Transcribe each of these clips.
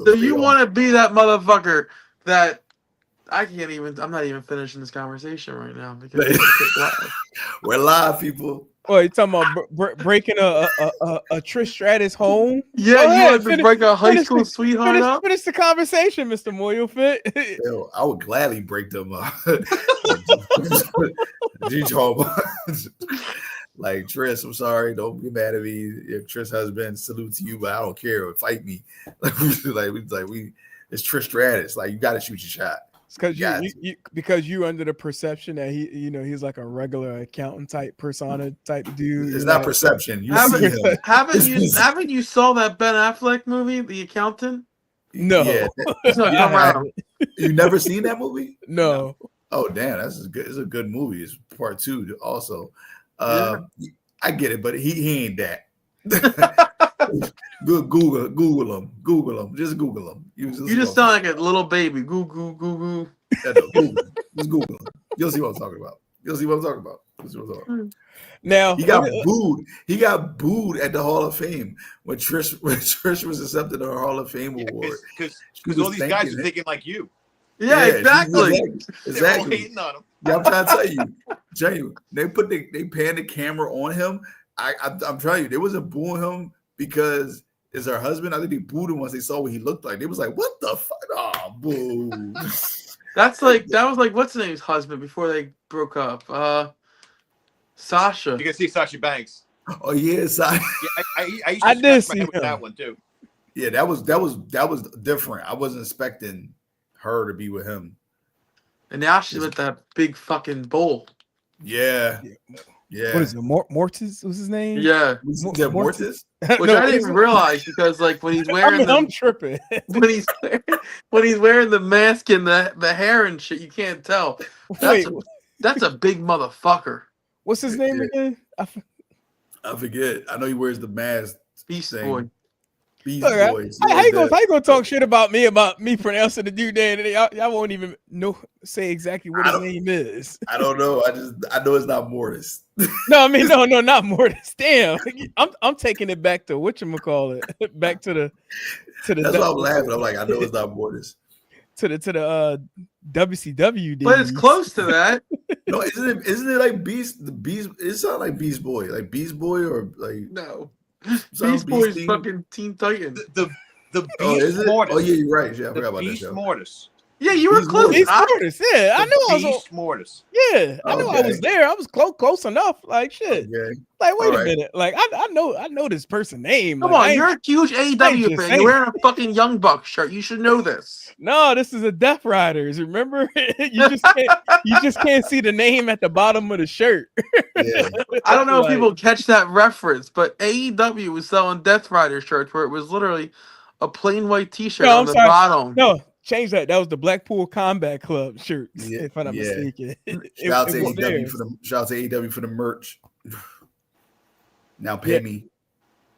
So you want to be that motherfucker that I can't even. I'm not even finishing this conversation right now because we're live, people. Oh, you talking about breaking a Trish Stratus home? Yeah, you want to break a high school sweetheart up? Finish the conversation, Mr. Moyle Fit. Yo, I would gladly break them up. Like Trish, I'm sorry. Don't be mad at me. If Trish husband, salute to you, but I don't care. Fight me. It's Trish Stratus. Like you got to shoot your shot. Because you under the perception that he's like a regular accountant type persona type dude. It's not perception. Haven't you saw that Ben Affleck movie, The Accountant? No. Yeah. You never seen that movie? No. Oh damn, that's good. It's a good movie. It's part 2 also. I get it, but he ain't that. Google him. Just Google him. You just sound like a little baby. Google. Yeah, no, just Google him. You'll see what I'm talking about. Now he got booed. He got booed at the Hall of Fame when Trish was accepted her Hall of Fame award. Because all these guys are thinking like you. Yeah, exactly. Hating on him. Yeah, I'm trying to tell you, they panned the camera on him. I'm telling you, they wasn't booing him because it's her husband. I think they booed him once they saw what he looked like. They was like, "What the fuck? Oh, boo!" that was like what's the name's husband before they broke up? Sasha. You can see Sasha Banks. Oh yeah, Sasha. Yeah, I did see that one too. Yeah, that was different. I wasn't expecting her to be with him. And now she's with that big fucking bull. Yeah. What is it? Mortis was his name? Yeah. Mortis? Which I didn't even realize because like when he's wearing I'm tripping. when he's wearing the mask and the hair and shit, you can't tell. That's a big motherfucker. What's his name again? I forget. I know he wears the mask. Beast Boy. Boys. How you gonna talk shit about me pronouncing the dude name? Y'all won't even say exactly what his name is. I don't know. I know it's not Mortis. No, I mean no, not Mortis. Damn, I'm taking it back to whatchamacallit. Back to the. That's why I'm laughing. I'm like, I know it's not Mortis. To the WCW. But it's close to that. No, isn't it like Beast? The Beast. It sounds like Beast Boy, like Beast Boy, or like no. Beast Boy's fucking Teen Titan. The Beast Mortis. Oh yeah, you're right. Yeah, I forgot about Beast that. Mortis. Yeah, you were close. Beast Mortis. Yeah, I knew I was Beast Mortis. Yeah, I knew I was there. I was close enough. Like shit. Okay. Like wait a minute. Like I know this person's name. Come like, on, you're a huge AEW fan. You're wearing a fucking Young Bucks shirt. You should know this. No, this is a Death Riders. Remember, you just can't see the name at the bottom of the shirt. Yeah. I don't know if people catch that reference, but AEW was selling Death Rider shirts where it was literally a plain white T-shirt on the bottom. No, change that. That was the Blackpool Combat Club shirt, if I'm not mistaken. Shout out to AEW for the merch. Now pay me.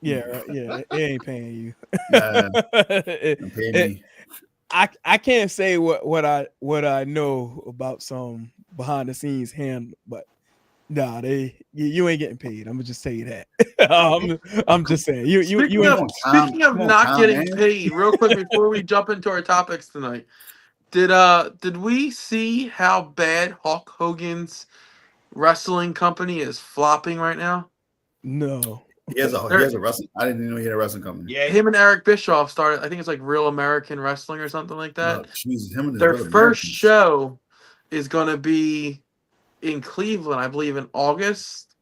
Yeah, it ain't paying you. Pay me. I can't say what I know about some behind the scenes hand, but nah, you ain't getting paid. I'm gonna just say that. I'm just saying Speaking of not getting paid, real quick before we jump into our topics tonight, did we see how bad Hulk Hogan's wrestling company is flopping right now? No. He has a wrestling. I didn't know he had a wrestling company. Yeah, him and Eric Bischoff started. I think it's like Real American Wrestling or something like that. No, Jesus, him and their first show is going to be in Cleveland, I believe, in August.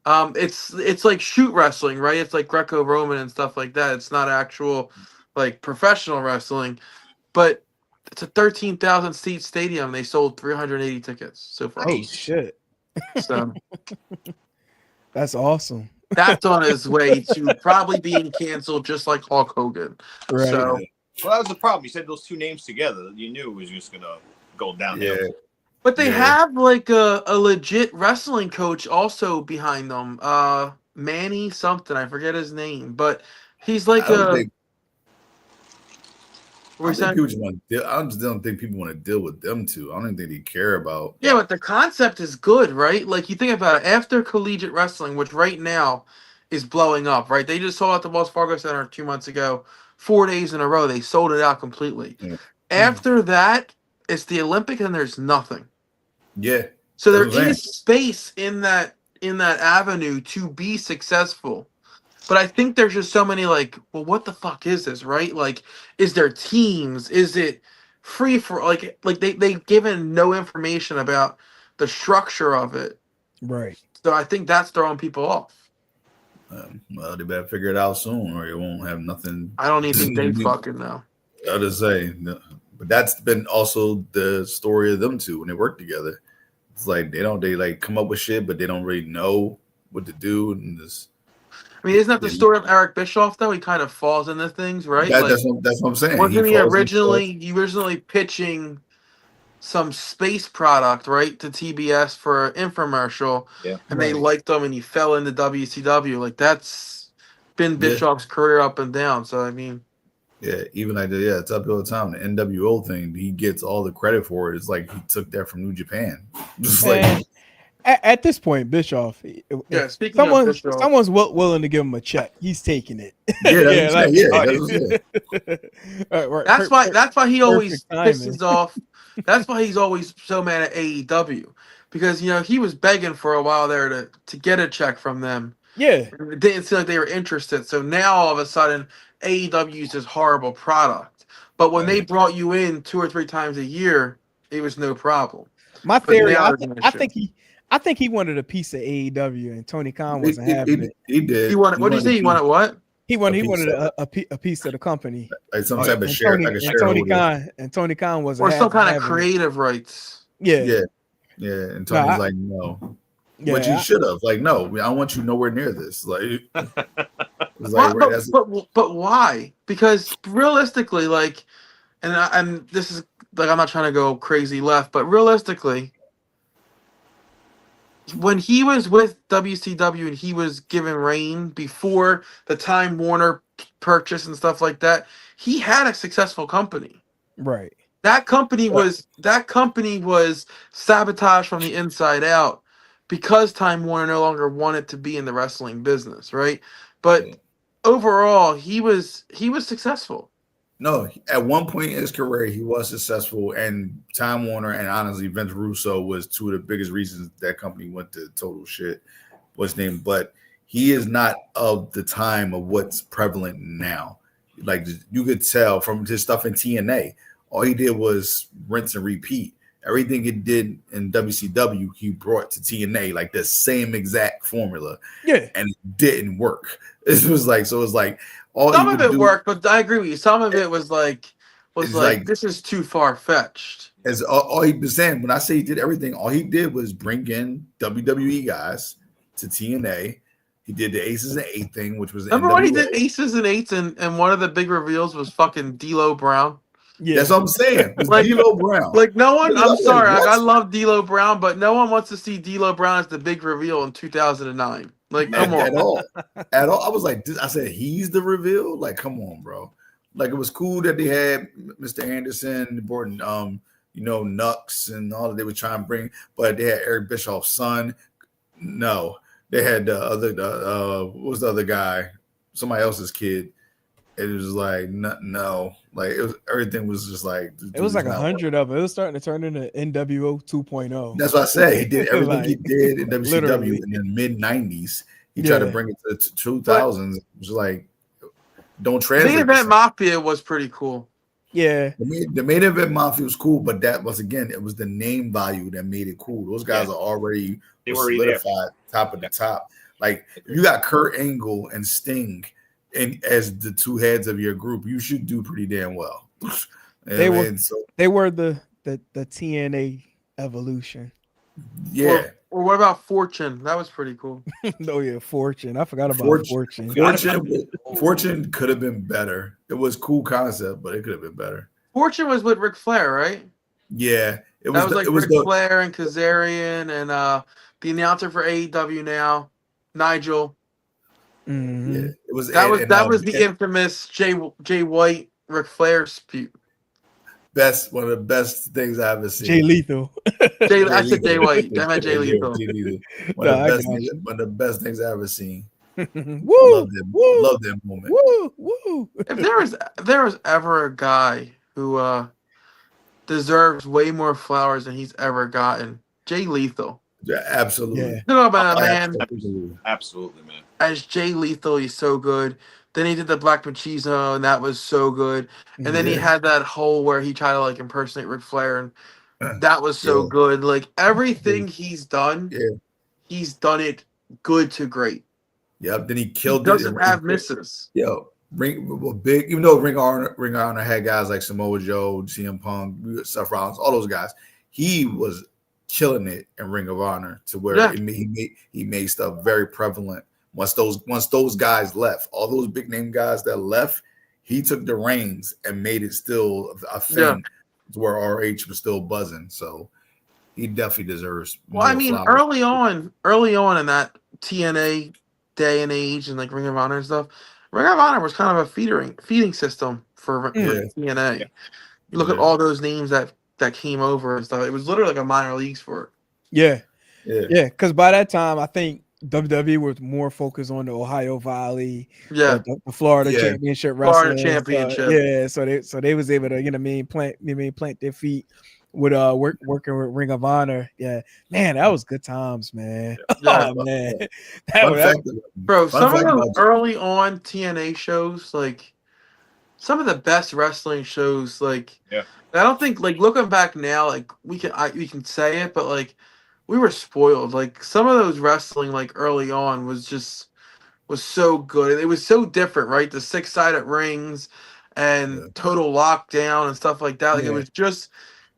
It's like shoot wrestling, right? It's like Greco-Roman and stuff like that. It's not actual like professional wrestling, but it's a 13,000 seat stadium. They sold 380 tickets so far. Oh shit! So that's awesome. That's on his way to probably being canceled, just like Hulk Hogan. Right. So, well, that was the problem. You said those two names together. You knew it was just gonna go downhill. Yeah. But they have like a legit wrestling coach also behind them. Manny something, I forget his name, but he's like I just don't think people want to deal with them two. I don't even think they care about. Yeah, but the concept is good, right? Like you think about it, after collegiate wrestling, which right now is blowing up, right? They just sold out the Wells Fargo Center 2 months ago, 4 days in a row. They sold it out completely. Yeah. After that, it's the Olympic, and there's nothing. Yeah. So there That's what I'm is space in that avenue to be successful. But I think there's just so many like, well, what the fuck is this, right? Like, is there teams? Is it free for like they've given no information about the structure of it. Right. So I think that's throwing people off. Well, they better figure it out soon, or it won't have nothing. I don't even think they fucking know. I'll just say, but that's been also the story of them two when they work together. It's like they like come up with shit, but they don't really know what to do. And this, I mean, isn't that the story of Eric Bischoff though? He kind of falls into things, right? that's what I'm saying. Wasn't he falls originally pitching some space product, right, to TBS for an infomercial, and they liked him, and he fell into WCW. Like, that's been Bischoff's career up and down. So I mean, even like it's up all the time. The NWO thing, he gets all the credit for it. It's like he took that from New Japan. Just like at this point, Bischoff. Speaking of Bischoff, someone's willing to give him a check. He's taking it. That's why he always pisses off. That's why he's always so mad at AEW, because he was begging for a while there to get a check from them. Yeah, it didn't seem like they were interested. So now all of a sudden AEW is this horrible product. But when they brought you in 2 or 3 times a year, it was no problem. My theory, I think he wanted a piece of AEW, and Tony Khan wasn't having it. He did. What did you say? He wanted what? He wanted a piece of the company, like some type of share, like a share. Tony Khan wasn't, or some kind of creative rights. Yeah. And Tony's like, no. Yeah, which he should have. Like, no, I don't want you nowhere near this. Like, but why? Because realistically, like, and this is like, I'm not trying to go crazy left, but realistically, when he was with WCW and he was given reign before the Time Warner purchase and stuff like that, he had a successful company. Right. That company was sabotaged from the inside out because Time Warner no longer wanted to be in the wrestling business, right? But overall, he was successful. No, at one point in his career, he was successful, and Time Warner and honestly Vince Russo was 2 of the biggest reasons that company went to total shit. What's his name? But he is not of the time of what's prevalent now. Like, you could tell from his stuff in TNA, all he did was rinse and repeat. Everything he did in WCW, he brought to TNA, like the same exact formula. Yeah, and it didn't work. It was like all some of it worked, but I agree with you. Some of it was like this is too far fetched. As all he was saying, when I say he did everything, all he did was bring in WWE guys to TNA. He did the Aces and 8 thing, which was remember when he did Aces and 8s, and one of the big reveals was fucking D'Lo Brown. Yeah, that's what I'm saying. Like D'Lo Brown. Like no one. I'm sorry, I love D'Lo Brown, but no one wants to see D'Lo Brown as the big reveal in 2009. Like, come on. At all. I was like, I said, he's the reveal. Like, come on, bro. Like, it was cool that they had Mr. Anderson, brought Nux and all that they were trying to bring, but they had Eric Bischoff's son. No, they had the other. What was the other guy? Somebody else's kid. It was like no, like it was. Everything was just like it was like 100 of it. It was starting to turn into NWO 2.0. That's what I say. He did everything he did in WCW in the mid '90s. He tried to bring it to the 2000s. It was like, don't translate. The Main Event Mafia was pretty cool. Yeah, the Main Event Mafia was cool, but that was it was the name value that made it cool. Those guys are already solidified, top of the top. Like, if you got Kurt Angle and Sting and as the 2 heads of your group, you should do pretty damn well. They were the TNA evolution. Yeah. Or what about Fortune? That was pretty cool. Oh yeah, Fortune. I forgot about Fortune. Fortune could have been better. It was cool concept, but it could have been better. Fortune was with Ric Flair, right? Yeah. It was Ric Flair and Kazarian and the announcer for AEW now, Nigel. Mm-hmm. Yeah, it was that was the infamous Jay White Ric Flair dispute. One of the best things I've ever seen. Jay Lethal. I said Jay White. I meant Jay Lethal. One of the best things I've ever seen. Woo, woo, Love that moment. woo, woo. If there was ever a guy who deserves way more flowers than he's ever gotten, Jay Lethal. Yeah, absolutely. Yeah. You know about that man Absolutely, man. as Jay Lethal. He's so good. Then he did the Black Machismo, and that was so good. And then he Yeah. had that whole where he tried to like impersonate Ric Flair, and that was so Yeah. good. Like everything he's done, he's done it good to great. Yep. Then he He killed it. doesn't have misses. Yo, big. Even though Ring of Honor had guys like Samoa Joe, CM Punk, Seth Rollins, all those guys, he was killing it in Ring of Honor to where he made stuff very prevalent. Once those guys left, all those big name guys that left, he took the reins and made it still a thing to where RH was still buzzing. So he definitely deserves. Well, I mean, flowers. early on in that TNA day and age and like Ring of Honor and stuff, Ring of Honor was kind of a feeding system for TNA. You look at all those names that came over and stuff. It was literally like a minor leagues for it. Yeah. Because by that time, I think WWE was more focused on the Ohio Valley, the Florida Championship Wrestling. Florida Championship. So they was able to plant their feet with working with Ring of Honor. Yeah, man, that was good times, man. Oh man, bro. Some of those early on TNA shows, like some of the best wrestling shows, like I don't think like looking back now, like we can say it, but like we were spoiled. Like some of those wrestling, like early on, was so good. It was so different, right? The 6-sided rings and total lockdown and stuff like that. Like it was just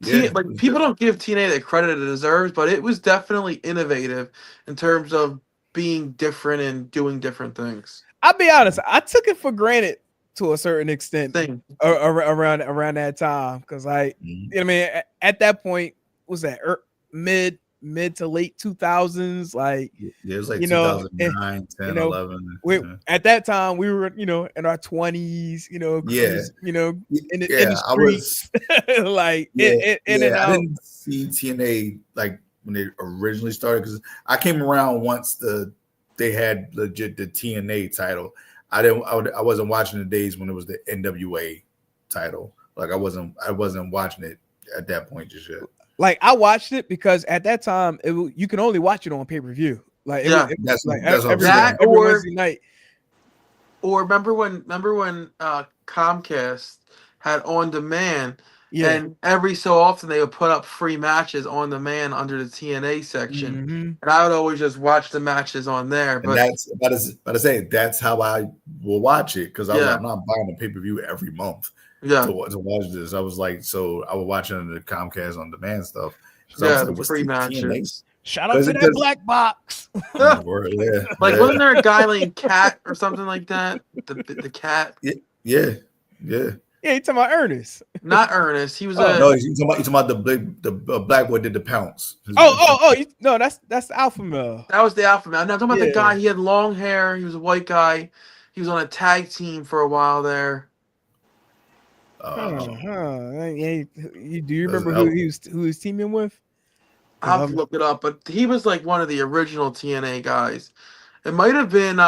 like people don't give TNA the credit it deserves, but it was definitely innovative in terms of being different and doing different things. I'll be honest, I took it for granted to a certain extent around that time because you know what I mean, at that point was that mid to late 2000s, like it was like 2009, 10, 11. At that time we were in our 20s, in the streets. Like in and out. I didn't see TNA like when they originally started because I came around once they had legit the TNA title. I wasn't watching the days when it was the NWA title. Like I wasn't watching it at that point just yet. Like I watched it because at that time you can only watch it on pay-per-view. Like that's every Wednesday night. Or remember when Comcast had on demand, and every so often they would put up free matches on demand under the TNA section, and I would always just watch the matches on there. But that's how I will watch it because I'm not buying a pay-per-view every month. To watch this, I was like, so I was watching the Comcast on demand stuff. The free matches. Shout out to that black box. Like wasn't there a guy named Cat or something like that? The Cat. Yeah. You talking about Ernest? Not Ernest. He was no. You talking about the black boy did the pounce. No, that's Alpha Male. That was the Alpha Male. Now I'm talking about the guy. He had long hair. He was a white guy. He was on a tag team for a while there. Do you remember who he was teaming with? I'll have to look it up, but he was like one of the original TNA guys. It might have been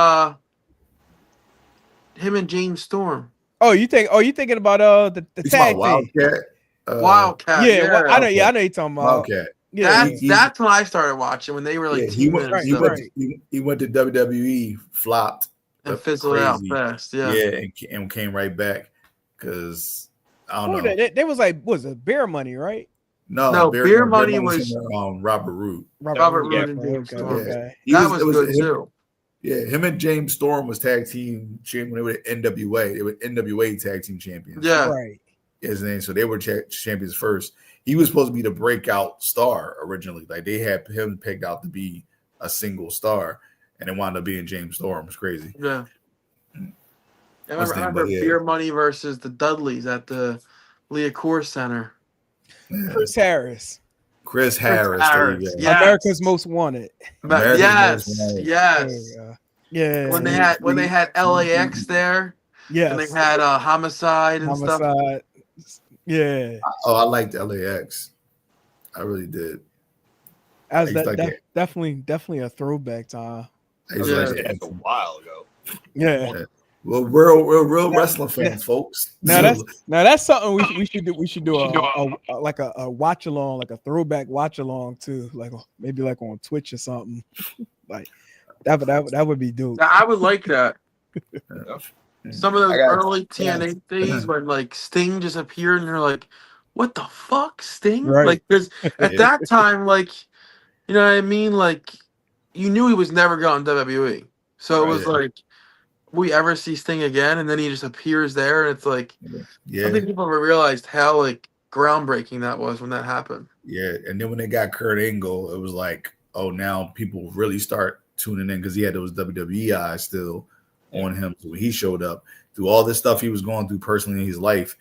him and James Storm. You thinking about the tag Wildcat? Wildcat. I know you're talking about Wildcat. Yeah, that's when I started watching when they were like he went to WWE, flopped and fizzled out fast. And came right back. Because I don't know. They was like, was it Bear Money, right? No, Beer Money was Robert Root. Robert Root and James Storm. Okay. That was good too. Yeah, him and James Storm was tag team champion when they were NWA. They were NWA tag team champions. Yeah, right. His name. So they were champions first. He was supposed to be the breakout star originally. Like they had him picked out to be a single star, and it wound up being James Storm. It was crazy. Yeah. I remember Beer Money versus the Dudleys at the Leacour Center. Chris Harris. Yes. America's Most Wanted. Yes. Yeah. When they had LAX there. Yeah. And they had Homicide and stuff. Yeah. Oh, I liked LAX. I really did. As definitely a throwback time. I used to like That's a while ago. Yeah. Well, real wrestling fans, folks. Now that's something we should do. We should do a watch along, like a throwback watch along too, like maybe like on Twitch or something. Like that would be dope. I would like that. Yeah. Some of those early TNA days when like Sting just appeared and you're like, what the fuck, Sting? Right. Like, because at that time, like, you know what I mean? Like, you knew he was never going to WWE. So it was like, will we ever see Sting again? And then he just appears there, and it's like, I don't think people ever realized how like groundbreaking that was when that happened. Yeah, and then when they got Kurt Angle, it was like, oh, now people really start tuning in because he had those WWE eyes still on him. So when he showed up through all this stuff he was going through personally in his life,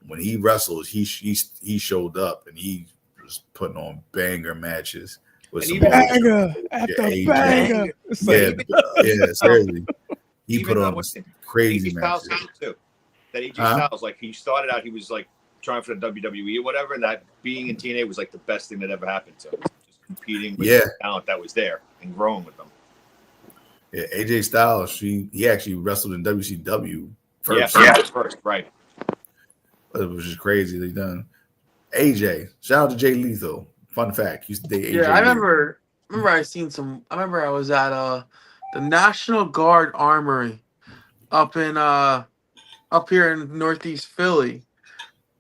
when he wrestled, he showed up and he was putting on banger matches with some banger after banger. Yeah, seriously. He put on crazy matches. matches. That AJ Styles, like he started out, he was like trying for the WWE or whatever, and that being in TNA was like the best thing that ever happened to him. Just competing with the talent that was there and growing with them. Yeah, AJ Styles, he actually wrestled in WCW first. First, right. It was just crazy that he done. AJ, shout out to Jay Lethal. Fun fact, used to date AJ. Yeah, I remember I seen some. I remember I was at the National Guard Armory up here in Northeast Philly,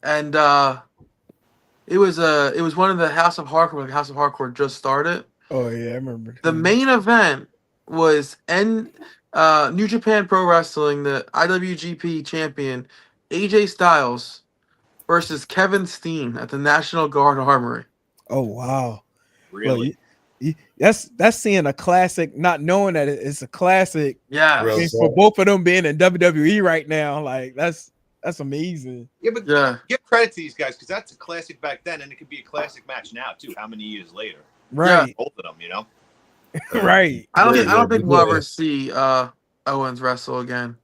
and it was one of the House of Hardcore. When House of Hardcore just started. Oh yeah, I remember. The main event was New Japan Pro Wrestling, the IWGP champion AJ Styles versus Kevin Steen at the National Guard Armory. Oh wow! Really? Well, that's seeing a classic, not knowing that it's a classic. Yeah, for both of them being in WWE right now, like that's amazing. Yeah, but give credit to these guys because that's a classic back then, and it could be a classic match now too. How many years later? Right, both of them, you know. Right. I don't think we'll ever see Owens wrestle again.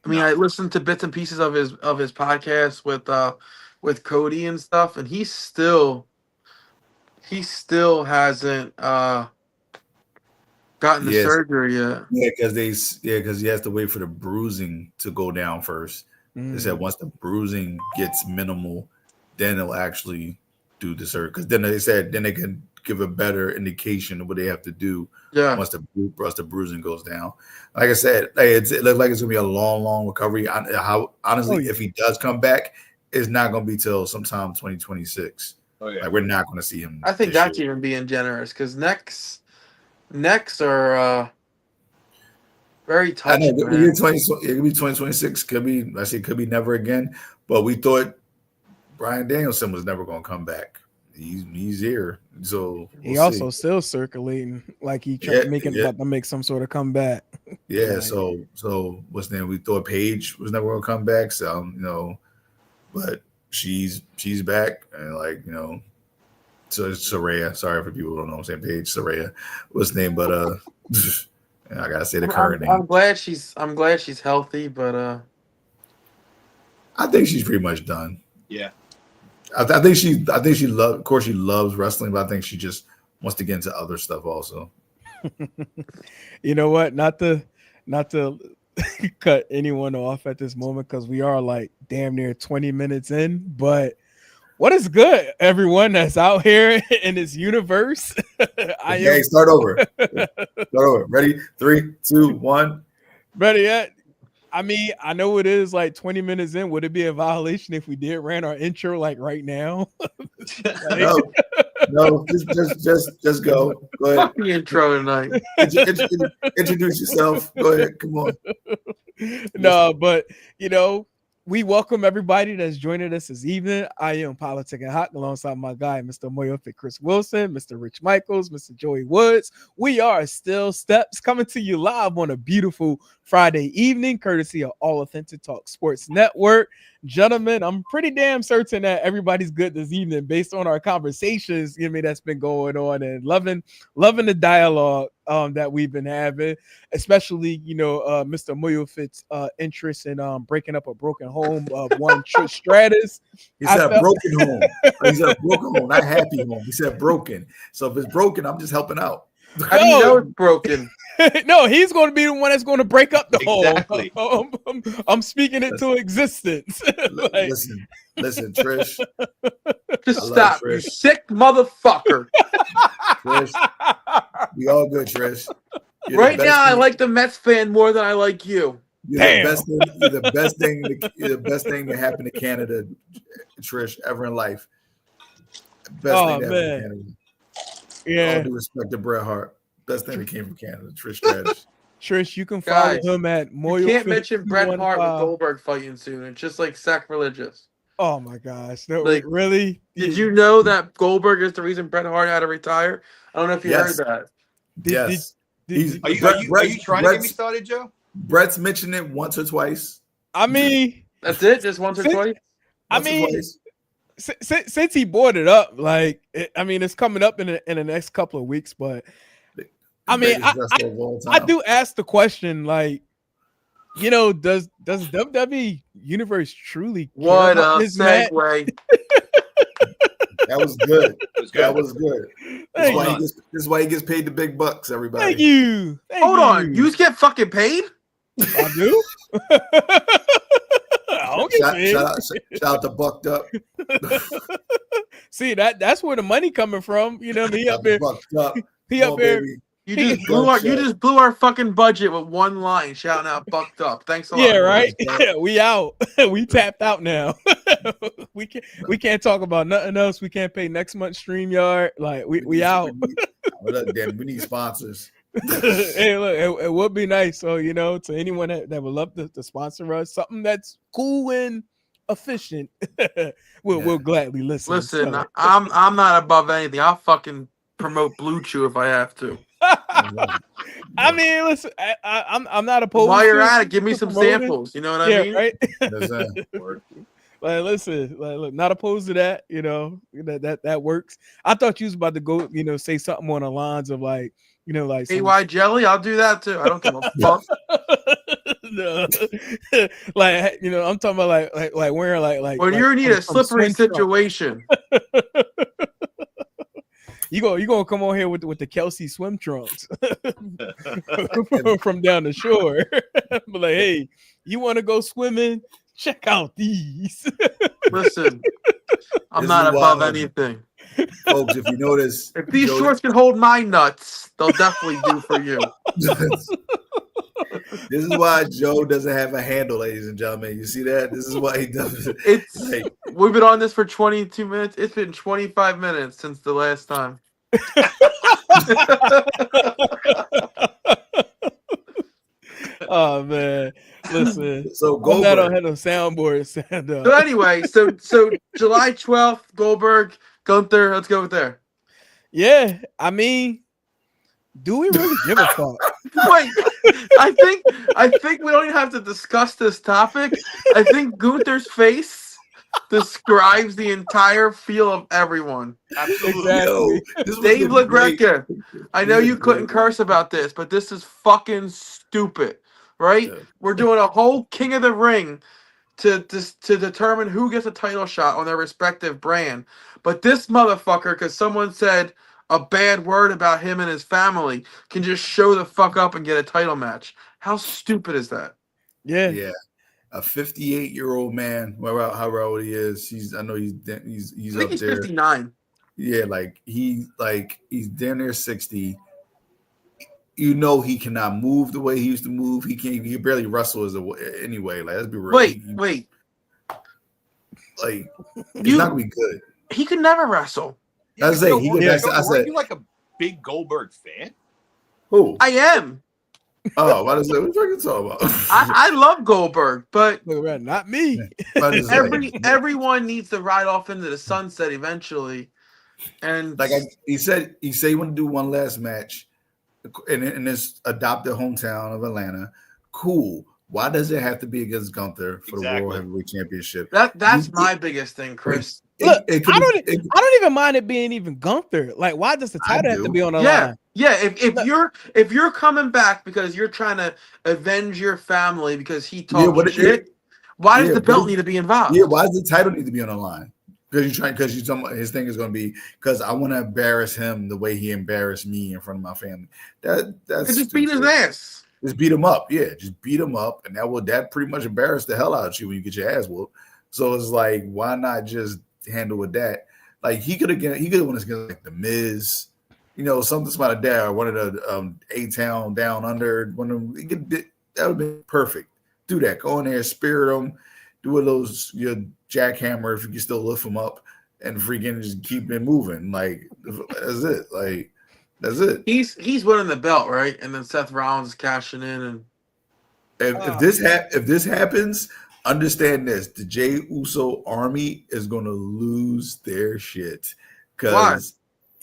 I mean, I listened to bits and pieces of his podcast with Cody and stuff, and he still hasn't gotten the surgery yet. Yeah, because he has to wait for the bruising to go down first. They said once the bruising gets minimal, then they'll actually do the surgery. Because then they said they can give a better indication of what they have to do. Yeah. Once the bruising goes down. Like I said, it looks like it's gonna be a long recovery. Honestly, if he does come back, it's not gonna be till sometime 2026. Oh yeah. Like we're not gonna see him. I think that's even being generous because necks are very tough. I know it could be 2026. Could be never again. But we thought Bryan Danielson was never gonna come back. He's here, so he also still circulating, like he trying to make some sort of comeback. Yeah, so what's the name? We thought Paige was never gonna come back, so but she's back, and so it's Saraya. Sorry for people who don't know what I'm saying. Paige, Saraya, what's the name? But I gotta say the current name. I'm glad she's healthy, but I think she's pretty much done. Yeah. I think she loves. Of course, she loves wrestling, but I think she just wants to get into other stuff also. You know what? Not to cut anyone off at this moment because we are like damn near 20 minutes in. But what is good, everyone that's out here in this universe? Start over. Ready? 3, 2, 1. Ready yet? I mean, I know it is like 20 minutes in. Would it be a violation if we did ran our intro like right now? No, just go. Go ahead. Fuck the intro tonight. Introduce yourself. Go ahead. Come on. No, but we welcome everybody that's joining us this evening. I am Politic and Hot alongside my guy, Mr. Moyofic Chris Wilson, Mr. Rich Michaels, Mr. Joey Woods. We are Still Steps coming to you live on a beautiful Friday evening, courtesy of All Authentic Talk Sports Network. Gentlemen, I'm pretty damn certain that everybody's good this evening based on our conversations, that's been going on, and loving the dialogue that we've been having, especially, Mr. Moyofic's interest in breaking up a broken home of one Trish Stratus. He said broken home. He said broken home, not happy home. He said broken. So if it's broken, I'm just helping out. How do you know it's broken? No, he's going to be the one that's going to break up the Exactly. whole. I'm speaking it to existence. Like, listen, Trish. Just stop, you Trish. sick motherfucker. Trish, we all good, Trish. Right now, I like the Mets fan more than I like you. You're the best thing to happen to Canada, Trish, ever in life. Best thing to happen to Canada. Yeah. All due respect to Bret Hart. Best thing that came from Canada, Trish Stratus. Trish, you can follow him at Moyo. You can't mention Bret Hart with Goldberg fighting soon. It's just like sacrilegious. Oh my gosh. No, like, really? Did you know that Goldberg is the reason Bret Hart had to retire? I don't know if you heard that. Yes. Are you trying to get me started, Joe? Brett's mentioned it once or twice. I mean, that's it? Just once or twice? Since he brought it up, like, it's coming up in the next couple of weeks, but I mean, I do ask the question, like, does WWE Universe truly care what about a this segue? That was good. That was good. This is why he gets paid the big bucks, everybody. Thank you. Hold on. You get fucking paid? I do. Shout out to Bucked Up. See, that's where the money coming from. You know, he up there. Bucked Up. He up there. Baby. You just blew our fucking budget with one line shouting out Bucked Up. Thanks a lot. Yeah, right. We out. We tapped out now. we can't talk about nothing else. We can't pay next month's StreamYard. Like we out. We need sponsors. Hey, look, it would be nice. So, to anyone that would love to sponsor us, something that's cool and efficient, we'll gladly listen. Listen, so. I'm not above anything. I'll fucking promote Blue Chew if I have to. I mean, listen, I'm not opposed. While you're at it, give me some samples. You know what I mean? Right. Like, listen, look, not opposed to that. That works. I thought you was about to go, say something on the lines of like, like AY jelly. I'll do that too. I don't give a fuck. No. Like, I'm talking about like wearing like when you need a slippery situation. You gonna come on here with the Kelsey swim trunks from down the shore. But like, hey, you want to go swimming? Check out these. Listen, I'm not above anything. Folks, if you notice, if these shorts can hold my nuts, they'll definitely do for you. This is why Joe doesn't have a handle, ladies and gentlemen. You see that? This is why he doesn't. We've been on this for 22 minutes. It's been 25 minutes since the last time. Oh man, listen. So I don't have no soundboard stand up. So anyway, so July 12th, Goldberg, Gunther. Let's go with there. Yeah, I mean, do we really give a fuck? Wait, I think we don't even have to discuss this topic. I think Gunther's face describes the entire feel of everyone. Absolutely. Exactly. Dave LaGreca, I know you couldn't curse about this, but this is fucking stupid, right? Yeah. We're doing a whole King of the Ring to determine who gets a title shot on their respective brand. But this motherfucker, because someone said a bad word about him and his family, can just show the fuck up and get a title match. How stupid is that? Yeah. Yeah. A 58-year-old man, however old he is, I know he's I think up he's there. 59. Yeah, he's damn near 60. He cannot move the way he used to move. He barely wrestles anyway. Like, let's be real. Wait. Like, he's not gonna be good. He could never wrestle. I said, are you like a big Goldberg fan? Who? I am. Oh, what are you talking about? I love Goldberg, but not me. Everyone needs to ride off into the sunset eventually. And like he said he wanted to do one last match in his adopted hometown of Atlanta. Cool. Why does it have to be against Gunther for the World Heavyweight Championship? That's my biggest thing, Chris. Look, I don't even mind it being even Gunther. Like, why does the title have to be on the line? Yeah. If you're coming back because you're trying to avenge your family because he talked shit, why does the belt need to be involved? Yeah, why does the title need to be on the line? Because you talking about his thing is going to be because I want to embarrass him the way he embarrassed me in front of my family. That's just beat his ass. Just beat him up, yeah. Just beat him up, and that pretty much embarrass the hell out of you when you get your ass whooped. So it's like, why not just handle with that? Like he could have won this against like the Miz, something about a dad, one of the A-Town Down Under, one of them. That would have been perfect. Do that. Go in there, spirit him, do your jackhammer if you can still lift him up, and freaking just keep it moving. Like that's it. Like that's it. He's winning the belt, right? And then Seth Rollins is cashing in, and if this happens, understand this: the Jey Uso army is going to lose their shit because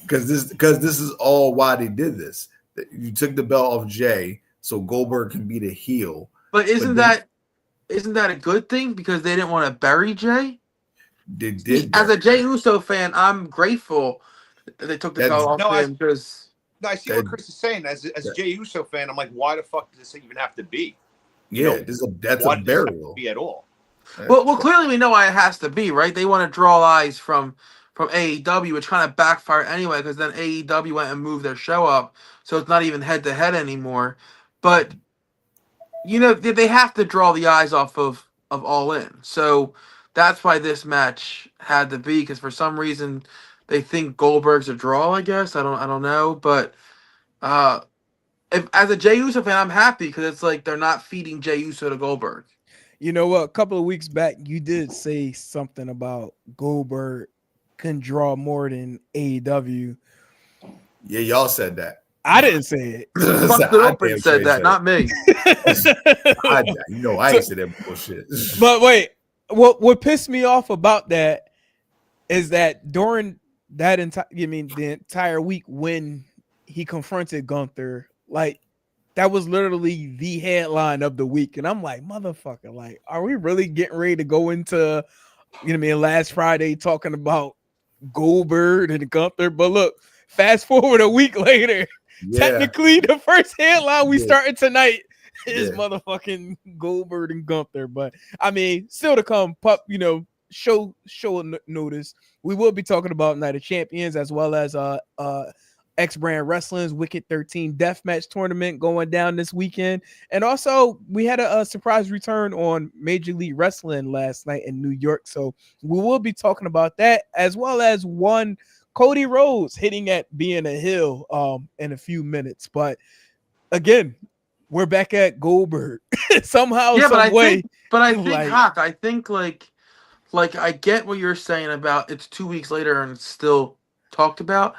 this is all why they did this. You took the belt off Jey, so Goldberg can be the heel. But isn't that a good thing because they didn't want to bury Jey? They did. As a Jey Uso fan, I'm grateful that they took the belt off him because. No, I see what Chris is saying. As a Jey Uso fan, I'm like, why the fuck does this even have to be? Yeah, that's a burial. Be at all. Well, clearly we know why it has to be, right? They want to draw eyes from AEW, which kind of backfired anyway, because then AEW went and moved their show up, so it's not even head to head anymore. But they have to draw the eyes off of All In, so that's why this match had to be. Because for some reason they think Goldberg's a draw. I guess I don't know, but as a Jey Uso fan, I'm happy because it's like they're not feeding Jey Uso to Goldberg. You know what? A couple of weeks back, you did say something about Goldberg can draw more than AEW. Yeah, y'all said that. I didn't say it. I said that, not me. I ain't said that bullshit. But wait, what pissed me off about that is that during that the entire week when he confronted Gunther, like that was literally the headline of the week, and I'm like, motherfucker, like, are we really getting ready to go into, last Friday talking about Goldberg and Gunther? But look, fast forward a week later, technically the first headline we started tonight is motherfucking Goldberg and Gunther. But I mean, still to come, show notice. We will be talking about Night of Champions as well as X Brand Wrestling's Wicked 13 Deathmatch Tournament going down this weekend. And also, we had a surprise return on Major League Wrestling last night in New York. So we will be talking about that, as well as one Cody Rhodes hitting at being a heel in a few minutes. But again, we're back at Goldberg somehow, some way. I think, Hawk, I think like I get what you're saying about it's 2 weeks later and it's still talked about.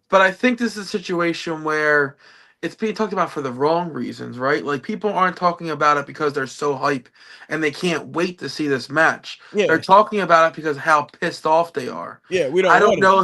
But I think this is a situation where it's being talked about for the wrong reasons, right? Like people aren't talking about it because they're so hype and they can't wait to see this match. Yeah. They're talking about it because how pissed off they are. Yeah, we don't. I don't know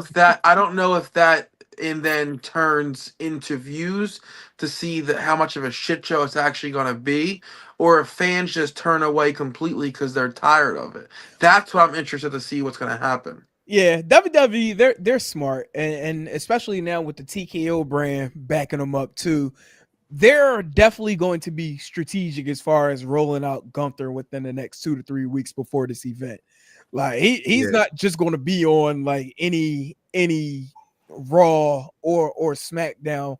if that and then turns into views to see how much of a shit show it's actually going to be, or if fans just turn away completely because they're tired of it. That's what I'm interested to see what's going to happen. Yeah, WWE, they're smart, and especially now with the TKO brand backing them up too, they're definitely going to be strategic as far as rolling out Gunther within the next 2 to 3 weeks before this event. Like he's not just going to be on like any Raw or SmackDown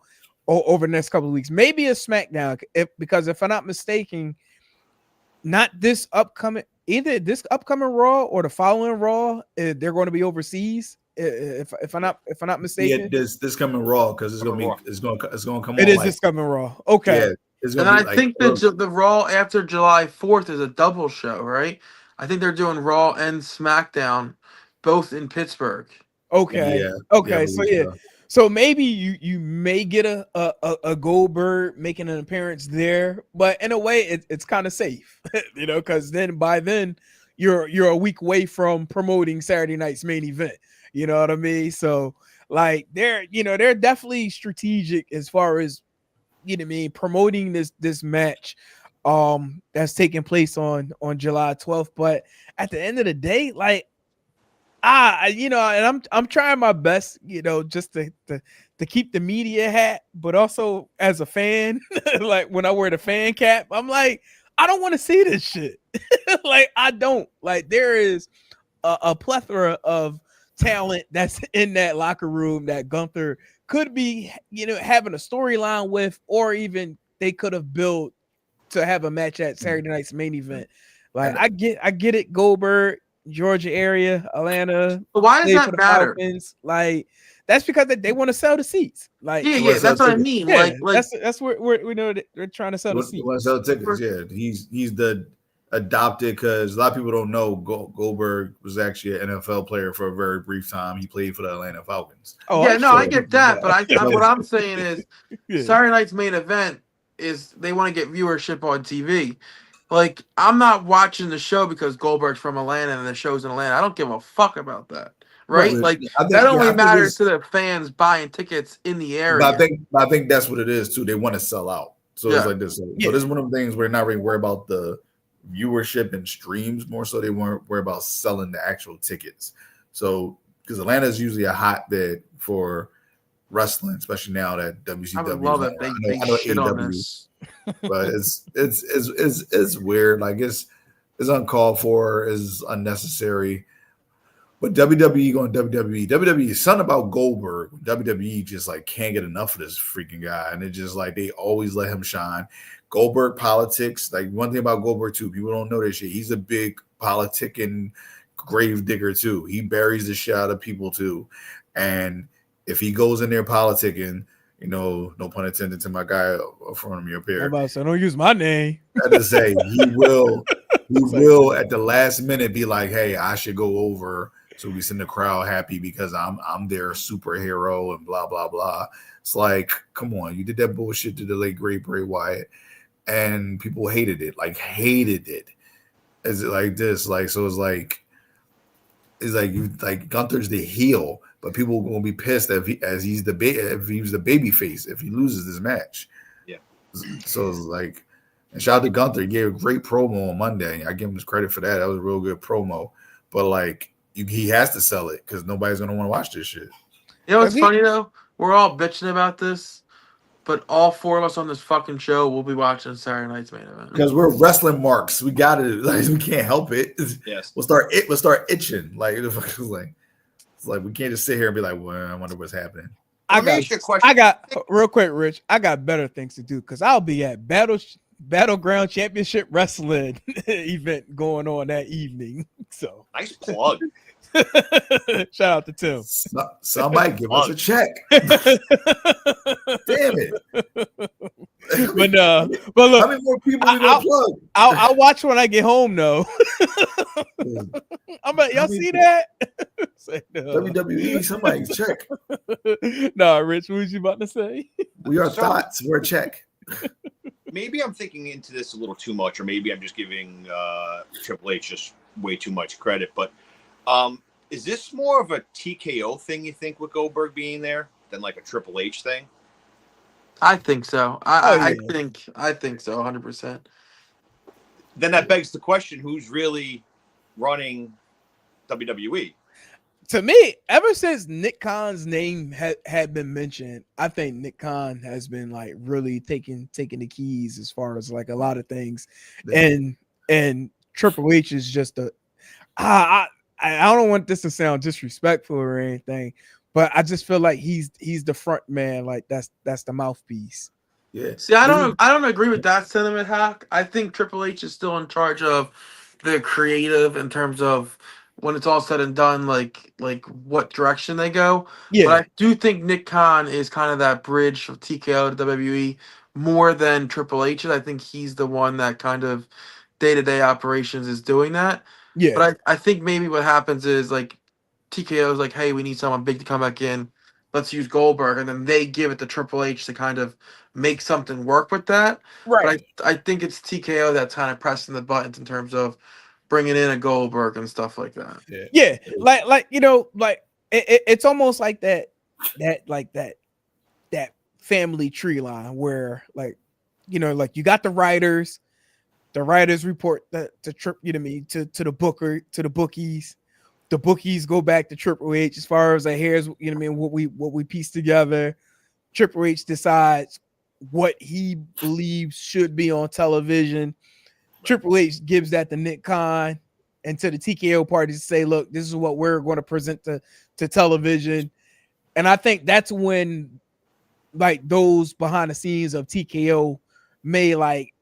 over the next couple of weeks. Maybe a SmackDown, because if I'm not mistaken, not this upcoming. Either this upcoming Raw or the following Raw, they're going to be overseas. If I'm not mistaken, yeah, this coming Raw because it's going to come. It is this coming Raw. Okay, and I think that the Raw after July 4th is a double show, right? I think they're doing Raw and SmackDown both in Pittsburgh. Okay, So maybe you may get a Goldberg making an appearance there, but in a way it's kind of safe, because by then you're a week away from promoting Saturday night's main event. You know what I mean? So like they're definitely strategic as far as promoting this match that's taking place on July 12th. But at the end of the day, like. And I'm trying my best, just to keep the media hat, but also as a fan, like when I wear the fan cap, I'm like, I don't want to see this shit. Like I don't. Like there is a plethora of talent that's in that locker room that Gunther could be, having a storyline with, or even they could have built to have a match at Saturday night's main event. Like, I get it, Goldberg, Georgia area, Atlanta. But why does play for that the matter? Falcons. Like, that's because they want to sell the seats. Like, Yeah, that's what I mean. yeah, Like that's where we know that they're trying to sell the seats. Want to sell tickets? Yeah, he's the adopted, because a lot of people don't know Goldberg was actually an NFL player for a very brief time. He played for the Atlanta Falcons. Oh, yeah, no, I get that, but what I'm saying is Saturday night's main event is they want to get viewership on TV. Like, I'm not watching the show because Goldberg's from Atlanta and the show's in Atlanta. I don't give a fuck about that. Right? Like, that only matters to the fans buying tickets in the area. But I think that's what it is too. They want to sell out. So it's like this. So this is one of the things where they're not really worried about the viewership and streams, more so they weren't worried about selling the actual tickets. So because Atlanta is usually a hotbed for wrestling, especially now that WCW. I would love it. They shit on this. But it's weird. Like, it's uncalled for, is unnecessary. But WWE going WWE. WWE is something about Goldberg. WWE just like can't get enough of this freaking guy. And it's just like they always let him shine. Goldberg politics. Like, one thing about Goldberg too, people don't know this shit. He's a big politicking grave digger too. He buries the shit out of people too. And if he goes in there politicking, no pun intended to my guy in front of me up here. So don't use my name. I just say he will at the last minute be like, hey, I should go over. So we send the crowd happy because I'm their superhero and blah, blah, blah. It's like, come on, you did that bullshit to the late great Bray Wyatt, and people hated it. Is it like this? Like, so it's like Gunther's the heel, but people are gonna be pissed if he's the baby face if he loses this match. Yeah. So it's like, and shout out to Gunther. He gave a great promo on Monday. I give him his credit for that. That was a real good promo. But like, he has to sell it because nobody's gonna want to watch this shit. You know what's funny though? We're all bitching about this, but all four of us on this fucking show will be watching Saturday night's main event because we're wrestling marks. We got to, we can't help it. Yes, we'll start itching. Like, it's like we can't just sit here and be like, well, I wonder what's happening. I got real quick, Rich. I got better things to do because I'll be at Battleground Championship Wrestling event going on that evening. So nice plug. Shout out to Tim. Somebody give us a check. Damn it. But look, how many more people we gonna plug? I'll watch when I get home though. I'm like, y'all see that? Say no. WWE, somebody check. Nah, Rich, what was you about to say? We are thoughts. We're a check. Maybe I'm thinking into this a little too much, or maybe I'm just giving Triple H just way too much credit. But is this more of a TKO thing, you think, with Goldberg being there than like a Triple H thing? I think so. I think so, 100%. Then that begs the question: who's really running WWE? To me, ever since Nick Khan's name had been mentioned, I think Nick Khan has been like really taking the keys as far as like a lot of things, and Triple H is just I don't want this to sound disrespectful or anything, but I just feel like he's the front man, like that's the mouthpiece. Yeah. See, I don't agree with that sentiment, Hack. I think Triple H is still in charge of the creative in terms of when it's all said and done, like what direction they go. Yeah. But I do think Nick Khan is kind of that bridge from TKO to WWE more than Triple H is. I think he's the one that kind of day-to-day operations is doing that. Yeah. But I think maybe what happens is like TKO is like, hey, we need someone big to come back in. Let's use Goldberg. And then they give it to Triple H to kind of make something work with that. Right. But I think it's TKO that's kind of pressing the buttons in terms of bringing in a Goldberg and stuff like that. Yeah. Like it's almost like that family tree line where like you got the writers report to the bookies. The bookies go back to Triple H as far as here's what we piece together. Triple H decides what he believes should be on television. Triple H gives that to Nick Khan. and to the TKO parties to say, look, this is what we're going to present to television. And I think that's when like those behind the scenes of TKO may like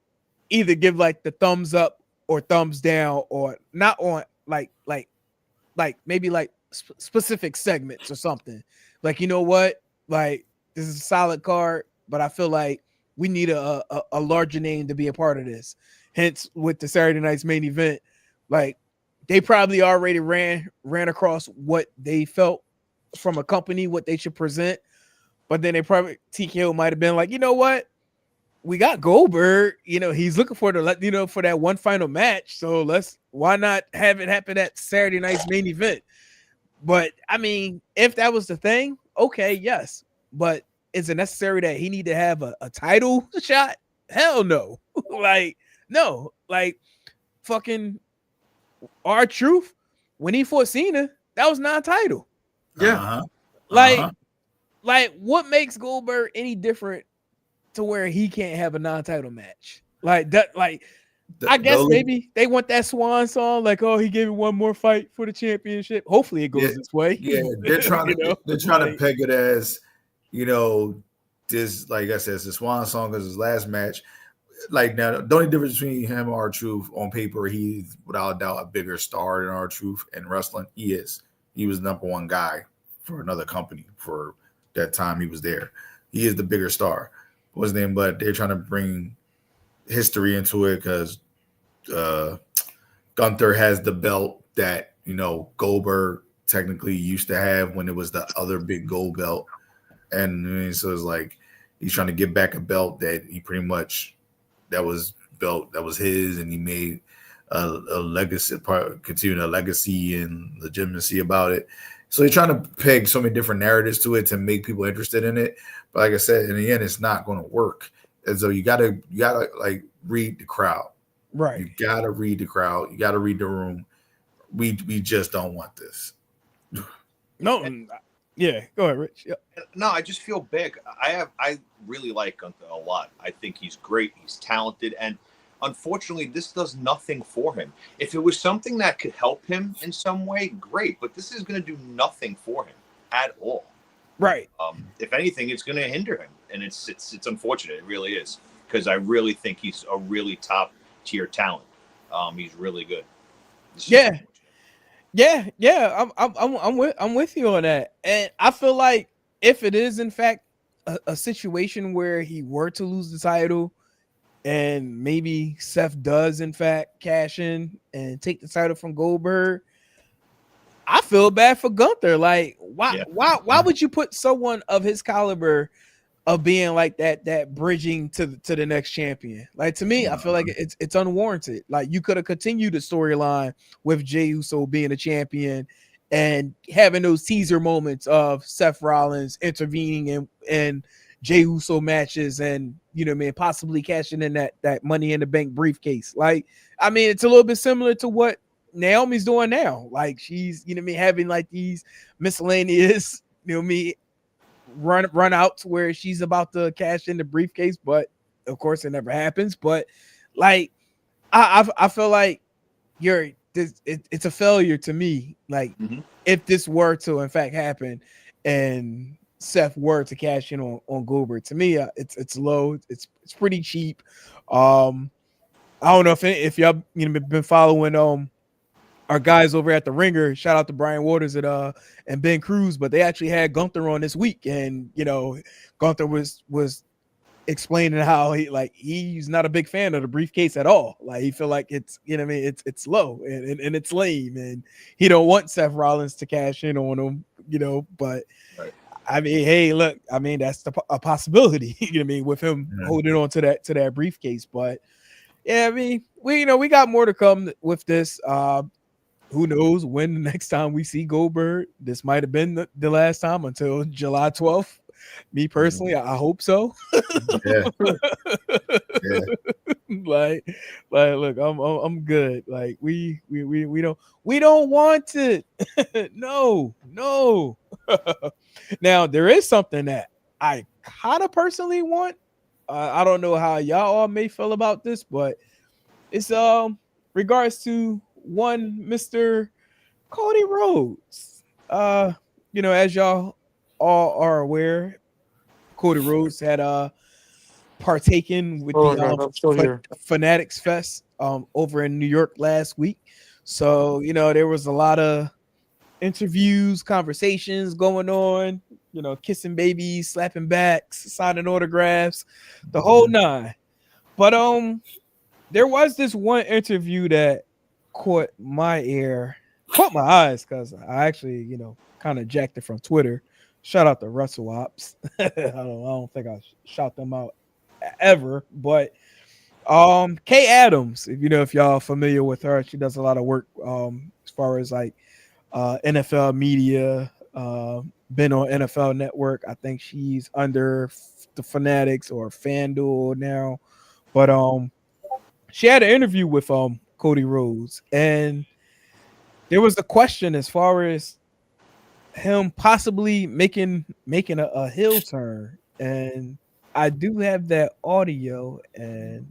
either give like the thumbs up or thumbs down, or not on like maybe like specific segments or something. Like, you know what? Like, this is a solid card, but I feel like we need a larger name to be a part of this. Hence, with the Saturday night's main event, like they probably already ran across what they felt from a company, what they should present. But then they probably TKO might have been like, you know what? We got Goldberg, you know, he's looking for for that one final match. So why not have it happen at Saturday night's main event? But I mean, if that was the thing, okay, yes. But is it necessary that he need to have a title shot? Hell no. Like, no. Like, fucking R-Truth, when he fought Cena, that was non-title. Yeah. Like what makes Goldberg any different to where he can't have a non-title match? Like that, I guess maybe they want that swan song, like, oh, he gave me one more fight for the championship. Hopefully it goes this way. Yeah, they're trying to peg it as, this, like I said, it's the swan song is his last match. Like, now, the only difference between him and R-Truth on paper, he's without a doubt a bigger star than R-Truth in wrestling. He was the number one guy for another company for that time he was there. He is the bigger star. What's his name? But they're trying to bring history into it because Gunther has the belt that Goldberg technically used to have when it was the other big gold belt, and so it's like he's trying to get back a belt that he pretty much that was his, and he made a legacy part, continuing a legacy and legitimacy about it. So they're trying to peg so many different narratives to it to make people interested in it. But like I said, in the end, it's not going to work. And so you gotta like read the crowd. Right. You gotta read the crowd. You gotta read the room. We just don't want this. No. Yeah, go ahead, Rich. Yeah. No, I just feel big. I really like Gunther a lot. I think he's great. He's talented, and unfortunately, this does nothing for him. If it was something that could help him in some way, great. But this is going to do nothing for him at all. Right. If anything, it's going to hinder him, and it's unfortunate. It really is, because I really think he's a really top tier talent. He's really good. Yeah. I'm with you on that, and I feel like if it is in fact a situation where he were to lose the title, and maybe Seth does in fact cash in and take the title from Goldberg, I feel bad for Gunther. Like, why would you put someone of his caliber of being like that bridging to the next champion? Like, to me, I feel like it's unwarranted. Like, you could have continued the storyline with Jey Uso being a champion and having those teaser moments of Seth Rollins intervening in Jey Uso matches, and possibly cashing in that Money in the Bank briefcase. Like, I mean, it's a little bit similar to what Naomi's doing now. Like, she's having like these miscellaneous run out to where she's about to cash in the briefcase, but of course it never happens. But like, I feel like it's a failure to me. Like, if this were to in fact happen and Seth were to cash in on Goldberg, to me, it's low. It's pretty cheap. I don't know if y'all been following our guys over at the Ringer. Shout out to Brian Waters and Ben Cruz, but they actually had Gunther on this week, and Gunther was explaining how he's not a big fan of the briefcase at all. Like, he feel like it's it's low and it's lame, and he don't want Seth Rollins to cash in on him. But right. I mean, hey, look, I mean, that's a possibility. With him holding on to that briefcase. But yeah, I mean, we got more to come with this. Who knows when the next time we see Goldberg? This might have been the last time until July 12th. Me personally, I hope so. Yeah. Like, look, I'm good. Like, we don't want it. No. Now, there is something that I kind of personally want. I don't know how y'all all may feel about this, but it's regards to one Mr. Cody Rhodes. As y'all all are aware, Cody Rhodes had partaken with Oh the my God, I'm still here. Fanatics Fest over in New York last week. So, there was a lot of interviews, conversations going on, kissing babies, slapping backs, signing autographs, the whole nine. But there was this one interview that caught my eyes, because I actually, kind of jacked it from Twitter. Shout out to Russell Ops. I don't think I shout them out ever, but Kay Adams, if y'all familiar with her, she does a lot of work as far as like NFL media, been on NFL Network. I think she's under the Fanatics or FanDuel now, but she had an interview with Cody Rhodes, and there was a question as far as him possibly making a heel turn, and I do have that audio, and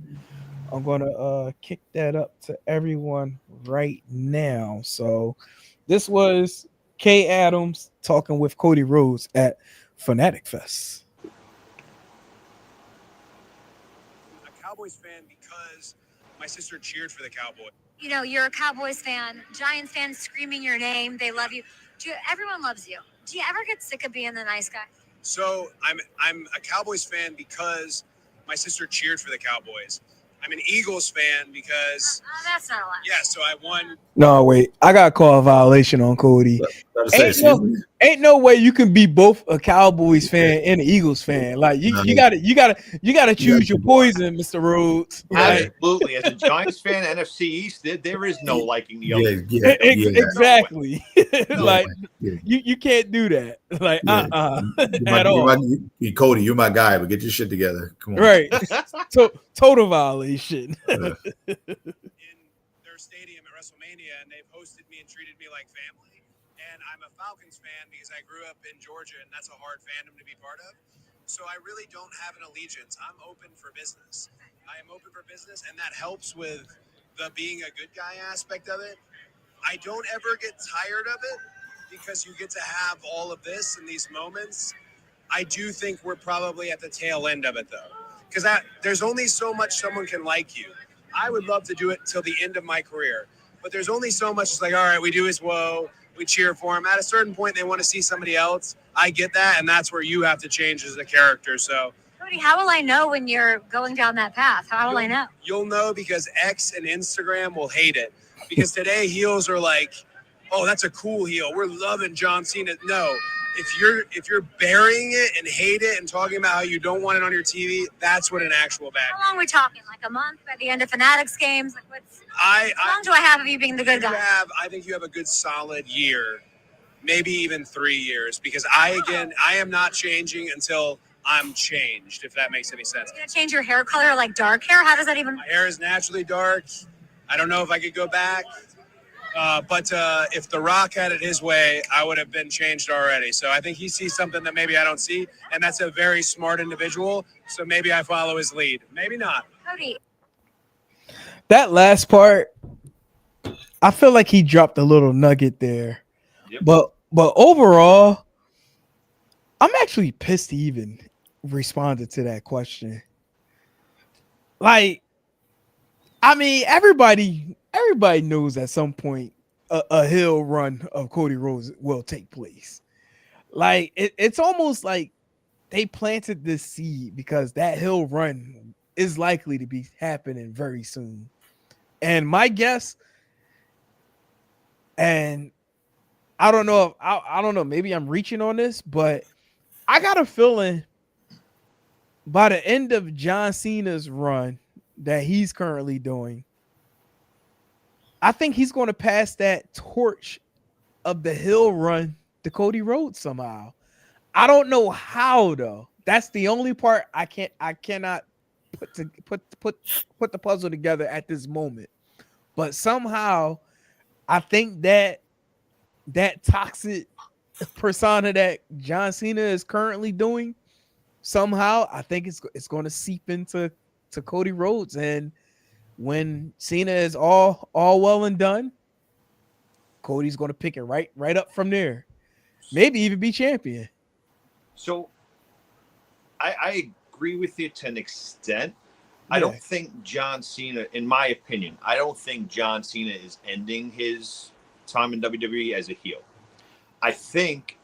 I'm gonna kick that up to everyone right now. So this was Kay Adams talking with Cody Rhodes at Fanatic Fest. A Cowboys fan because my sister cheered for the Cowboys. You're a Cowboys fan, Giants fans screaming your name. They love you. Everyone loves you. Do you ever get sick of being the nice guy? So I'm a Cowboys fan because my sister cheered for the Cowboys. I'm an Eagles fan because that's not a lot. Yeah, so I won. No, wait, I got to call a violation on Cody. Ain't no way you can be both a Cowboys fan and an Eagles fan. Like you gotta choose your poison, Mr. Rhodes. Absolutely. As a Giants fan, NFC East, there is no liking the other. Exactly. Like you can't do that. Like at all. Cody, you're my guy, but get your shit together. Come on. Right. Total violation. In their stadium at WrestleMania, and they've hosted me and treated me like family. And I'm a Falcons fan because I grew up in Georgia, and that's a hard fandom to be part of. So I really don't have an allegiance. I'm open for business. I am open for business, and that helps with the being a good guy aspect of it. I don't ever get tired of it because you get to have all of this and these moments. I do think we're probably at the tail end of it, though, because there's only so much someone can like you. I would love to do it till the end of my career, but there's only so much. It's like, all right, we do his woe. We cheer for him. At a certain point, they want to see somebody else. I get that, and that's where you have to change as a character. So, Cody, how will I know when you're going down that path? How will I know? You'll know because X and Instagram will hate it. Because today heels are like, oh, that's a cool heel. We're loving John Cena. No, if you're burying it and hate it and talking about how you don't want it on your TV, that's what an actual bad. How long are we talking? Like a month by the end of Fanatics games? Like how long do I have of you being the good guy? I think you have a good solid year, maybe even 3 years, because I am not changing until I'm changed, if that makes any sense. You're gonna change your hair color, like dark hair? How does that even? My hair is naturally dark. I don't know if I could go back. But if The Rock had it his way, I would have been changed already. So I think he sees something that maybe I don't see, and that's a very smart individual. So maybe I follow his lead. Maybe not. Cody. That last part, I feel like he dropped a little nugget there. Yep. But overall, I'm actually pissed he even responded to that question. Like, I mean, everybody knows at some point a heel run of Cody Rhodes will take place. Like it's almost like they planted this seed because that heel run is likely to be happening very soon. And my guess, and I don't know if I don't know, maybe I'm reaching on this, but I got a feeling by the end of John Cena's run that he's currently doing, I think he's going to pass that torch of the hill run to Cody Rhodes somehow. I don't know how though. That's the only part I cannot put the puzzle together at this moment. But somehow I think that toxic persona that John Cena is currently doing, somehow I think it's going to seep into Cody Rhodes, and when Cena is all well and done, Cody's going to pick it right up from there. Maybe even be champion. So I agree with you to an extent. Yeah. I don't think John Cena, in my opinion, I don't think John Cena is ending his time in WWE as a heel. I think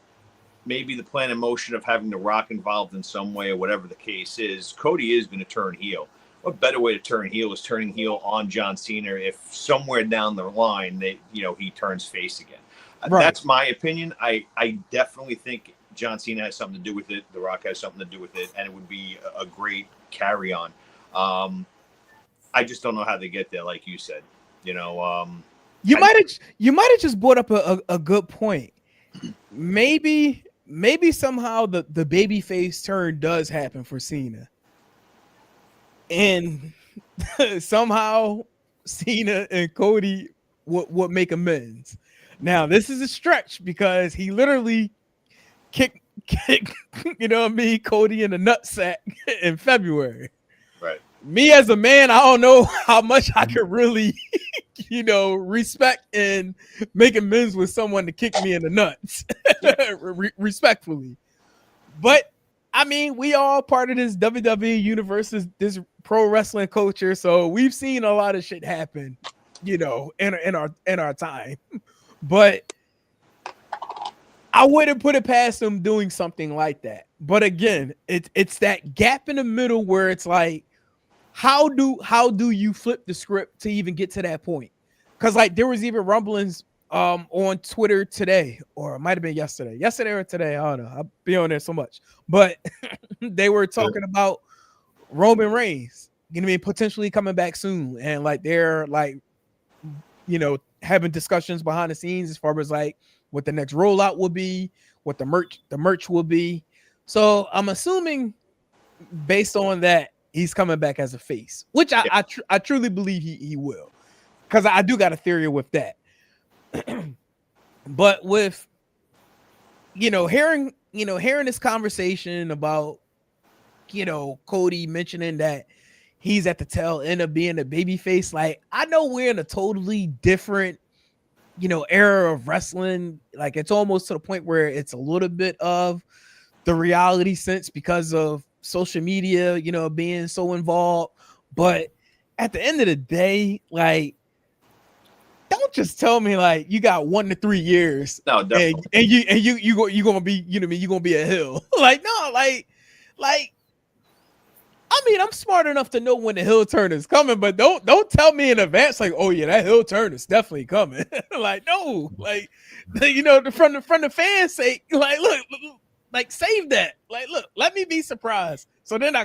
maybe the plan in motion of having The Rock involved in some way or whatever the case is, Cody is going to turn heel. What better way to turn heel is turning heel on John Cena if somewhere down the line he turns face again. Right. That's my opinion. I definitely think John Cena has something to do with it. The Rock has something to do with it, and it would be a great carry on. I just don't know how they get there, like you said. You might have just brought up a good point. Maybe somehow the baby face turn does happen for Cena, and somehow Cena and Cody would make amends. Now this is a stretch because he literally kicked Cody in the nutsack in February. Right. Me as a man, I don't know how much I could really, respect and make amends with someone to kick me in the nuts, respectfully. But I mean, we all part of this WWE universe, this pro wrestling culture, so we've seen a lot of shit happen, in our time. But I wouldn't put it past them doing something like that. But again, it's that gap in the middle where it's like, how do you flip the script to even get to that point? Because like there was even rumblings on Twitter today, or it might have been yesterday or today. I don't know. I'll be on there so much, but they were talking about Roman Reigns, potentially coming back soon, and like they're like, having discussions behind the scenes as far as like what the next rollout will be, what the merch will be. So I'm assuming based on that, he's coming back as a face, which I truly believe he will, because I do got a theory with that. But with hearing this conversation about Cody mentioning that he's at the tail end of being a baby face, like I know we're in a totally different era of wrestling. Like it's almost to the point where it's a little bit of the reality sense because of social media, being so involved. But at the end of the day, like, don't just tell me like you got 1 to 3 years. No, definitely. And you gonna be, you're gonna be a heel. Like, no, like, I mean, I'm smart enough to know when the heel turn is coming, but don't tell me in advance, like, oh yeah, that heel turn is definitely coming. Like, no, like, from the fans' sake, like, look, like, save that. Like, look, let me be surprised. So then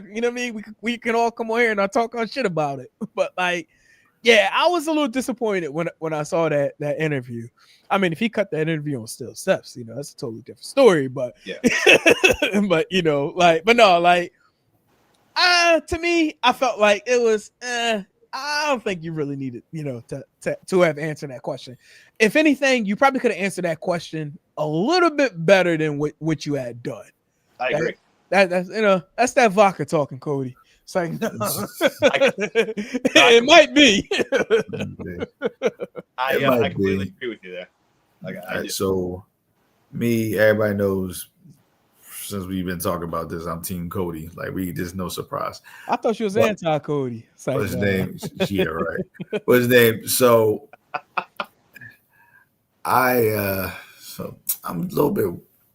we can all come on here and I'll talk on shit about it. But like, yeah, I was a little disappointed when I saw that interview. I mean, if he cut that interview on Still Steps, that's a totally different story. But yeah, but but no, like, to me, I felt like it was. I don't think you really needed, to have answered that question. If anything, you probably could have answered that question a little bit better than what you had done. I agree. That's that's that vodka talking, Cody. It's like, no. It might be. I completely agree with you there. So, everybody knows. Since we've been talking about this, I'm Team Cody. Like there's no surprise. I thought she was anti-Cody. What's his name? Yeah, right. What's his name? So so I'm a little bit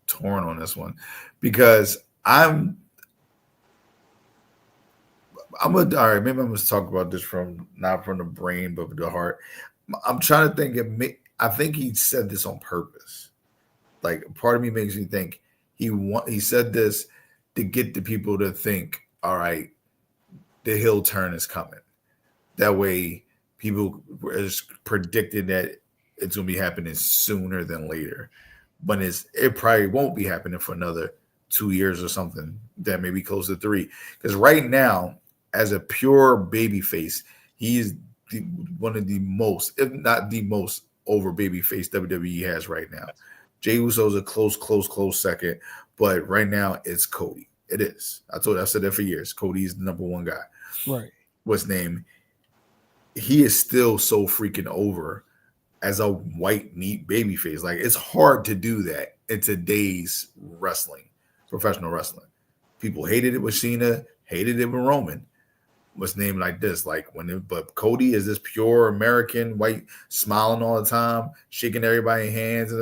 torn on this one because all right, maybe I'm gonna talk about this not from the brain, but the heart. I'm trying to think I think he said this on purpose. Like part of me makes me think he said this to get the people to think, all right, the heel turn is coming. That way people is predicting that it's going to be happening sooner than later. But it probably won't be happening for another 2 years or something, that may be close to 3. Because right now, as a pure babyface, he is one of the most, if not the most, over babyface WWE has right now. Jey Uso is a close second, but right now it's Cody. It is. I said that for years. Cody is the number one guy. Right. What's his name? He is still so freaking over as a white meat babyface. Like, it's hard to do that in today's wrestling, professional wrestling. People hated it with Cena, hated it with Roman. Was named like this, but Cody is this pure American white, smiling all the time, shaking everybody's hands.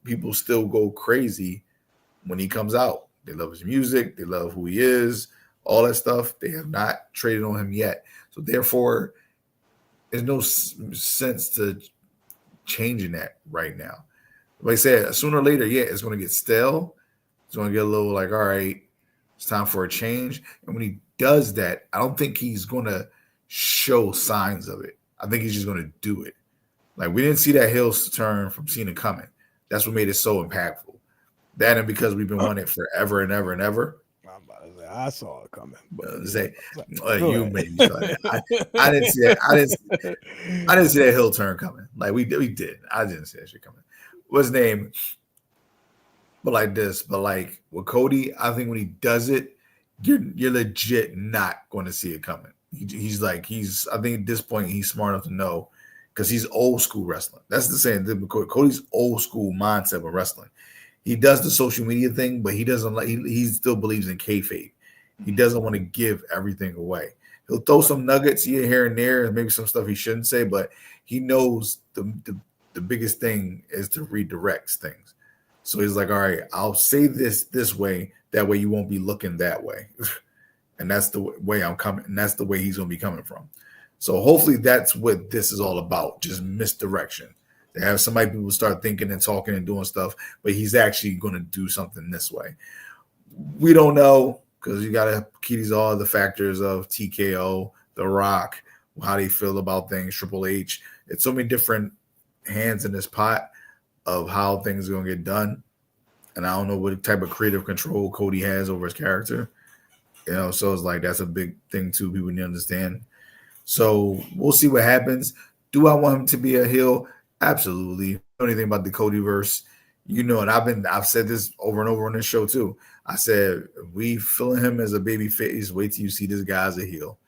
People still go crazy when he comes out. They love his music, they love who he is, all that stuff. They have not traded on him yet, so therefore, there's no sense to changing that right now. Like I said, sooner or later, yeah, it's going to get stale. It's going to get a little like, all right, it's time for a change. And when he does that, I don't think he's going to show signs of it. I think he's just going to do it. Like, we didn't see that heel turn from Cena coming. That's what made it so impactful. That, and because we've been wanting it forever and ever and ever. I'm about to say, I saw it coming. But You maybe saw that. I didn't see that. I didn't see that heel turn coming. Like, we did. I didn't see that shit coming. What's his name? But like this, but like with Cody, I think when he does it, you're legit not going to see it coming. I think at this point he's smart enough to know, because he's old school wrestling. That's the saying. Cody's old school mindset of wrestling. He does the social media thing, but he doesn't like. He still believes in kayfabe. He doesn't want to give everything away. He'll throw some nuggets here and there, and maybe some stuff he shouldn't say, but he knows the biggest thing is to redirect things. So he's like, all right, I'll say this way. That way you won't be looking that way. And that's the way I'm coming. And that's the way he's going to be coming from. So hopefully that's what this is all about. Just misdirection. They have people start thinking and talking and doing stuff, but he's actually going to do something this way. We don't know, because you got to key these all the factors of TKO, The Rock, how they feel about things, Triple H. It's so many different hands in this pot of how things are going to get done. And I don't know what type of creative control Cody has over his character. So it's like, that's a big thing too. People need to understand. So we'll see what happens. Do I want him to be a heel? Absolutely. Know anything about the Codyverse? And I've said this over and over on this show too. I said, we feeling him as a baby face, wait till you see this guy as a heel.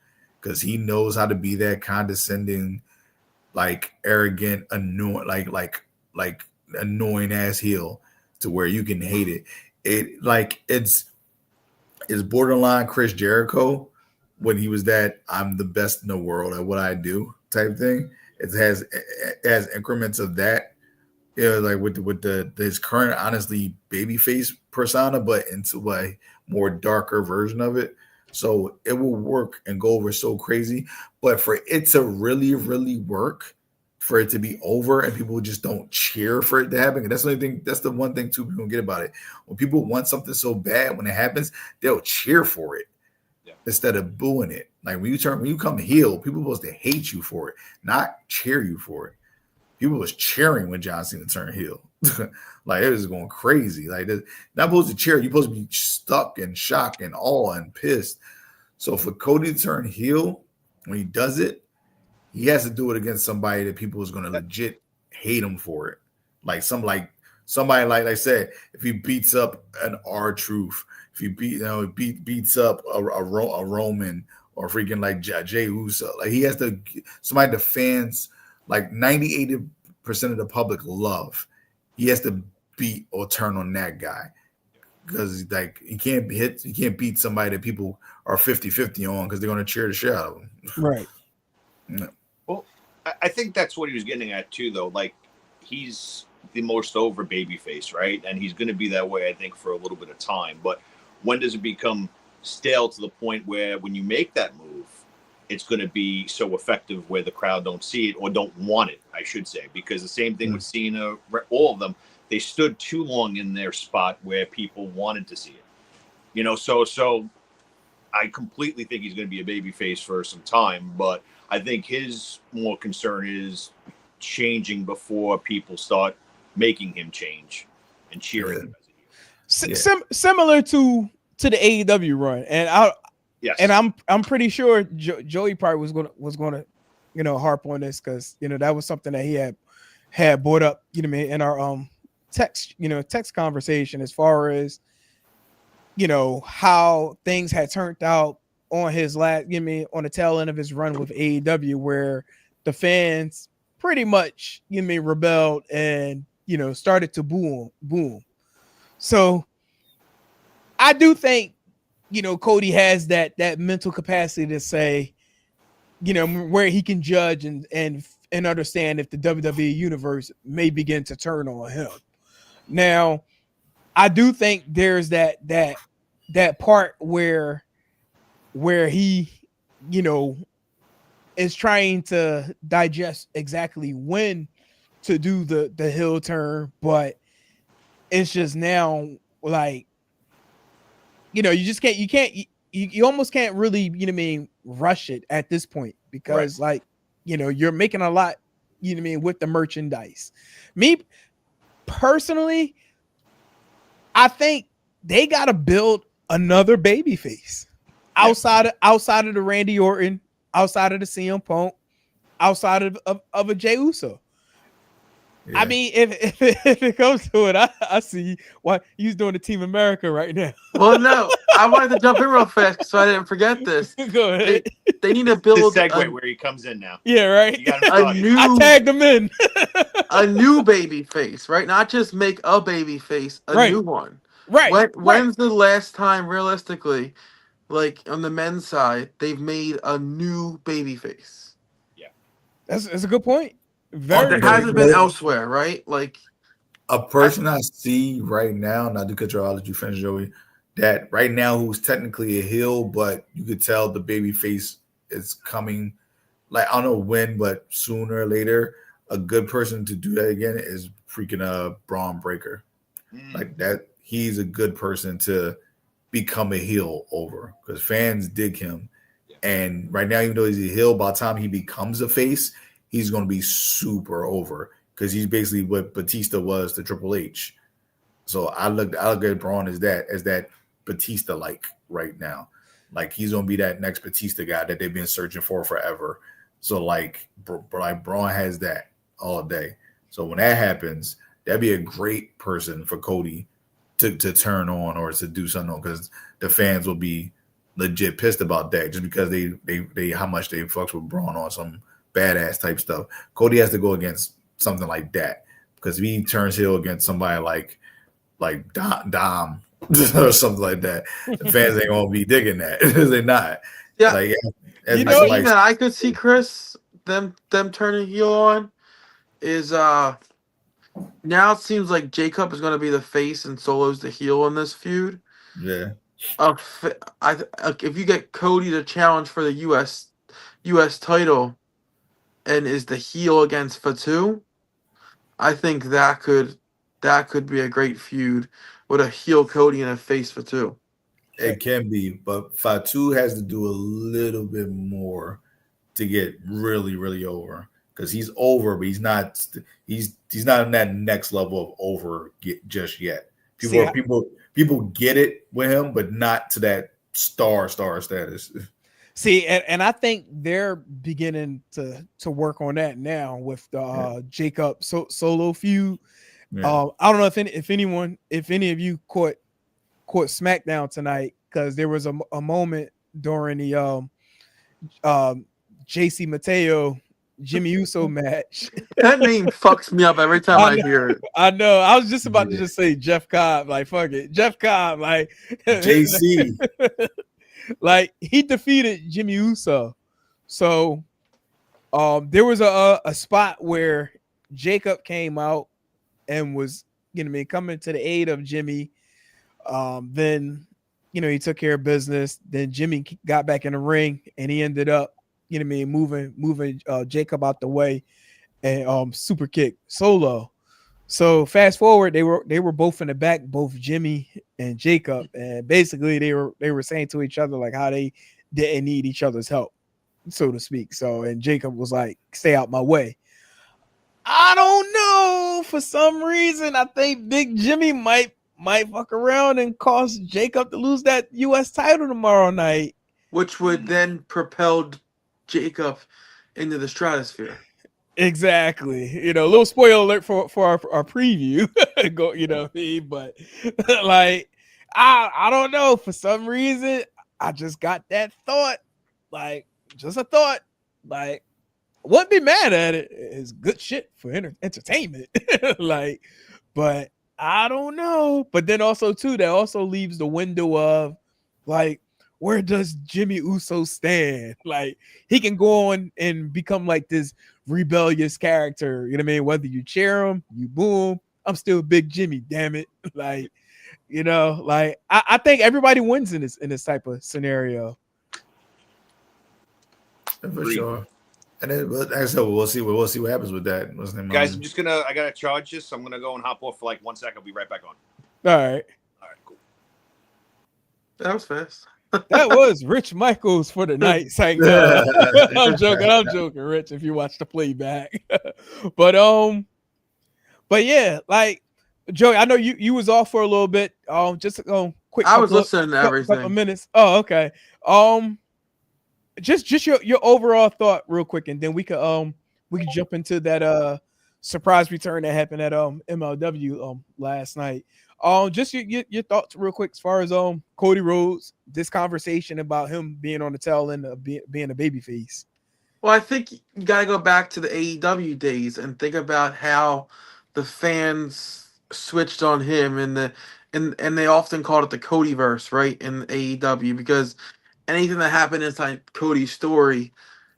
Because he knows how to be that condescending, like arrogant, annoying, like annoying ass heel, to where you can hate it. It's borderline Chris Jericho when he was that I'm the best in the world at what I do type thing. It has increments of that, like with his current honestly babyface persona, but into a more darker version of it. So it will work and go over so crazy, but for it to really, really work, for it to be over and people just don't cheer for it to happen. And that's the only thing. That's the one thing too people don't get about it. When people want something so bad, when it happens, they'll cheer for it instead of booing it. Like when you come heel, people are supposed to hate you for it, not cheer you for it. People was cheering when John Cena turned heel. Like it was going crazy. Like not supposed to cheer. You're supposed to be stuck and shocked and awe and pissed. So for Cody to turn heel, when he does it, he has to do it against somebody that people is going to legit hate him for it. Like somebody like I said, if he beats up an R-Truth, if he beats up a Roman or freaking like Jey Uso, like he has to somebody the fans like 80% of the public love. He has to beat or turn on that guy, because like he can't beat somebody that people are 50-50 on, because they're going to cheer the shit out of him. Right. Yeah. Well, I think that's what he was getting at too, though. Like, he's the most over babyface, right? And he's going to be that way, I think, for a little bit of time. But when does it become stale to the point where when you make that move, it's going to be so effective where the crowd don't see it or don't want it, I should say? Because the same thing with Cena, all of them, they stood too long in their spot where people wanted to see it. So I completely think he's going to be a babyface for some time, but I think his more concern is changing before people start making him change and cheering him as a heel. Similar to the AEW run, and Yes. And I'm pretty sure Joey probably was gonna harp on this, because that was something that he had brought up in our text conversation, as far as how things had turned out on his last on the tail end of his run with AEW, where the fans pretty much, rebelled and, started to boom. So I do think, Cody has that mental capacity to say, where he can judge and understand if the WWE universe may begin to turn on him. Now, I do think there's that part where he, is trying to digest exactly when to do the heel turn, but it's just now like, you almost can't really, rush it at this point because like, you're making a lot, with the merchandise. Me personally, I think they got to build another baby face outside of the Randy Orton, outside of the CM Punk, outside of a Jey Uso. Yeah. I mean, if it comes to it, I see why he's doing the Team America right now. Well, no, I wanted to jump in real fast so I didn't forget this. Go ahead. They need to build the segue where he comes in now. Yeah, right. I tagged him in. A new baby face, right? Not just make a baby face, a new one. Right. When's the last time, realistically, like on the men's side, they've made a new baby face? Yeah, that's a good point. There hasn't been elsewhere, right? Like a person I see right now, not to cut you out, let you finish, Joey, that right now who's technically a heel, but you could tell the baby face is coming. Like, I don't know when, but sooner or later, a good person to do that again is freaking Braun Breaker. Like that, he's a good person to become a heel over because fans dig him. And right now, even though he's a heel, by the time he becomes a face, he's going to be super over because he's basically what Batista was to Triple H. So I look at Braun as that Batista like right now. Like he's going to be that next Batista guy that they've been searching for forever. So like Braun has that all day. So when that happens, that'd be a great person for Cody to turn on or to do something because the fans will be legit pissed about that just because they how much they fucks with Braun on some badass type stuff. Cody has to go against something like that because if he turns heel against somebody like Dom or something like that, the fans ain't gonna be digging that. They're not. Yeah, like, that I could see Chris them turning heel on is now it seems like Jacob is going to be the face and Solo's the heel in this feud. Yeah. If you get Cody to challenge for the U.S. title and is the heel against Fatu, I think that could be a great feud with a heel Cody and a face Fatu. It can be, but Fatu has to do a little bit more to get really, really over because he's over, but he's not in that next level of over just yet. People get it with him, but not to that star status. See, and I think they're beginning to work on that now with the Jacob Solo feud. Yeah. I don't know if any of you caught SmackDown tonight because there was a moment during the JC Mateo Jimmy Uso match. That name fucks me up every time I hear it. I know. I was just about to just say Jeff Cobb. Like, fuck it. Jeff Cobb. Like, JC. Like, he defeated Jimmy Uso. So, there was a spot where Jacob came out and was, coming to the aid of Jimmy. Then, he took care of business. Then Jimmy got back in the ring and he ended up, moving Jacob out the way and super kick Solo. So fast forward, they were both in the back, both Jimmy and Jacob, and basically they were saying to each other like how they didn't need each other's help, so to speak. So and Jacob was like, "Stay out my way." I don't know. For some reason, I think Big Jimmy might fuck around and cause Jacob to lose that U.S. title tomorrow night, which would then propel Jacob into the stratosphere. Exactly. A little spoiler alert for our preview. But like I don't know. For some reason, I just got that thought. Like, just a thought. Like, wouldn't be mad at it. It's good shit for entertainment. Like, but I don't know. But then also too, that also leaves the window of like, where does Jimmy Uso stand? Like, he can go on and become like this rebellious character. You know what I mean? Whether you cheer him, you boo him, I'm still Big Jimmy. Damn it! Like, you know, like I think everybody wins in this type of scenario. For sure. And then, like I said, we'll see what happens with that. What's the name? Guys, I gotta charge this. I'm gonna go and hop off for like 1 second. I'll be right back on. All right. Cool. That was fast. That was Rich Michaels for the night. Like, I'm joking, Rich. If you watch the playback, but yeah, like Joey, I know you was off for a little bit. Just quick. I was listening to everything. Couple minutes. Oh, okay. Just your overall thought, real quick, and then we could jump into that surprise return that happened at MLW last night. Just your thoughts real quick as far as Cody Rhodes, this conversation about him being on the tail end of being a babyface. Well, I think you gotta go back to the AEW days and think about how the fans switched on him and they often called it the Codyverse, right, in AEW, because anything that happened inside Cody's story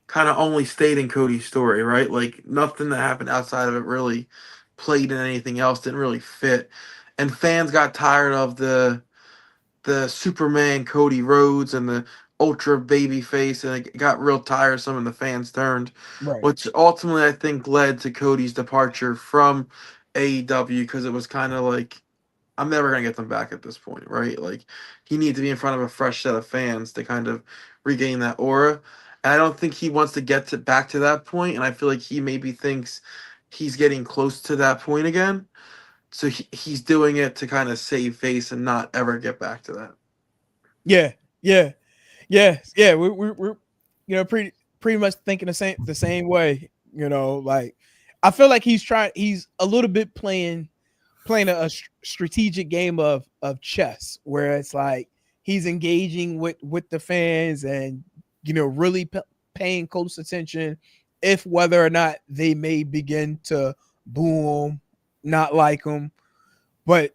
kind of only stayed in Cody's story, right? Like nothing that happened outside of it really played in anything else, didn't really fit. And fans got tired of the Superman Cody Rhodes and the ultra baby face, and it got real tiresome and the fans turned. Right. Which ultimately I think led to Cody's departure from AEW, because it was kind of like, I'm never going to get them back at this point, right? Like, he needs to be in front of a fresh set of fans to kind of regain that aura. And I don't think he wants to get back to that point, and I feel like he maybe thinks he's getting close to that point again. So he's doing it to kind of save face and not ever get back to that. Yeah. We're pretty much thinking the same way. You know, like I feel like he's a little bit playing a strategic game of chess, where it's like he's engaging with the fans and, you know, really paying close attention if whether or not they may begin to boo him, not like him. But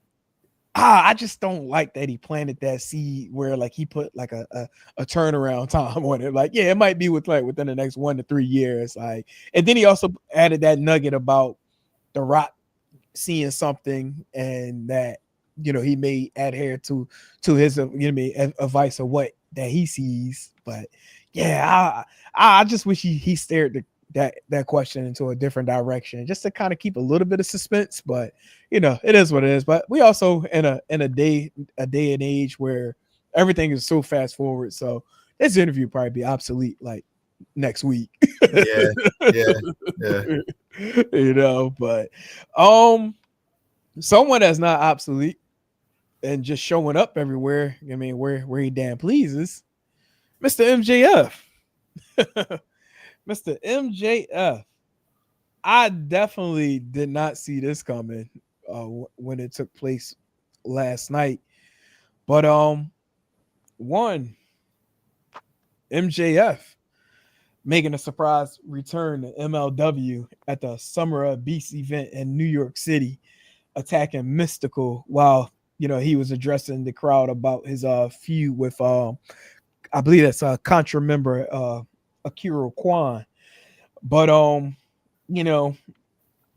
I just don't like that he planted that seed where like he put like a turnaround time on it. Like, yeah, it might be within the next 1 to 3 years. Like, and then he also added that nugget about The Rock seeing something and that, you know, he may adhere to his, you know what I mean, advice of what that he sees. But yeah, I just wish he steered that question into a different direction just to kind of keep a little bit of suspense. But you know, it is what it is. But we also in a day and age where everything is so fast forward. So this interview probably be obsolete like next week. Yeah. You know, but someone that's not obsolete and just showing up everywhere, I mean, where he damn pleases, Mr. MJF. Mr. MJF. I definitely did not see this coming when it took place last night. But one, MJF making a surprise return to MLW at the Summer of Beast event in New York City, attacking Mystical while, you know, he was addressing the crowd about his feud with I believe that's a Contra member Akira Kwan. But you know,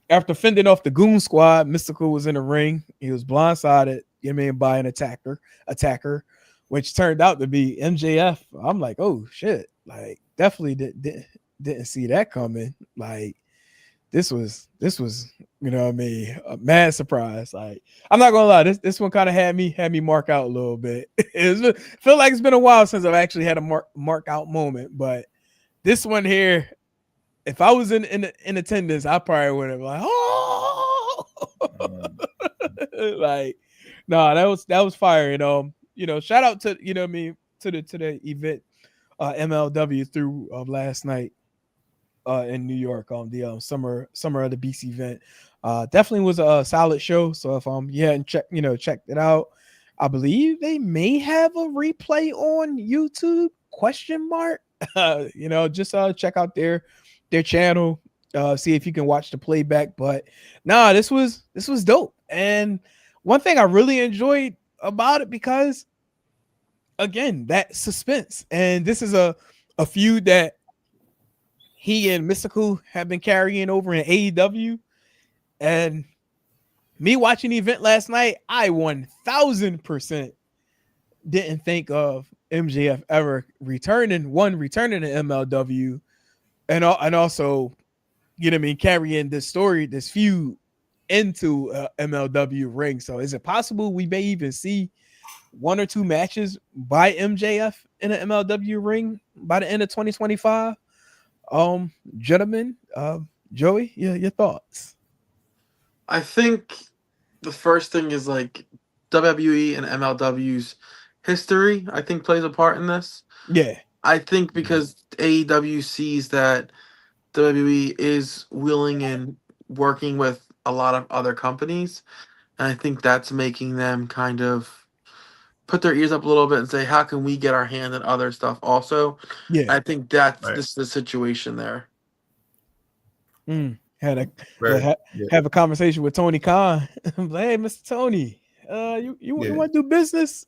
after fending off the Goon Squad, Mystical was in the ring. He was blindsided, you know, by an attacker, which turned out to be MJF. I'm like, oh shit, like definitely didn't see that coming. Like this was, you know what I mean, a mad surprise. Like, I'm not gonna lie, this one kind of had me mark out a little bit. Feel like it's been a while since I've actually had a mark out moment, but this one here, if I was in attendance, I probably would have like, oh, like, no, that was fire. You know, shout out to, you know what I mean, to the event, MLW through last night in New York on the summer of the Beast event. Definitely was a solid show. So if you hadn't checked it out, I believe they may have a replay on YouTube ? You know, just check out their their channel. See if you can watch the playback. But nah, this was dope. And one thing I really enjoyed about it, because again, that suspense, and this is a feud that he and Mystical have been carrying over in AEW. And me watching the event last night, I 1000% didn't think of MJF ever returning to MLW, and also, you know what I mean, carrying this story, this feud into MLW ring. So is it possible we may even see 1 or 2 matches by MJF in an MLW ring by the end of 2025? Gentlemen, Joey, your thoughts? I think the first thing is like WWE and MLW's history, I think, plays a part in this. Yeah. I think because AEW sees that WWE is willing and working with a lot of other companies, and I think that's making them kind of put their ears up a little bit and say, how can we get our hand in other stuff also? Yeah. I think that's Right. this is the situation there. Had a Right. have a conversation with Tony Khan. I'm like, hey, Mr. Tony, you want to do business?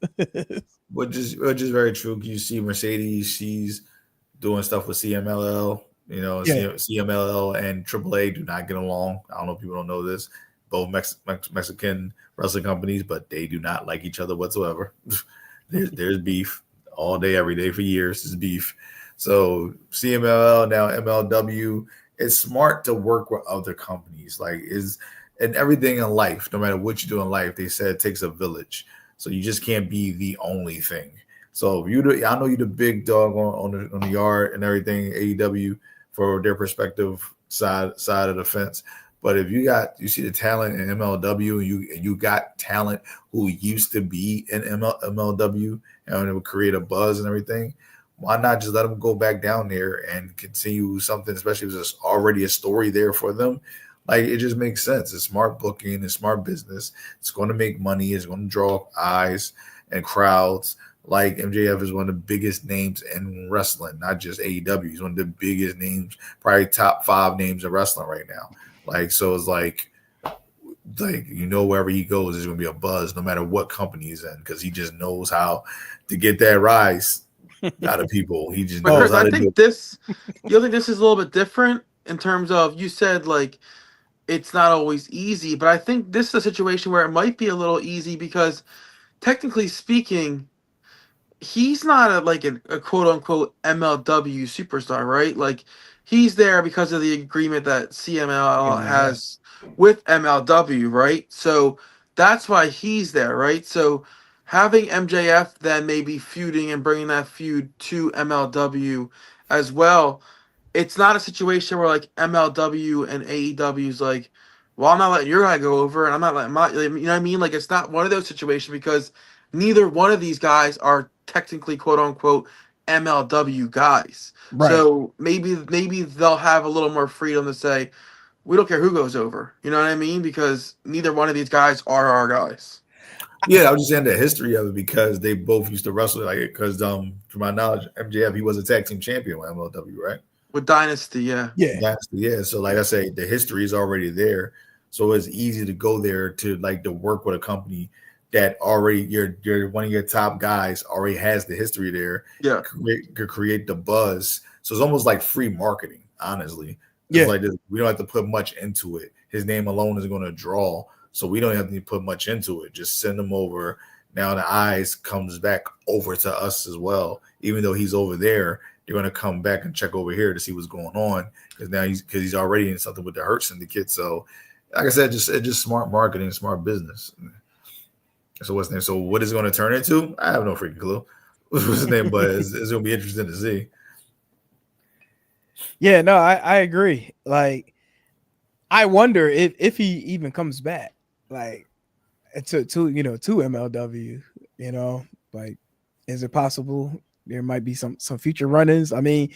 Which is very true. You see Mercedes, she's doing stuff with CMLL. You know, Yeah. CMLL and AAA do not get along. I don't know if people don't know this. Both Mexican wrestling companies, but they do not like each other whatsoever. There's beef all day, every day for years. There's beef. So CMLL, now MLW, it's smart to work with other companies. And everything in life, no matter what you do in life, they said it takes a village. So you just can't be the only thing. So I know you're the big dog on the yard and everything, AEW, for their perspective side of the fence. But if you see the talent in MLW, and you got talent who used to be in MLW, and it would create a buzz and everything, why not just let them go back down there and continue something, especially if there's already a story there for them? Like, it just makes sense. It's smart booking, it's smart business. It's going to make money. It's going to draw eyes and crowds. Like, MJF is one of the biggest names in wrestling, not just AEW. He's one of the biggest names, probably top 5 names in wrestling right now. Like, so it's like wherever he goes, there's going to be a buzz no matter what company he's in, because he just knows how to get that rise out of people. He just knows Chris, how I to do think it. this is a little bit different in terms of, you said like it's not always easy, but I think this is a situation where it might be a little easy because technically speaking, he's not a quote unquote MLW superstar, right? Like, he's there because of the agreement that CMLL has with MLW, right? So that's why he's there, right? So having MJF then maybe feuding and bringing that feud to MLW as well, it's not a situation where like MLW and AEW is like, well, I'm not letting your guy go over, and I'm not letting my, you know what I mean? Like, it's not one of those situations because neither one of these guys are technically quote unquote MLW guys. Right. So maybe they'll have a little more freedom to say, we don't care who goes over. You know what I mean? Because neither one of these guys are our guys. Yeah, I was just saying the history of it because they both used to wrestle. Like, because to my knowledge, MJF, he was a tag team champion with MLW, right? With Dynasty, yeah. Yeah. So like I say, the history is already there. So it's easy to go there to work with a company that already you're one of your top guys already has the history there. Yeah. Could create the buzz. So it's almost like free marketing, honestly. Yeah. It's like this, we don't have to put much into it. His name alone is going to draw. So we don't have to put much into it. Just send him over. Now the eyes comes back over to us as well. Even though he's over there, they're going to come back and check over here to see what's going on. Because now he's already in something with the Hurt Syndicate. So like I said, just smart marketing, smart business. So what's his name? So what is it going to turn into? I have no freaking clue. What's his name? But it's going to be interesting to see. Yeah, no, I agree. Like, I wonder if he even comes back, like to MLW. Like, is it possible there might be some future run-ins? I mean,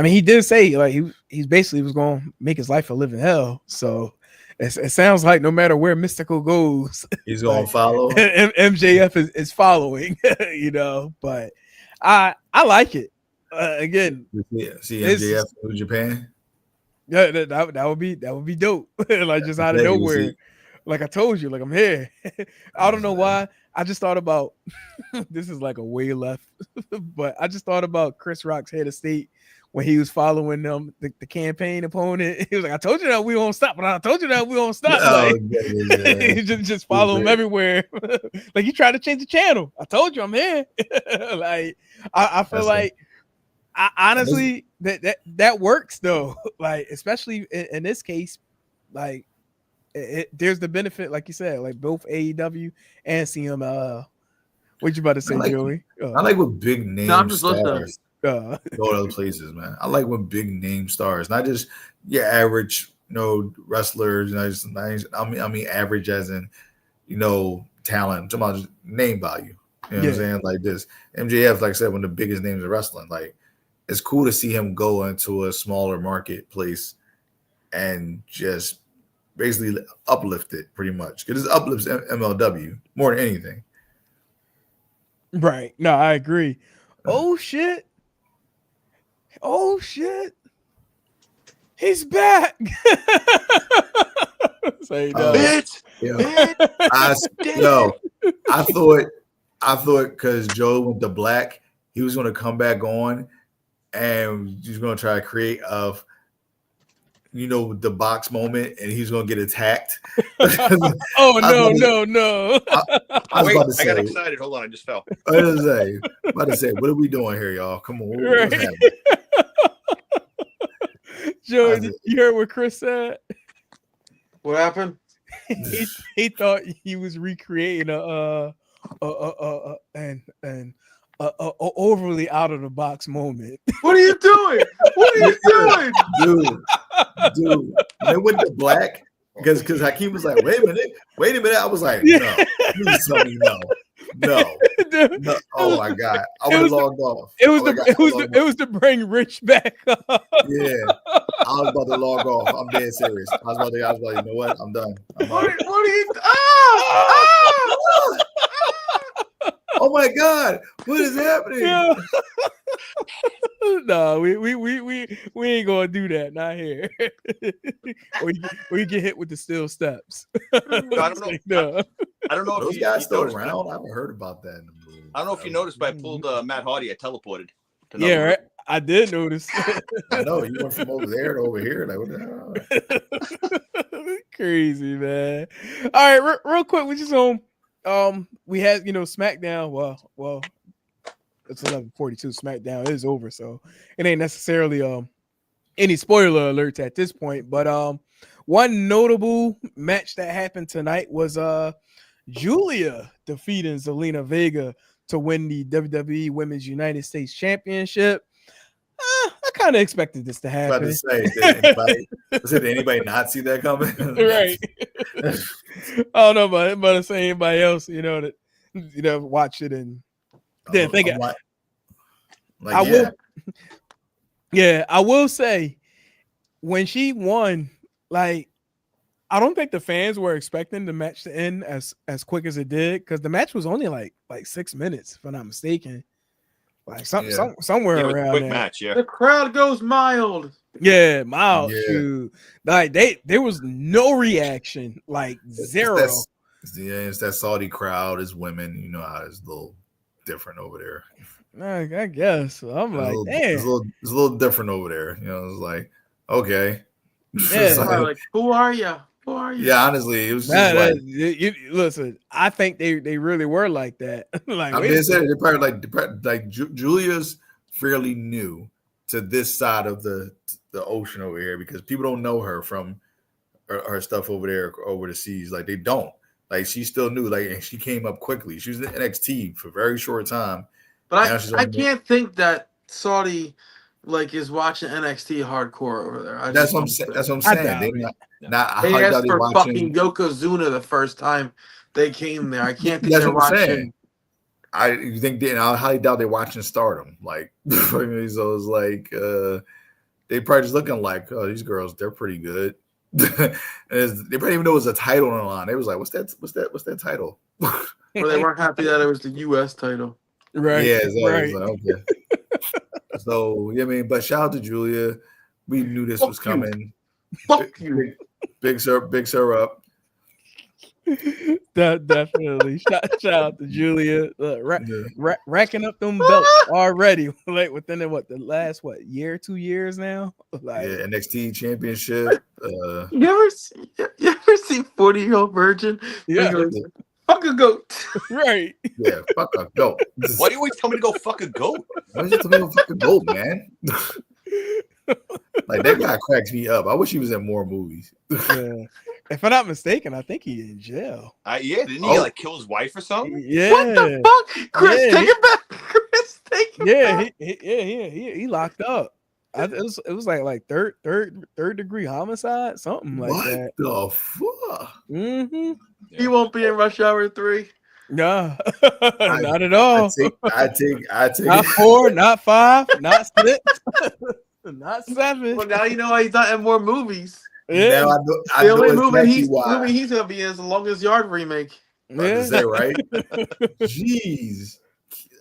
he did say like he's basically was going to make his life a living hell. So it sounds like no matter where Mystical goes, he's going to follow. MJF is following. But I like it. Again, see MJF in Japan. Yeah, that would be dope. Like just out of nowhere. Like I told you, like I'm here. I don't know why. I just thought about this is like a way left, but I just thought about Chris Rock's head of state when he was following them the campaign opponent. He was like, "I told you that we won't stop, but I told you that we won't stop." Oh, Like, just follow him everywhere. Like you tried to change the channel. I told you I'm here. Like I feel like honestly that works though. Like especially in this case, like. There's the benefit, like you said, like both AEW and CM. What you about to say, Joey? I like when big name stars go to other places, man. I like when big name stars, not just your average, wrestlers. I mean, average as in, talent. I'm talking about just name value. You know what I'm saying? Like this, MJF, like I said, one of the biggest names in wrestling. Like, it's cool to see him go into a smaller marketplace and just basically uplift it pretty much because it uplifts MLW more than anything. Right. No, I agree. Oh shit. He's back. Say no. I thought because Joe went to black, he was going to come back on and he's going to try to create the box moment, and he's gonna get attacked. No. I got excited. Hold on, I just fell. I was about to say, what are we doing here, y'all? Come on, what's happening? Joey, you heard what Chris said? What happened? he thought he was recreating an overly out of the box moment. What are you doing? Dude? They went to black because Hakeem was like, wait a minute. I was like, no, please tell me no. Oh my god, I would have logged off. It was to bring Rich back up. Yeah, I was about to log off. I'm dead serious. I was about to, you know what? I'm done. What are you? Oh my god, what is happening? Yeah. No, we ain't gonna do that. Not here. or you get hit with the steel steps. I don't know. I don't know if those guys still around. I haven't heard about that in the movie. I don't know if you noticed, but I pulled Matt Hardy. I teleported. Yeah, right. I did notice. I know you went from over there to over here. Like, what the hell? Crazy, man. All right, real quick, we just we had SmackDown. Well, it's 11:42. SmackDown is over, so it ain't necessarily any spoiler alerts at this point. But one notable match that happened tonight was Julia defeating Zelina Vega to win the WWE Women's United States Championship. I kind of expected this to happen. I was about to say, did anybody not see that coming? Right. I don't know about say anybody else, that watch it and didn't think it. I will say when she won, like, I don't think the fans were expecting the match to end as quick as it did, because the match was only like 6 minutes, if I'm not mistaken. Like somewhere around a quick there. match, yeah. The crowd goes mild. Yeah, mild. Yeah. Like there was no reaction, like zero. It's that Saudi crowd. Is women, you know how it's a little different over there. I guess. I'm like, damn. It's a little different over there. It's like, okay. Yeah. Like, who are you? Who are you? Yeah, honestly, it was just listen, I think they really were like that. Like, I mean, they're probably like Julia's fairly new to this side of the ocean over here, because people don't know her from her stuff over there over the seas. Like, they don't. Like, she's still new. Like, and she came up quickly. She was in NXT for a very short time. But I can't think that Saudi is watching NXT hardcore over there. That's what I'm saying. They asked for fucking Yokozuna the first time they came there. I can't think they're watching. I highly doubt they're watching Stardom. Like, so it's like they probably just looking like, oh, these girls, they're pretty good. They probably even know it was a title on the line. They was like, what's that title? Or they weren't happy that it was the US title. Right. Yeah, right. Like, okay. So, but shout out to Julia. We knew this was coming. Fuck you. Big Sir up. Definitely. Shout out to Julia. Yeah. Racking up them belts already. Like within the last 2 years now? Like, Yeah, NXT championship. You ever see 40-year-old virgin? Yeah. He goes, fuck a goat. right. Yeah, fuck a goat. Why do you always tell me to go fuck a goat? Why did you tell me to fucking goat, man? Like that guy cracks me up. I wish he was in more movies. Yeah. If I'm not mistaken, I think he's in jail. Yeah, didn't he like kill his wife or something? Yeah. What the fuck? Chris, Yeah, take it back. Chris, take it back. He locked up. It was like third degree homicide, something like What that. the fuck? Mm-hmm. He won't be in Rush Hour 3. No, not at all. I take Not 4, not 5, not 6, not 7. Well, now you know why he's not in more movies. Yeah, Now I The know only movie exactly why. movie he's gonna be in is the Longest Yard remake. About to say, right? Jeez.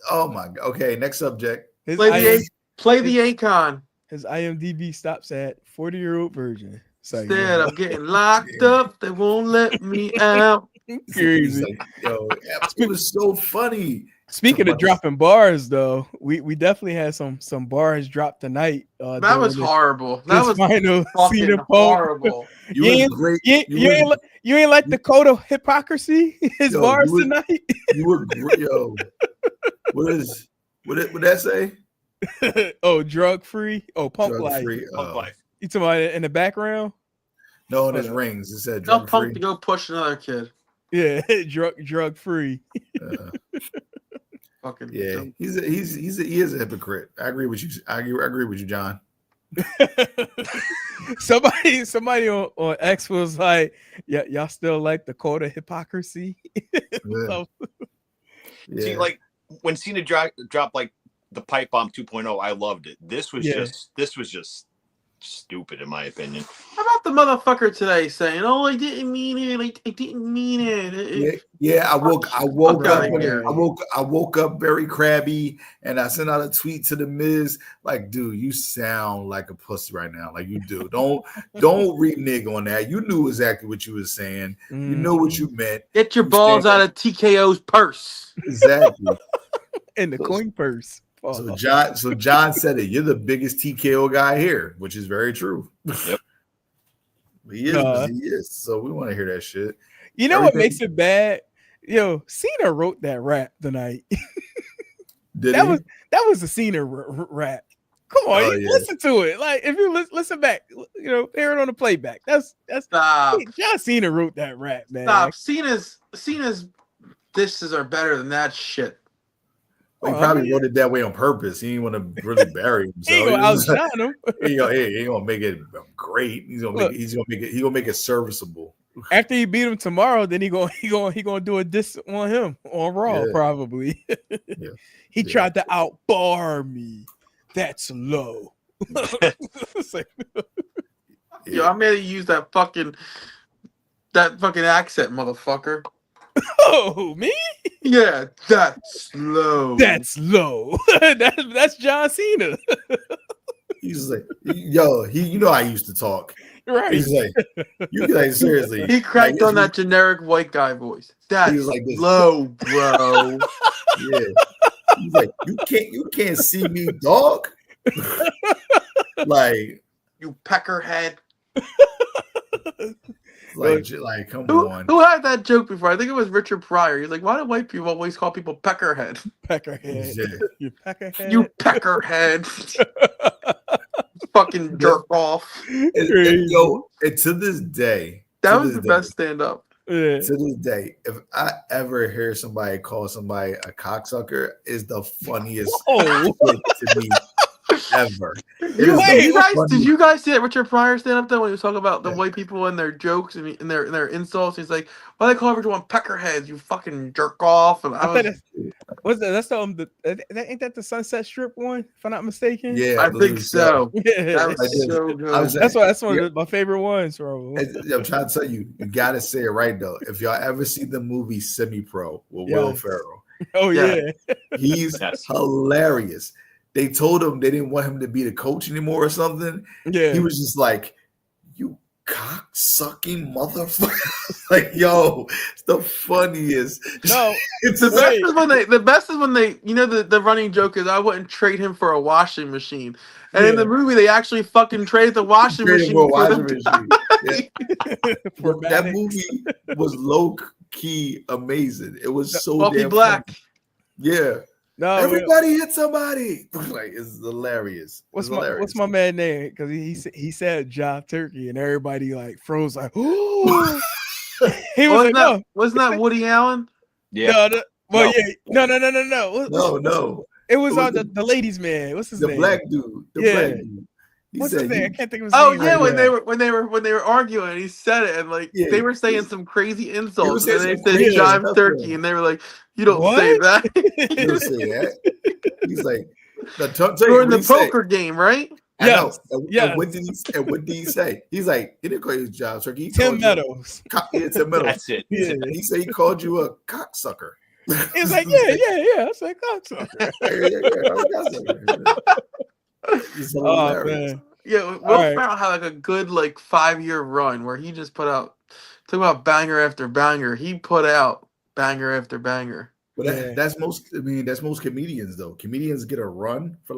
Oh my god. Okay, next subject. Play the icon. His IMDb stops at 40-year-old virgin. So, Instead, I'm getting locked up. They won't let me out. crazy. Like, yo, it was so funny. Speaking of dropping bars, though, we definitely had some bars dropped tonight. That was horrible. That was final fucking scene horrible. You ain't like Dakota hypocrisy. His bars tonight. You were great, yo. What that say? Oh, drug free. Oh, punk Drug life. free. Punk life. You talking about it in the background? No, in his rings. It said Tell drug Punk free. to go push another kid. Yeah, drug free. Fucking Yeah, he is a hypocrite. I agree with you. I agree with you, John. somebody on X was like, "Yeah, y'all still like Dakota hypocrisy?" Yeah. Yeah. See, like when Cena dropped like the pipe bomb 2.0, I loved it. This was just stupid in my opinion. How about the motherfucker today saying, "Oh, I didn't mean it. I didn't mean it." Yeah, I woke Fuck I woke up very crabby, and I sent out a tweet to the Miz like, dude, you sound like a pussy right now. Like you do. Don't renege on that. You knew exactly what you were saying. You know what you meant. Get your balls out of TKO's purse. Exactly. In the coin purse. So John said it. You're the biggest TKO guy here, which is very true. Yep. He is. So we want to hear that shit. You know what makes it bad? Yo, Cena wrote that rap tonight. That was a Cena rap. Come on, listen to it. Like if you listen back, hear it on the playback. That's Stop. John Cena wrote that rap, man. Stop. Cena's dishes are better than that shit. Well, he probably wrote it that way on purpose. He didn't want to really bury himself. He gonna outshine him. He ain't gonna make it great. He's gonna make it serviceable. After he beat him tomorrow, then he gonna do a diss on him on Raw probably. Yeah. He tried to outbar me. That's low. Yo, I made you use that fucking accent, motherfucker. Oh, me? Yeah, that's low. That's low. That's John Cena. He's like, yo, I used to talk. Right. He's like, seriously. He cracked on that generic white guy voice. That's like low, bro. Yeah. He's like, you can't see me, dog. Like, you peckerhead. Like, come on. Who had that joke before? I think it was Richard Pryor. He's like, why do white people always call people peckerhead? Peckerhead. Yeah. You peckerhead. You peckerhead. Fucking jerk off. And to this day, that was the best stand-up. Yeah. To this day, if I ever hear somebody call somebody a cocksucker, is the funniest shit to me ever. Did you guys see that Richard Pryor stand up there when he was talking about the white people and their jokes and their insults? He's like, "Why they call everyone peckerheads? You fucking jerk off!" And ain't that the Sunset Strip one? If I'm not mistaken. Yeah, I think so. Yeah, that was so good. That's one of my favorite ones, bro. I'm trying to tell you, you gotta say it right though. If y'all ever see the movie Semi Pro with Will Ferrell, he's hilarious. They told him they didn't want him to be the coach anymore or something. Yeah. He was just like, you cock sucking motherfucker. Like, yo, it's the funniest. No, It's The just best is when they the running joke is I wouldn't trade him for a washing machine. And in the movie they actually fucking trade the washing Traded machine for a for washing the machine. Yeah. for That Maddox. movie was low key amazing. It was so Wealthy damn Black. funny. Yeah. No, Everybody hit somebody. Like, it's hilarious. what's It's hilarious. my man name? Because he said Jive Turkey, and everybody like froze like, oh. He was like, no, Wasn't that Woody Allen? Yeah. no, well, No. yeah, no. No. It was It was the ladies' man. What's his The name? black dude. The Yeah. black dude. He What's said, his name? I you- can't think of his Oh name. yeah, right when now. they were arguing, he said it, and like Yeah, they were saying he's- some crazy insults, saying and they some said crazy Jive stuff, Turkey, yeah. and they were like, "You don't say What? that." You don't say that. He's like, tell you During what the he said. poker game, right? I know. Yes, And yes. what did he say? He's like, he didn't call you Job Turkey. He Tim called you a Meadows. Tim Meadows. That's it. Yeah. He said he called you a cocksucker. He's like, yeah. I said, cocksucker. It's Oh hilarious. man. Yeah, Will Alright. Ferrell had like a good 5-year run where he just put out, talk about banger after banger. He put out banger after banger. But Yeah. that's most comedians though. Comedians get a run for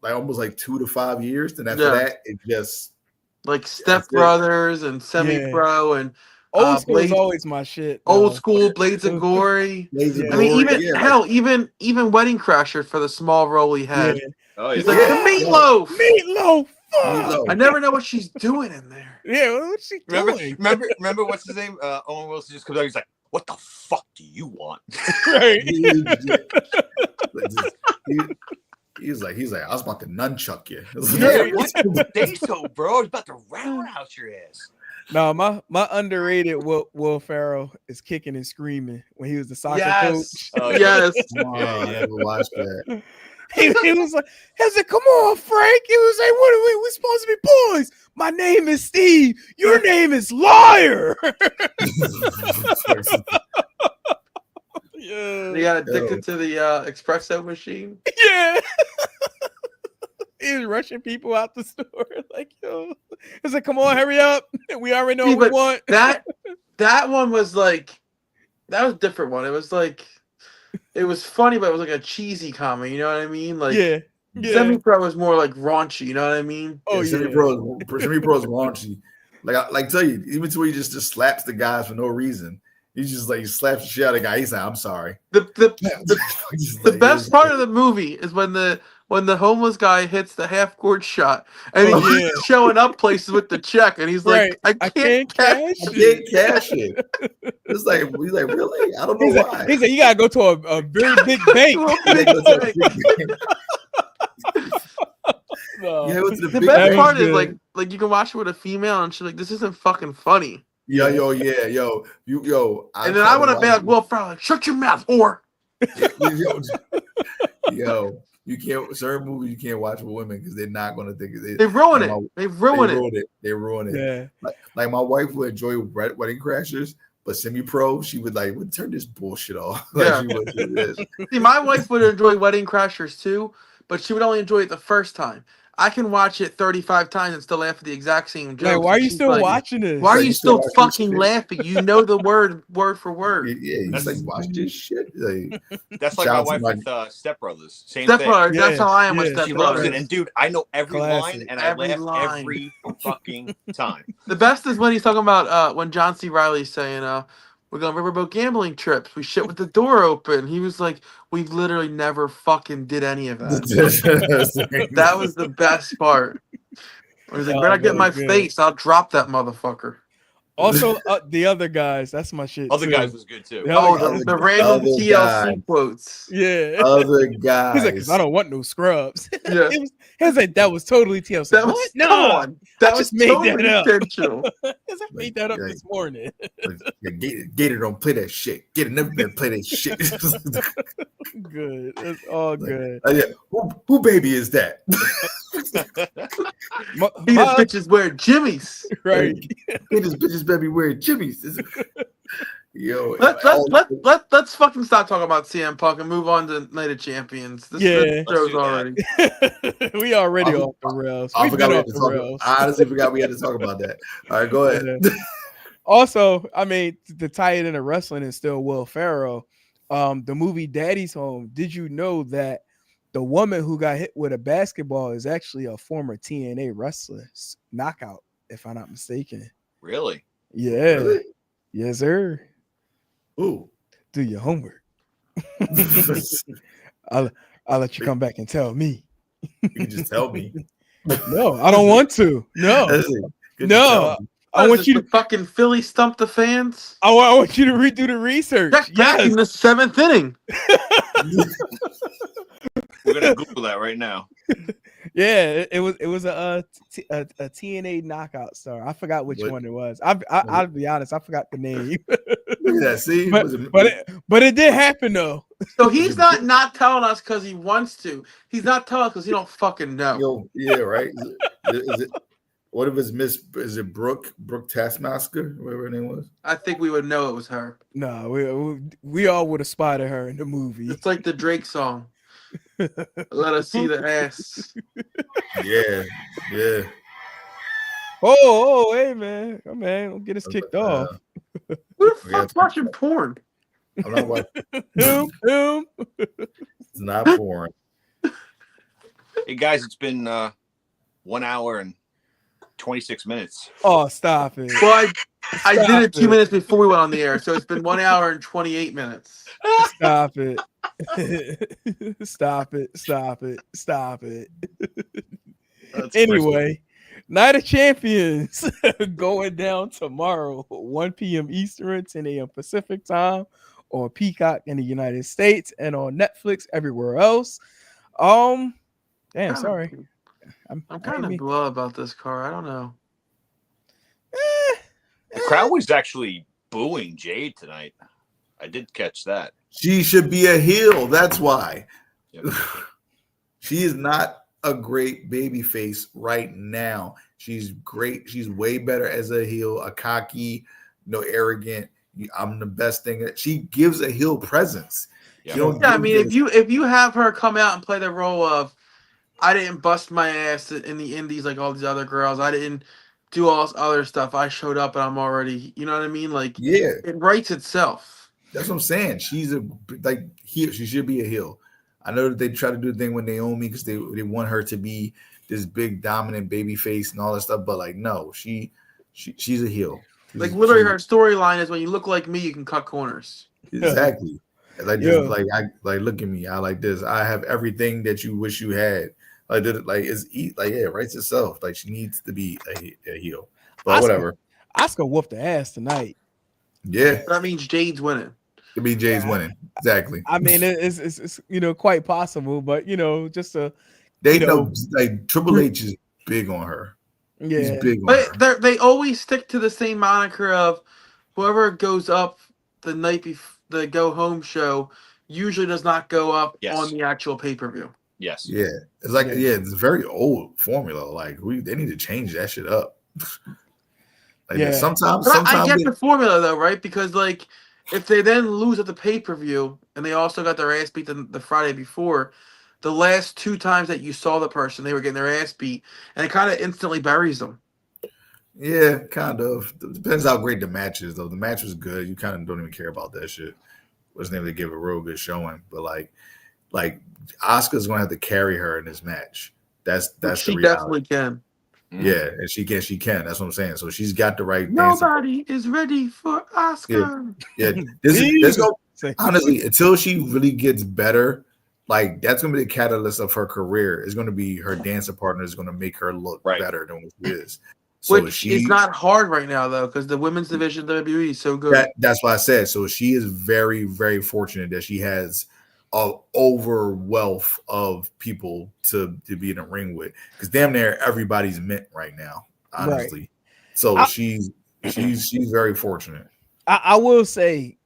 almost 2 to 5 years. Then after Yeah. that, it just Like Step That's it. Brothers and Semi Pro and Old school is Blades- always my shit. Old though. School, Blades of Glory. Lazy Yeah. I mean, Glory, even yeah, hell, even Wedding Crashers for the small role he had. Yeah. Oh, He's yeah. like Yeah. the meatloaf. Meatloaf. Fuck. Meatloaf. I never know what she's doing in there. Yeah, what's she doing? Remember what's his name? Owen Wilson just comes out. He's like, "What the fuck do you want?" Right. He's like, I was about to nunchuck you. Yeah, what? Say so, bro. He's about to roundhouse your ass. No, my underrated Will Ferrell is kicking and screaming when he was the soccer coach. Oh, yeah. Yes. I never watched that. He was like, come on, Frank. He was like, what are we supposed to be boys? My name is Steve. Your name is Liar. Yeah. They got addicted to the espresso machine. Yeah. He was rushing people out the store. Like, yo. He's like, come on, hurry up. We already know See, what we but want. That one was like, that was a different one. It was like, it was funny, but it was like a cheesy comedy. You know what I mean? Like, Yeah. Semi Pro was more like raunchy. You know what I mean? Oh, yeah. Semi Pro is raunchy. Like tell you, even to where he just slaps the guys for no reason. He just like slaps the shit out of the guy. He's like, I'm sorry. The best part of the movie is when the homeless guy hits the half court shot and he's showing up places with the check and he's like, Right. I can't cash I can't cash it. It's like, he's like, really? I don't know why. He said, you gotta go to a very big bank. They go to a big- No. Yeah, go to the The big best bank. part is good. like you can watch it with a female and she's like, this isn't fucking funny. Yo. And then I want to be like, Will Ferrell, like, shut your mouth, whore. Yo, you can't. Certain movies you can't watch with women because they're not going to think They ruin like it. They ruin it. They ruin it. Yeah. Like my wife would enjoy Wedding Crashers, but Semi Pro, she would turn this bullshit off. Yeah. She would do this. See, my wife would enjoy Wedding Crashers too, but she would only enjoy it the first time. I can watch it 35 times and still laugh at the exact same jokes. Like, why are you She's still like, watching this? Why are Like, you you still still watching this fucking shit? laughing? You know the word for word. Yeah, he's like, watch this shit. Like, That's like Shout my out to wife my- with Step Brothers. Same Step thing. Brothers, that's Yeah, how I am with yeah. Step She loves Brothers. it, and dude, I know every Classic. line, and Every I laugh line. every fucking time. The best is when he's talking about when John C. Reilly's saying, we're going riverboat gambling trips. We shit with the door open. He was like, we literally never fucking did any of that. That was the best part. He was like, Oh, better get really my good. face. I'll drop that motherfucker. Also, the other guys, that's my shit. Other too. guys was good too. The Oh, other the guys. random other TLC guy. quotes. Yeah. Other He's guys. like, 'cause I don't want no scrubs. Yeah. He was like, that was totally TLC. That was What? come No. on. That I was just made that totally up. intentional. I made that up Like- this morning. Gator don't play that shit. Gator never gonna play that shit. Good. It's all good. Yeah. Who baby is that? These bitches wear jimmies. Right. This bitches baby wearing jimmies. Yo, Let's fucking stop talking about CM Punk and move on to Night of Champions. This show's already. We already off the rails. I We've been forgot we off had to the talk. rails. I honestly forgot we had to talk about that. All right, go ahead. Also, I mean, to tie it into wrestling and still Will Ferrell, the movie Daddy's Home. Did you know that the woman who got hit with a basketball is actually a former TNA wrestler? Knockout, if I'm not mistaken. Really? Yeah. Really? Yes, sir. Ooh. Do your homework. I'll let you come back and tell me. You can just tell me. No, I don't want to. No, no. I want you to fucking Philly stump the fans. I want you to redo the research. Check back in the 7th inning. We're gonna Google that right now. Yeah, it was a TNA knockout star. I forgot which one it was. I'll be honest, I forgot the name. Look at that. See, but it did happen though. So he's not telling us because he wants to. He's not telling us because he don't fucking know. Yo, yeah, right. Is it? What if it's Miss? Is it Brooke Taskmaster, whatever her name was? I think we would know it was her. No, we all would have spotted her in the movie. It's like the Drake song. Let us see the ass. Yeah. Oh, hey man, come on, don't get us kicked off. Who the fuck's watching porn? I'm not watching. Him. It's not porn. Hey guys, it's been 1 hour and 26 minutes. Oh, stop it. Well, I did it 2 minutes before we went on the air, so it's been 1 hour and 28 minutes. Stop it. Stop it. Anyway, Night of Champions going down tomorrow, 1 p.m. Eastern, 10 a.m. Pacific time, on Peacock in the United States and on Netflix everywhere else. Sorry. I'm kind of blah about this car. I don't know. The crowd was actually booing Jade tonight. I did catch that. She should be a heel. That's why. Yep. She is not a great baby face right now. She's great. She's way better as a heel, a cocky, arrogant. I'm the best thing. She gives a heel presence. Yeah, I mean, if you have her come out and play the role of, I didn't bust my ass in the indies like all these other girls. I didn't do all this other stuff. I showed up and I'm already, you know what I mean? Like, it writes itself. That's what I'm saying. She's heel. She should be a heel. I know that they try to do the thing with Naomi because they want her to be this big dominant baby face and all that stuff. But like, no, she's a heel. Like literally, her storyline is when you look like me, you can cut corners. Exactly. Look at me. I like this. I have everything that you wish you had. It writes itself. Like she needs to be a heel. But whatever. Asuka whooped the ass tonight. Yeah. That means Jade's winning. It means Jade's winning. Exactly. I mean, it's quite possible, but just a know like Triple H is big on her. Yeah. He's big on her. They always stick to the same moniker of whoever goes up the night before the go home show usually does not go up on the actual pay-per-view. Yes. Yeah. It's like it's a very old formula. Like they need to change that shit up. Sometimes I get the formula though, right? Because like if they then lose at the pay-per-view and they also got their ass beat the Friday before, the last 2 times that you saw the person, they were getting their ass beat, and it kind of instantly buries them. Yeah, kind of. Depends how great the match is, though. The match was good. You kind of don't even care about that shit. Wasn't able to give a real good showing, but like Asuka's gonna have to carry her in this match. That's the reality. She definitely can. Yeah, and she can. That's what I'm saying. So she's got the right. Nobody is ready for Asuka. Yeah. This honestly, until she really gets better, like that's gonna be the catalyst of her career. It's gonna be her dancing partner is gonna make her look better than what she is. So which is not hard right now though, because the women's division of WWE is so good. That's why I said. So she is very, very fortunate that she has an over wealth of people to be in a ring with. Because damn near everybody's mint right now, honestly. Right. So she's very fortunate. I will say,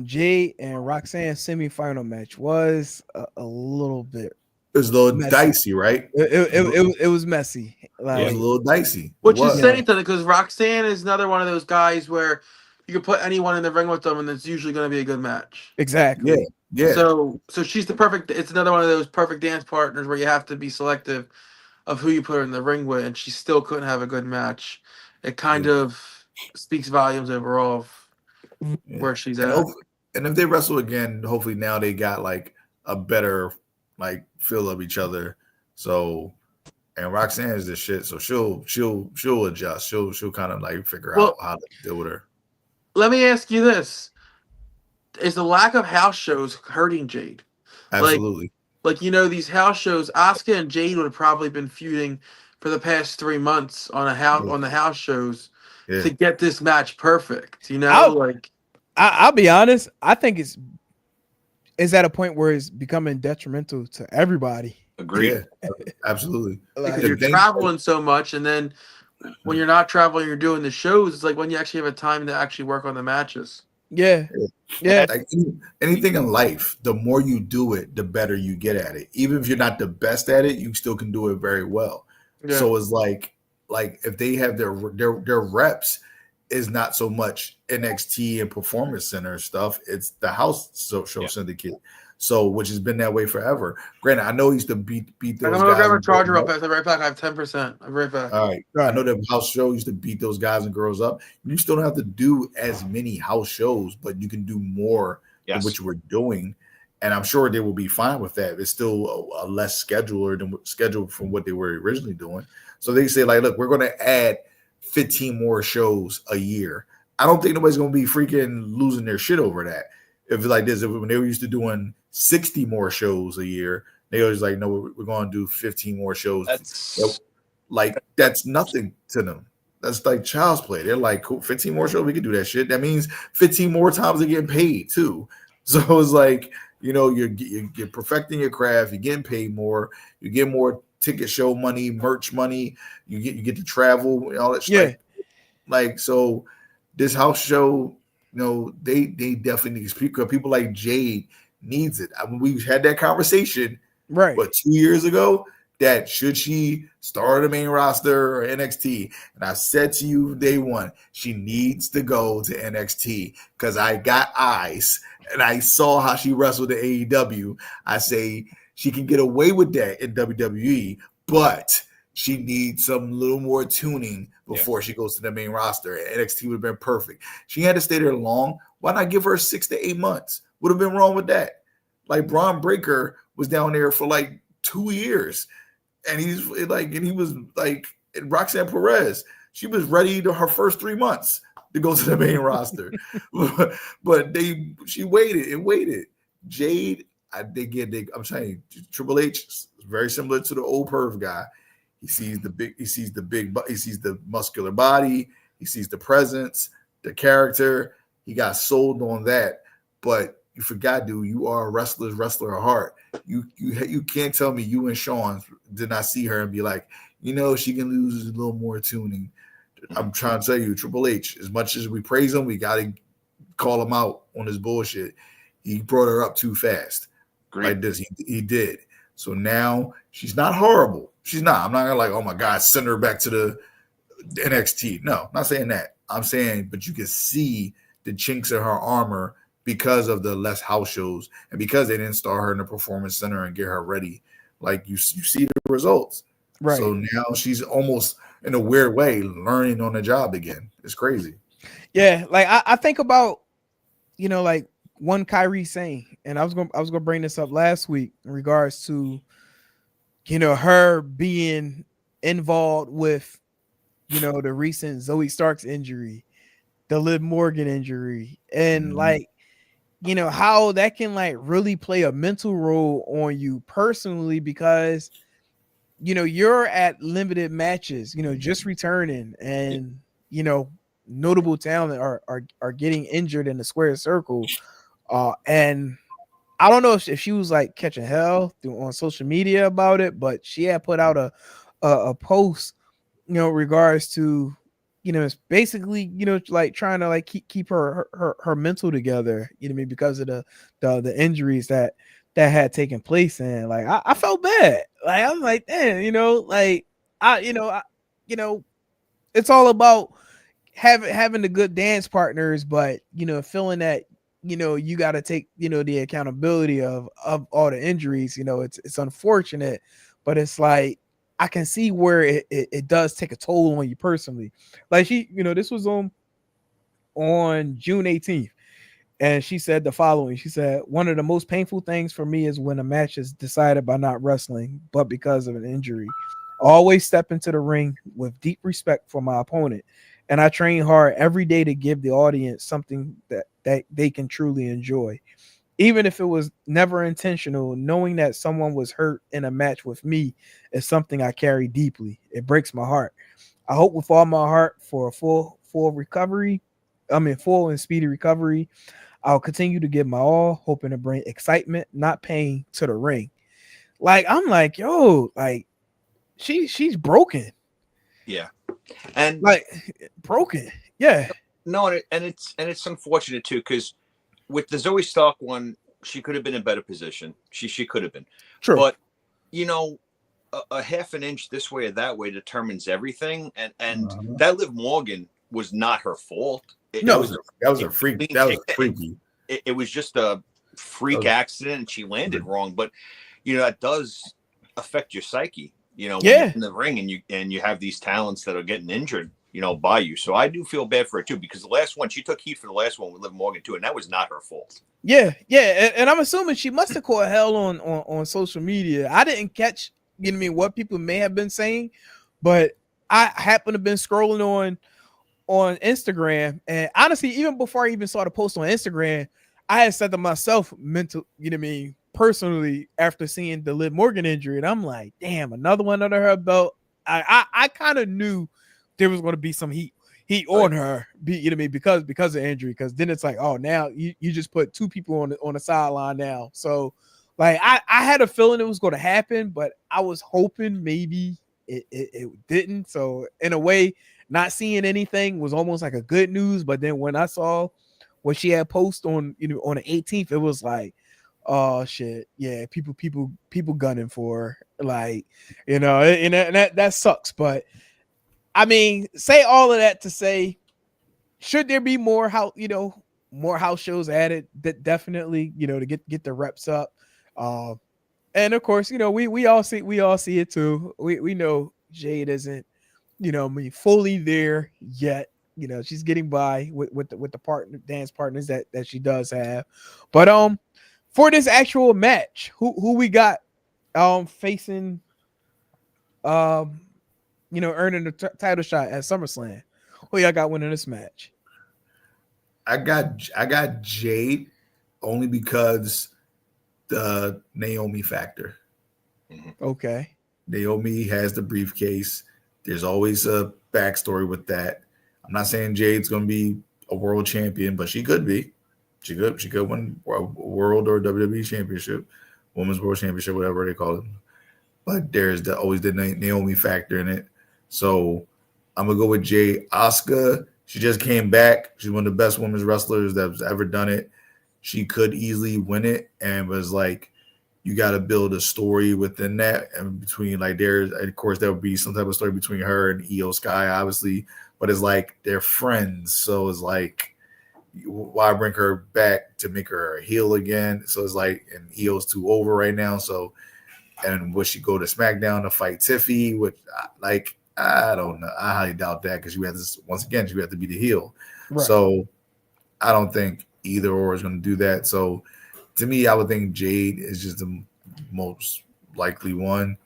Jade and Roxanne semifinal match was a little bit. It was a little dicey, right? It was messy. It was a little dicey. Which is saying something because Roxanne is another one of those guys where you can put anyone in the ring with them, and it's usually going to be a good match. Exactly. Yeah. So she's the perfect. It's another one of those perfect dance partners where you have to be selective of who you put her in the ring with, and she still couldn't have a good match. It kind of speaks volumes overall of where she's at. And if they wrestle again, hopefully now they got like a better like feel of each other. So, and Roxanne is the shit, so she'll adjust. She'll kind of like figure out how to deal with her. Let me ask you this: is the lack of house shows hurting Jade? Absolutely. Like these house shows, Asuka and Jade would have probably been feuding for the past 3 months on the house shows to get this match perfect. I'll be honest. I think it's at a point where it's becoming detrimental to everybody. Agreed. Yeah, absolutely. Because you're traveling so much, and then when you're not traveling, you're doing the shows. It's like when you actually have a time to actually work on the matches. Yeah. Like anything in life, the more you do it, the better you get at it. Even if you're not the best at it, you still can do it very well. Yeah. So it's like if they have their reps is not so much NXT and Performance Center stuff. It's the house show syndicate. So, which has been that way forever. Granted, I know he used to beat those guys. I'm going to grab a charger up. I'll be right back. I have 10%. I'll be right back. All right. I know the house show used to beat those guys and girls up. You still don't have to do as many house shows, but you can do more than what you were doing. And I'm sure they will be fine with that. It's still a less scheduled from what they were originally doing. So they say, like, look, we're going to add 15 more shows a year. I don't think nobody's going to be freaking losing their shit over that. If it's like this, when they were used to doing 60 more shows a year, they always like, no, we're going to do 15 more shows. That's nothing to them. That's like child's play. They're like, cool, 15 more shows, we can do that shit. That means 15 more times they're getting paid too. So it's like, you're perfecting your craft, you're getting paid more, you get more ticket show money, merch money, you get to travel, all that shit. Like, so this house show, they definitely need to speak. People like Jade needs it. I mean, we've had that conversation, right? But 2 years ago, that should she start the main roster or NXT? And I said to you day one, she needs to go to NXT because I got eyes and I saw how she wrestled at AEW. I say she can get away with that in WWE, but she needs some little more tuning before she goes to the main roster. NXT would have been perfect. She had to stay there long. Why not give her 6 to 8 months? Would have been wrong with that. Like Braun Breaker was down there for like 2 years. And he was like Roxanne Perez. She was ready to her first 3 months to go to the main roster. But she waited and waited. Jade, I'm saying Triple H is very similar to the old perv guy. He sees the muscular body, he sees the presence, the character. He got sold on that. But you forgot, dude, you are a wrestler at heart. You can't tell me you and Sean did not see her and be like, she can lose a little more tuning. I'm trying to tell you, Triple H, as much as we praise him, we got to call him out on his bullshit. He brought her up too fast. Great. Like this. He did. So now she's not horrible. She's not. I'm not going to like, oh my God, send her back to the NXT. No, I'm not saying that. I'm saying, but you can see the chinks in her armor because of the less house shows and because they didn't start her in the Performance Center and get her ready. Like you see the results. Right. So now she's almost in a weird way learning on the job again. It's crazy. Yeah. Like I think about, like one Kyrie saying, and I was gonna bring this up last week in regards to, her being involved with, the recent Zoe Starks injury, the Liv Morgan injury, and like, how that can like really play a mental role on you personally because, you're at limited matches, just returning and, notable talent are getting injured in the square circle. And I don't know if she was like catching hell on social media about it, but she had put out a post, regards to, it's basically, like trying to like keep her mental together, because of the injuries that had taken place. And like, I felt bad. Like, I'm like, damn, it's all about having the good dance partners, but feeling that you got to take the accountability of all the injuries. It's unfortunate, but it's like I can see where it does take a toll on you personally. Like this was on June 18th. And she said the following. She said, "One of the most painful things for me is when a match is decided by not wrestling, but because of an injury. I always step into the ring with deep respect for my opponent, and I train hard every day to give the audience something that they can truly enjoy. Even if it was never intentional, knowing that someone was hurt in a match with me is something I carry deeply. It breaks my heart. I hope with all my heart for a full recovery. Full and speedy recovery. I'll continue to give my all, hoping to bring excitement, not pain, to the ring." Like, I'm like, yo, like she's broken. Yeah. And Like broken. Yeah. no, and it's unfortunate too, because with the Zoe Stark one, she could have been in a better position. She could have been. True. But a half an inch this way or that way determines everything. And that Liv Morgan was not her fault. That was a freak. That was freaky. It was just a freak accident, and she landed wrong. But that does affect your psyche. When you're in the ring and you have these talents that are getting injured, by you. So I do feel bad for her too, because the last one, she took heat for the last one with Liv Morgan too, and that was not her fault. Yeah, and I'm assuming she must have caught hell on social media. I didn't catch what people may have been saying, but I happened to have been scrolling on Instagram, and honestly, even before I even saw the post on Instagram, I had said to myself, personally, after seeing the Liv Morgan injury, and I'm like, damn, another one under her belt. I kind of knew there was going to be some heat on her, because of injury. Because then it's like, oh, now you just put two people on the sideline now. So, like, I had a feeling it was going to happen, but I was hoping maybe it didn't. So, in a way, not seeing anything was almost like a good news. But then when I saw what she had posted on on the 18th, it was like, oh shit, yeah, people gunning for her. Like, and that sucks. But I mean, say all of that to say, should there be more house shows added? That definitely, to get the reps up. And of course, we all see it too. We know Jade isn't fully there yet. She's getting by with the dance partners that she does have. But for this actual match, who we got facing earning the title shot at SummerSlam? Who y'all got winning this match? I got Jade only because the Naomi factor. Okay. Naomi has the briefcase. There's always a backstory with that. I'm not saying Jade's going to be a world champion, but she could be. She could win a world or WWE championship, women's world championship, whatever they call it. But there's always the Naomi factor in it. So I'm going to go with Jade. Asuka, she just came back. She's one of the best women's wrestlers that's ever done it. She could easily win it, and was like, you got to build a story within that, and between of course there would be some type of story between her and Io Sky, obviously, but it's like they're friends, so it's like, why bring her back to make her a heel again? So it's like, and Io's too over right now, so, and would she go to SmackDown to fight Tiffy? Which, like, I don't know. I highly doubt that, because once again, she had to be the heel. Right. So I don't think either or is going to do that. So to me, I would think Jade is just the most likely one.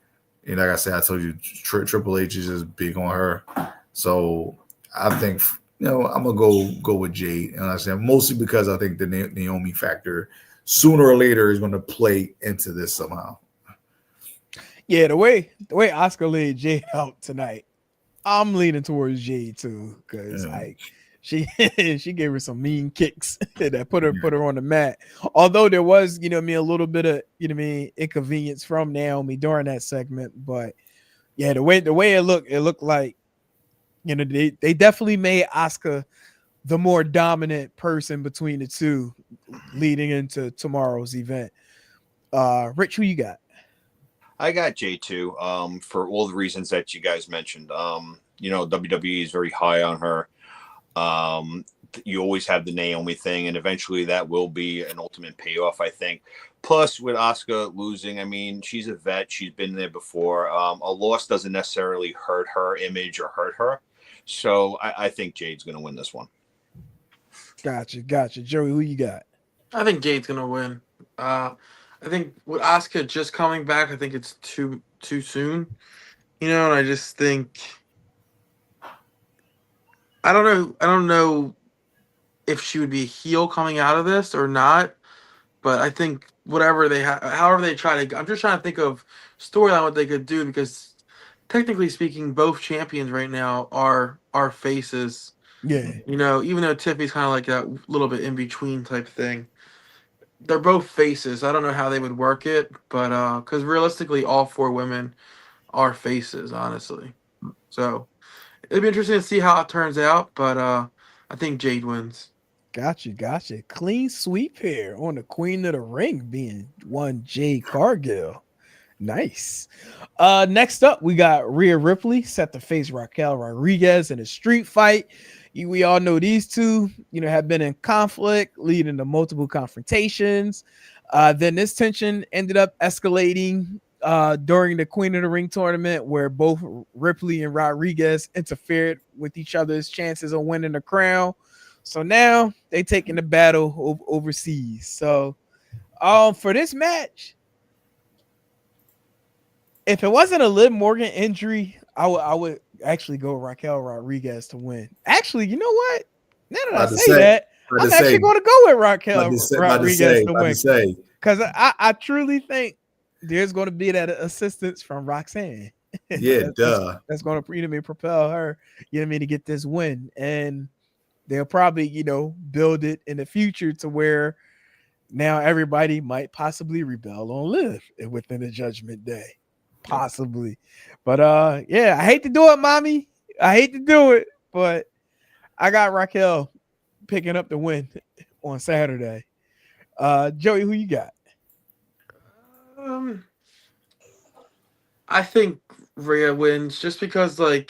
And like I said, I told you, Triple H is just big on her. So I think, I'm going to go with Jade. And like I said, mostly because I think the Naomi factor sooner or later is going to play into this somehow. Yeah, the way Asuka laid Jade out tonight, I'm leaning towards Jade too, because she gave her some mean kicks that put her on the mat. Although there was a little bit of inconvenience from Naomi during that segment, but yeah, the way it looked like they definitely made Asuka the more dominant person between the two leading into tomorrow's event. Rich, who you got? I got J2 for all the reasons that you guys mentioned. WWE is very high on her. You always have the Naomi thing, and eventually that will be an ultimate payoff, I think. Plus, with Asuka losing, I mean, she's a vet. She's been there before. A loss doesn't necessarily hurt her image or hurt her. So I think Jade's going to win this one. Gotcha. Joey, who you got? I think Jade's gonna win. I think with Asuka just coming back, I think it's too soon. And I just think I don't know if she would be a heel coming out of this or not. But I think whatever they however they try to, I'm just trying to think of storyline what they could do, because technically speaking, both champions right now are faces. Yeah. Even though Tiffany's kind of like that little bit in between type thing, they're both faces. I don't know how they would work it, but because realistically, all 4 women are faces, honestly. So it'd be interesting to see how it turns out, but I think Jade wins. Gotcha. Clean sweep here on the Queen of the Ring being one Jade Cargill. Nice. Next up, we got Rhea Ripley set to face Raquel Rodriguez in a street fight. We all know these two, have been in conflict, leading to multiple confrontations. Then this tension ended up escalating during the Queen of the Ring tournament, where both Ripley and Rodriguez interfered with each other's chances of winning the crown. So now they taking the battle overseas. So for this match, if it wasn't a Liv Morgan injury, I would actually go Raquel Rodriguez to win. Actually, you know what? Now that I say that, I'm actually going to go with Raquel Rodriguez to win. Because I truly think there's going to be that assistance from Roxanne. Yeah, that's going to propel her, to get this win. And they'll probably, build it in the future to where now everybody might possibly rebel on Liv within the Judgment Day. Possibly. But I hate to do it, mommy. I hate to do it, but I got Raquel picking up the win on Saturday. Joey, who you got? I think Rhea wins just because, I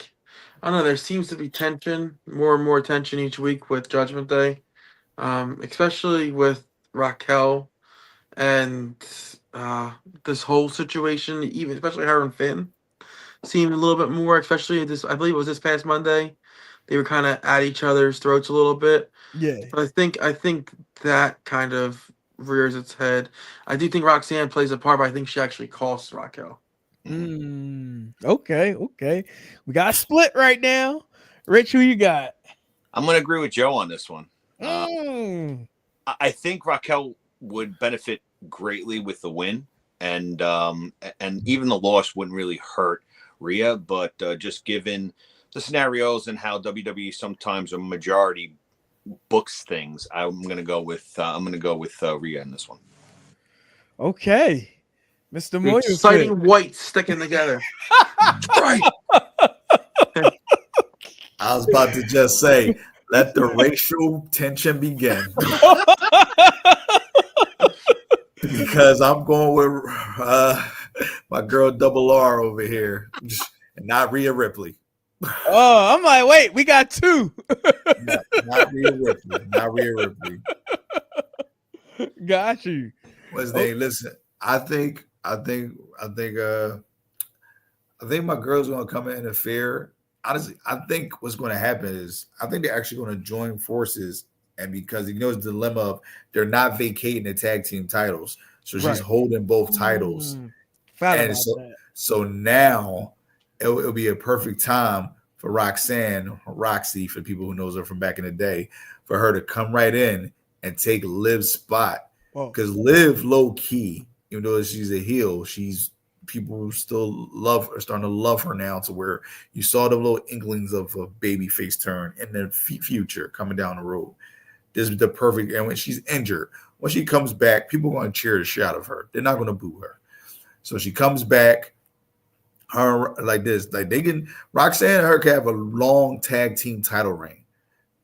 don't know, there seems to be tension, more and more tension each week with Judgment Day, especially with Raquel and this whole situation, even especially her and Finn, seemed a little bit more, especially this. I believe it was this past Monday. They were kind of at each other's throats a little bit. Yeah, but I think that kind of rears its head. I do think Roxanne plays a part, but I think she actually costs Raquel. Okay. We got a split right now. Rich, who you got? I'm going to agree with Joe on this one. I think Raquel would benefit greatly with the win, and even the loss wouldn't really hurt Rhea, but just given the scenarios and how WWE sometimes a majority books things, I'm gonna go with Rhea in this one. Okay, Mr. Moyer, exciting whites sticking together. Right. I was about to just say, let the racial tension begin. Because I'm going with my girl Double R over here, and not Rhea Ripley. Oh, I'm like, wait, we got 2. Not Rhea Ripley. Not Rhea Ripley. Got you. What's name? Listen, I think my girl's gonna come and interfere. Honestly, I think what's going to happen is I think they're actually going to join forces, and because it's the dilemma of they're not vacating the tag team titles, so she's holding both titles, and so now it'll be a perfect time for Roxanne, Roxy, for people who knows her from back in the day, for her to come right in and take Liv's spot, because Liv, low key, even though she's a heel, people still are starting to love her now, to where you saw the little inklings of a baby face turn in the future coming down the road. This is the perfect, and when she's injured, when she comes back, people are going to cheer the shit out of her. They're not going to boo her. So she comes back, her like this, like they can, Roxanne and her can have a long tag team title reign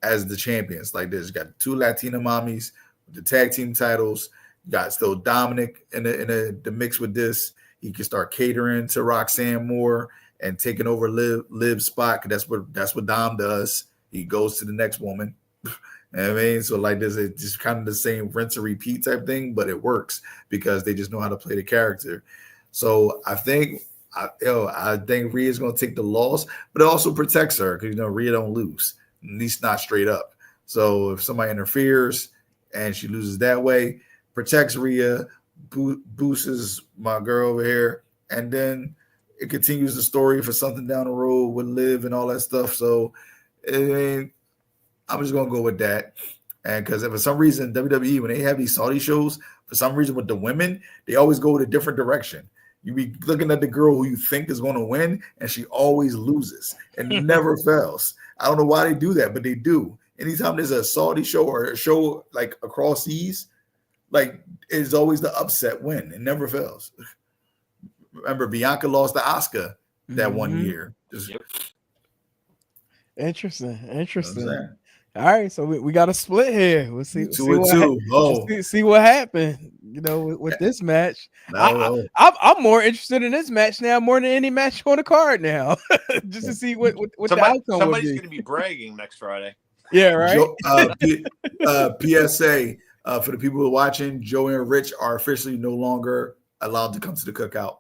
as the champions like this. You got 2 Latina mommies with the tag team titles. You got still Dominic in the mix with this. He can start catering to Roxanne more and taking over Liv's spot, because that's what Dom does. he goes to the next woman. I mean, so like this is just kind of the same rinse and repeat type thing, but it works because they just know how to play the character. So I think Rhea's going to take the loss, but it also protects her because Rhea don't lose, at least not straight up. So if somebody interferes and she loses that way, protects Rhea, boosts my girl over here, and then it continues the story for something down the road with Liv and all that stuff. So I'm just gonna go with that. And because for some reason WWE, when they have these Saudi shows, for some reason with the women, they always go in a different direction. You be looking at the girl who you think is going to win, and she always loses and never fails. I don't know why they do that, but they do. Anytime there's a Saudi show or a show like across seas, like it's always the upset win. It never fails. Remember, Bianca lost to Asuka that 1 year. Interesting. All right, so we got a split here. We'll see. 2-2. See what happened. With this match, I'm more interested in this match now more than any match on the card now, just to see what the outcome. Somebody's going to be bragging next Friday. Yeah, right. PSA for the people who are watching: Joe and Rich are officially no longer allowed to come to the cookout.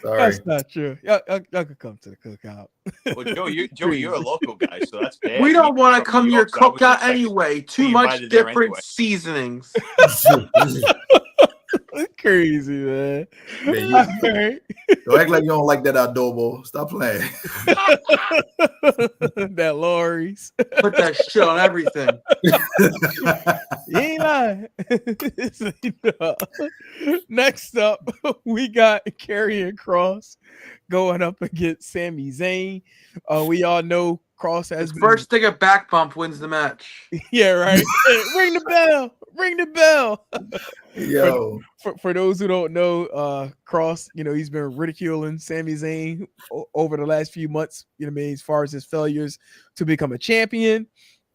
Sorry. That's not true. Y'all could come to the cookout. Well, Joe, you're a local guy, so that's bad. We don't want to come to your cookout anyway. Too much different seasonings. Crazy, man. Don't act like you don't like that adobo. Stop playing. That Lori's. Put that shit on everything. You ain't lying. Next up, we got Karrion Kross going up against Sami Zayn. We all know Kross has first thing a back bump wins the match. Yeah, right. Ring the bell. Ring the bell. Yo. For those who don't know, Kross, he's been ridiculing Sami Zayn over the last few months, as far as his failures to become a champion.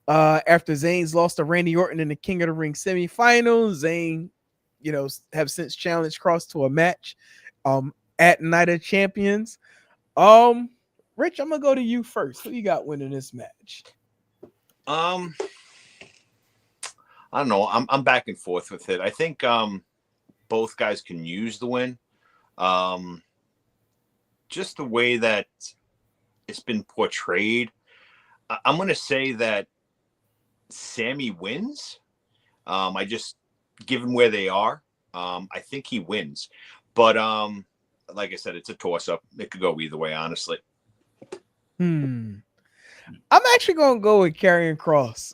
After Zayn's lost to Randy Orton in the King of the Ring semifinals, Zayn, have since challenged Kross to a match at Night of Champions. Rich, I'm gonna go to you first. Who you got winning this match? I don't know. I'm back and forth with it. I think both guys can use the win. Just the way that it's been portrayed, I'm going to say that Sammy wins. I just, given where they are, I think he wins. But like I said, it's a toss-up. It could go either way, honestly. I'm actually going to go with Karrion Kross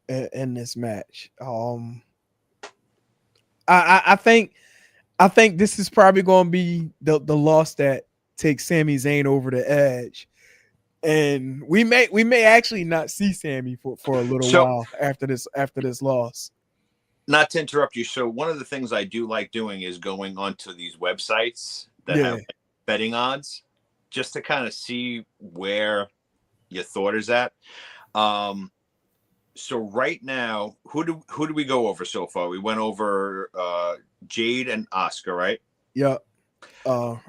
in this match. I think this is probably going to be the loss that takes Sami Zayn over the edge, and we may actually not see Sami for a little while after this loss. Not to interrupt you. So one of the things I do like doing is going onto these websites that have like betting odds, just to kind of see where your thought is at. So right now, who do we go over so far? We went over Jade and Asuka, right? Yeah.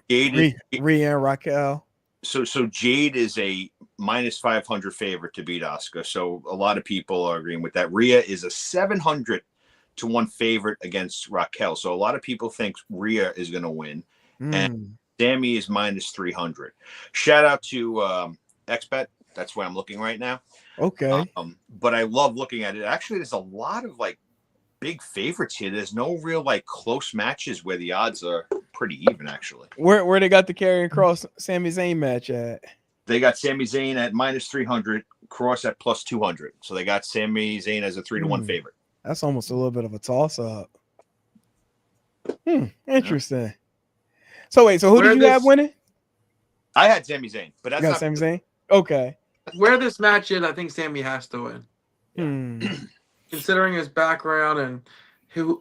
Jade, Rhea and Raquel. So Jade is a -500 favorite to beat Asuka. So a lot of people are agreeing with that. Rhea is a 700-1 favorite against Raquel. So a lot of people think Rhea is going to win, and Sammy is -300. Shout out to XBet. That's where I'm looking right now. Okay. But I love looking at it. Actually, there's a lot of like big favorites here. There's no real like close matches where the odds are pretty even, actually. Where they got the Karrion Kross Sami Zayn match at? They got Sami Zayn at -300, Kross at +200. So they got Sami Zayn as a 3-1 favorite. That's almost a little bit of a toss-up. Interesting. Yeah. So wait, so who did you have winning? I had Sami Zayn, but that's not Sami Zayn. Okay. Where this match is, I think Sammy has to win. Considering his background and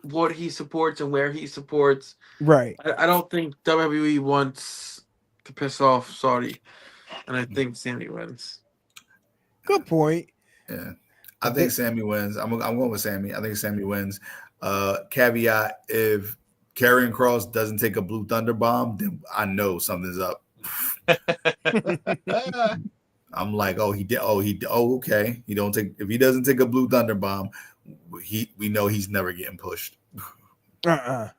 what he supports and where he supports. Right. I don't think WWE wants to piss off Saudi. And I think Sammy wins. Good point. Yeah. I think Sammy wins. I'm going with Sammy. I think Sammy wins. Caveat, if Karrion Kross doesn't take a Blue Thunder bomb, then I know something's up. I'm like, oh, he did. Oh, okay. He don't take if he doesn't take a blue thunder bomb, we know he's never getting pushed. All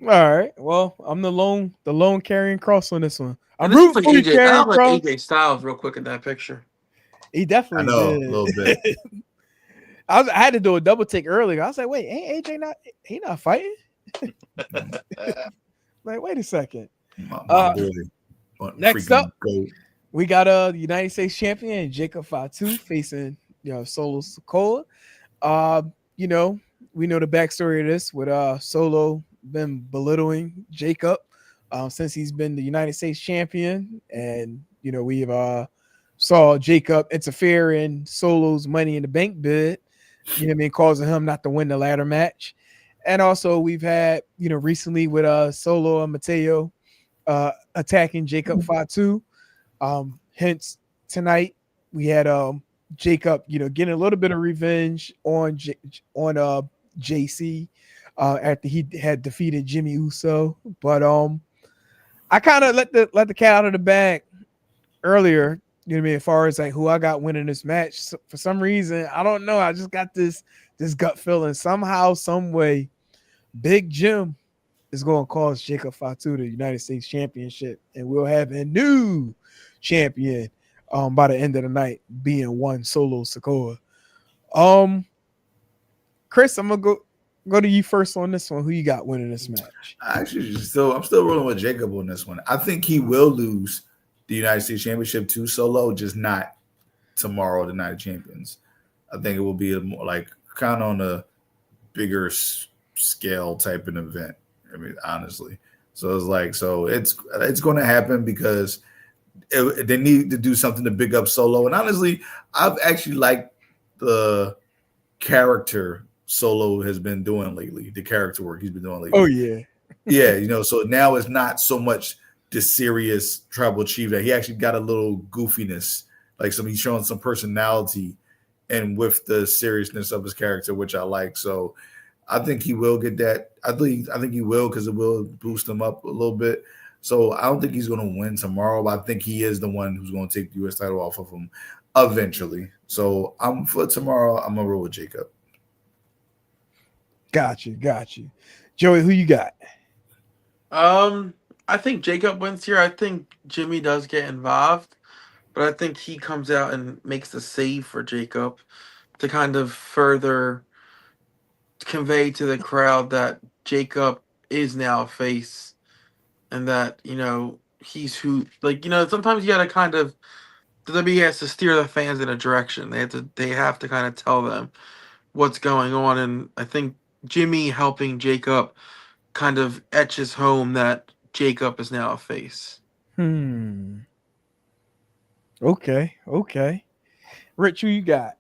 right. Well, I'm the lone carrying cross on this one. I'm And this rooting is like for you, AJ. I carrying have like cross. AJ Styles real quick in that picture. He I definitely know did. a little bit. I had to do a double take earlier. I was like, wait, ain't AJ not fighting? Like, wait a second. My boy. Next Freaking up, goat. we got the United States champion Jacob Fatu facing Solo Sikoa. We know the backstory of this with Solo been belittling Jacob since he's been the United States champion, and we've saw Jacob interfere in Solo's Money in the Bank bid, causing him not to win the ladder match. And also we've had recently with Solo and Mateo attacking Jacob Fatu. Hence tonight we had Jacob getting a little bit of revenge on JC after he had defeated Jimmy Uso. But I kind of let the cat out of the bag earlier, as far as like who I got winning this match. So for some reason, I don't know, I just got this gut feeling somehow, some way, Big Jim is going to cause Jacob Fatu the United States Championship, and we'll have a new champion by the end of the night, being one Solo Sikoa. Chris, I'm gonna go to you first on this one. Who you got winning this match? I'm still rolling with Jacob on this one. I think he will lose the United States Championship to Solo, just not tomorrow, the Night of Champions. I think it will be more like kind of on a bigger scale type of event. I mean, honestly. So it's going to happen because they need to do something to big up Solo. And honestly, I've actually liked the character Solo has been doing lately, the character work he's been doing lately. Oh, yeah. Yeah, so now it's not so much the serious tribal chief that he actually got a little goofiness, like he's showing some personality and with the seriousness of his character, which I like. So I think he will get that. I think he will, because it will boost him up a little bit. So I don't think he's going to win tomorrow, but I think he is the one who's going to take the U.S. title off of him eventually. So for tomorrow, I'm going to roll with Jacob. Got you. Joey, who you got? I think Jacob wins here. I think Jimmy does get involved, but I think he comes out and makes the save for Jacob to kind of further convey to the crowd that Jacob is now a face, and that he's who, sometimes you gotta kind of, the WWE has to steer the fans in a direction. They have to kind of tell them what's going on, and I think Jimmy helping Jacob kind of etches home that Jacob is now a face. Okay. Rich, who you got?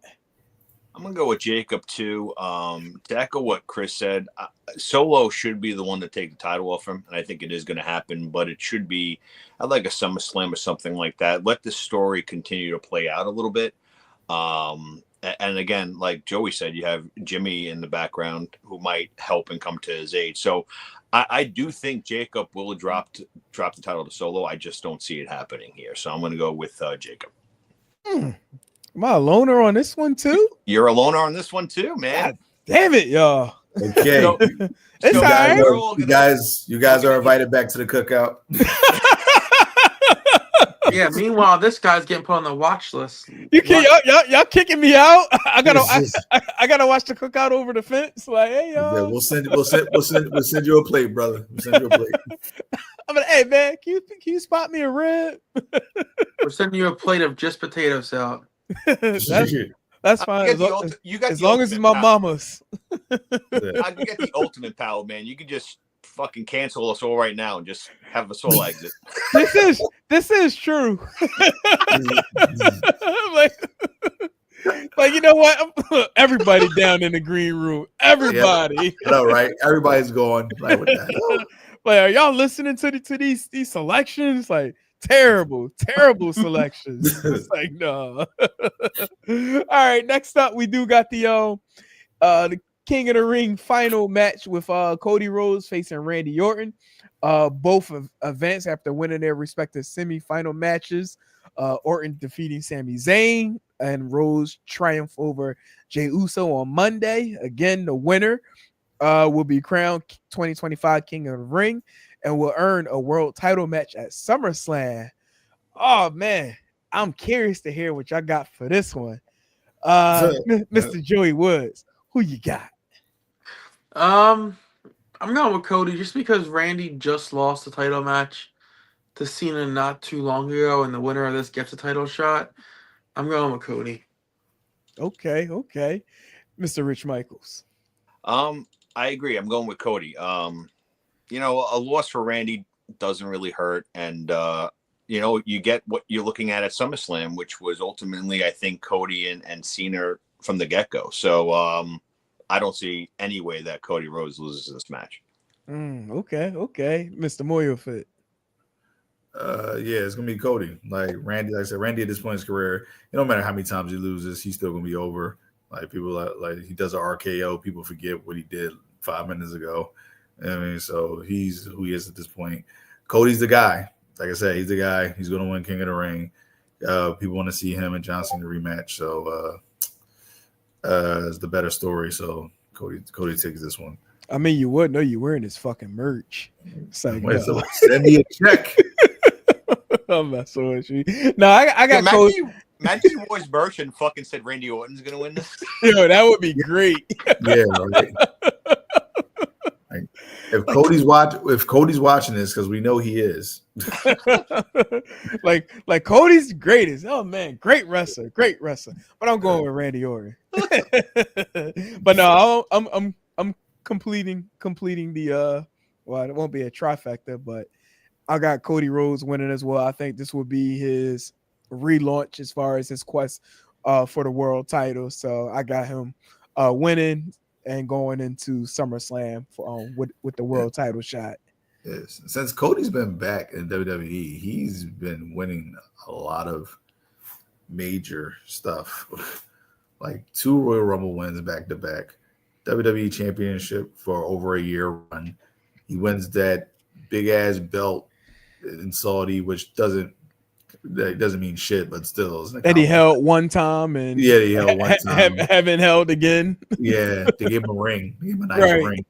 I'm gonna go with Jacob too. To echo what Chris said, Solo should be the one to take the title off him, and I think it is going to happen. But it should be, I'd like a SummerSlam or something like that. Let the story continue to play out a little bit. And again, like Joey said, you have Jimmy in the background who might help and come to his aid. So I do think Jacob will drop the title to Solo. I just don't see it happening here. So I'm going to go with Jacob. Am I a loner on this one too? You're a loner on this one too, man. God damn it, y'all. Okay. It's all right. You guys are invited back to the cookout. Yeah. Meanwhile, this guy's getting put on the watch list. Y'all kicking me out. I gotta watch the cookout over the fence. Like, hey, y'all. Yeah, we'll send you a plate, brother. We'll send you a plate. I'm like, hey man, can you spot me a rib? We're sending you a plate of just potato salad. That's fine. As long as it's my mama's. I can get the ultimate power, man. You can just fucking cancel us all right now and just have a solo exit. This is true. like you know what? Everybody down in the green room. Everybody. Yeah. No, right? Everybody's going. Like, what the hell? Like, are y'all listening to these selections? Like, terrible selections. It's like, no. All right, next up we do got the King of the Ring final match with Cody Rhodes facing Randy Orton. Both events after winning their respective semi-final matches. Orton defeating Sami Zayn and Rhodes triumph over Jey Uso on Monday. Again, the winner will be crowned 2025 King of the Ring and will earn a world title match at SummerSlam. Oh man, I'm curious to hear what y'all got for this one. Mr. Joey Woods, who you got? I'm going with Cody just because Randy just lost the title match to Cena not too long ago, and the winner of this gets a title shot. I'm going with Cody. Okay. Mr. Rich Michaels. I agree. I'm going with Cody. You know, a loss for Randy doesn't really hurt, and you know, you get what you're looking at SummerSlam, which was ultimately, I think, Cody and Cena from the get-go. So I don't see any way that Cody Rhodes loses this match. Okay. Mr. Moyo Fit. Yeah, it's gonna be Cody. Like Randy, like I said, Randy at this point in his career, it don't matter how many times he loses, he's still gonna be over. Like people like he does an RKO, people forget what he did 5 minutes ago. I mean, so he's who he is at this point. Cody's the guy. Like I said, he's the guy. He's gonna win King of the Ring. People want to see him and John Cena rematch. So it's the better story. So Cody takes this one. I mean, you would know you're wearing his fucking merch. It's like, wait, so send me a check. I'm messing with you. No, I got Cody. Imagine your boys merch and fucking said Randy Orton's gonna win this. Yo, that would be great. Yeah, right. Like, if Cody's watching this, because we know he is. like Cody's greatest. Oh man, great wrestler. But I'm going with Randy Orton. But no, I'm completing the well, it won't be a trifecta, but I got Cody Rhodes winning as well. I think this will be his relaunch as far as his quest for the world title. So I got him winning and going into SummerSlam for, with the world title shot. Yes, since Cody's been back in WWE, he's been winning a lot of major stuff, like 2 Royal Rumble wins back to back, WWE Championship for over a year run. He wins that big ass belt in Saudi, which doesn't mean shit, but still. And he held one time, and he held one time. Haven't held again. Yeah, they gave him a ring. They gave him a nice ring.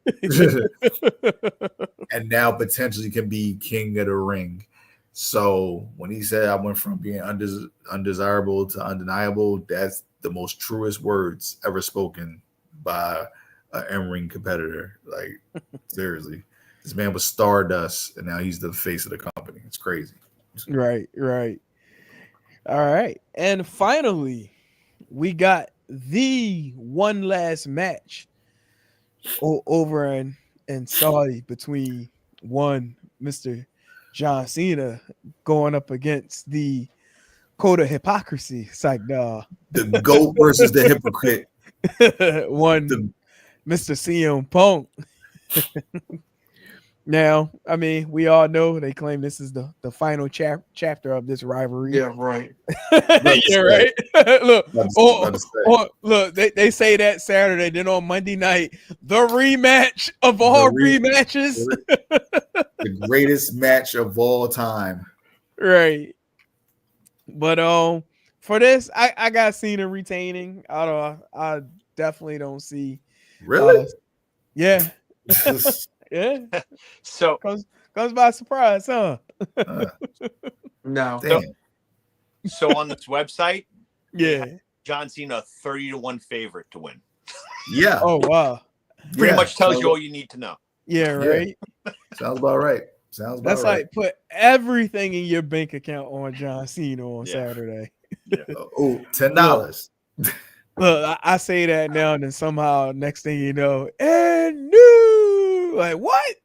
And now potentially can be King of the Ring. So when he said I went from being undesirable to undeniable, that's the most truest words ever spoken by an in-ring competitor. Like, seriously. This man was Stardust, and now he's the face of the company. It's crazy. Right. All right. And finally, we got the one last match over in Saudi between Mr. John Cena going up against the Code of Hypocrisy. It's like the GOAT versus the hypocrite. Mr. CM Punk. Now, I mean, we all know they claim this is the final chapter of this rivalry. Yeah, right. Yeah, right. Look, they say that Saturday. Then on Monday night, the rematch of all rematches. The greatest match of all time. Right. But for this, I got Cena retaining. I definitely don't see. Really? Yeah. Yeah. So comes by surprise, huh? No. So on this website, yeah, John Cena 30-1 favorite to win. Yeah. Oh wow. Pretty much tells you all you need to know. Yeah, right. Yeah. Sounds about right. That's right. Like put everything in your bank account on John Cena on Saturday. Yeah. Oh, $10. Look, I say that now, and then somehow next thing you know, and new, like what?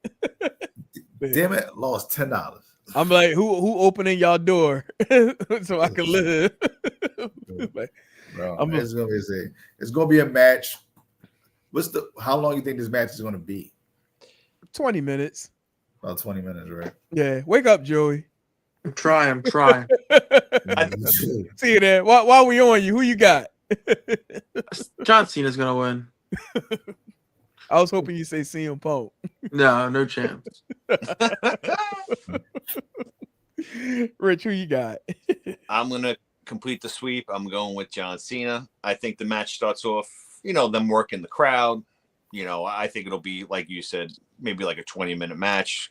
Damn it, lost $10. I'm like, who opening y'all door so I can live? Bro, it's gonna be a match. How long you think this match is gonna be? 20 minutes. About 20 minutes, right? Yeah. Wake up, Joey. I'm trying. See you there. While we on you, who you got? John Cena's gonna win. I was hoping you say CM Punk. No chance. Rich, who you got? I'm gonna complete the sweep. I'm going with John Cena. I think the match starts off, them working the crowd. I think it'll be, like you said, maybe like a 20-minute match,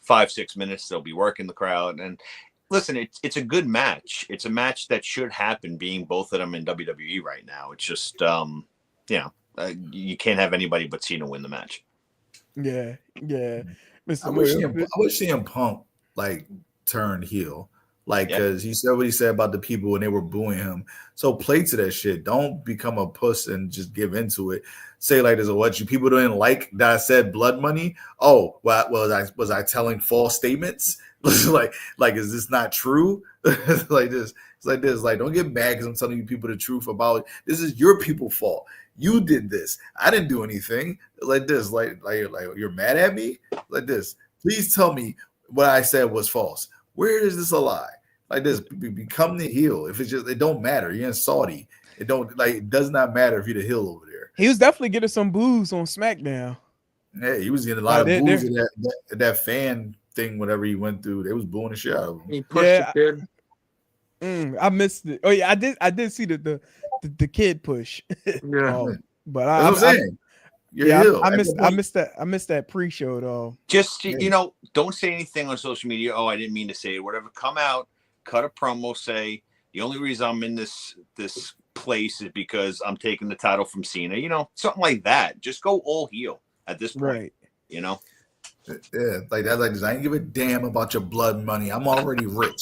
5-6 minutes. They'll be working the crowd. And listen, it's a good match. It's a match that should happen, being both of them in WWE right now. It's just, you can't have anybody but Cena win the match. Yeah. Mr. I wish CM Punk like turned heel. Like, because he said what he said about the people when they were booing him. So play to that shit. Don't become a puss and just give into it. Say like there's what you people didn't like that I said blood money. Oh, well, was I telling false statements? like is this not true? like this. It's like this. Like, don't get mad because I'm telling you people the truth about it. This is your people's fault. You did this. I didn't do anything. Like this. Like you're mad at me? Like this. Please tell me what I said was false. Where is this a lie? Like this, become the heel. If it's just, it don't matter. You're in Saudi. It does not matter if you're the heel over there. He was definitely getting some boos on SmackDown. Yeah, he was getting a lot of boos in that fan thing. Whatever he went through, they was booing the shit out of him. He pushed the kid. I missed it. Oh yeah, I did see the kid push. Yeah, but I'm saying. I missed that pre-show though. Just don't say anything on social media. Oh, I didn't mean to say it. Whatever. Come out, cut a promo. Say the only reason I'm in this place is because I'm taking the title from Cena. Something like that. Just go all heel at this point. Right. Yeah, like that. Like this. I ain't give a damn about your blood money. I'm already rich.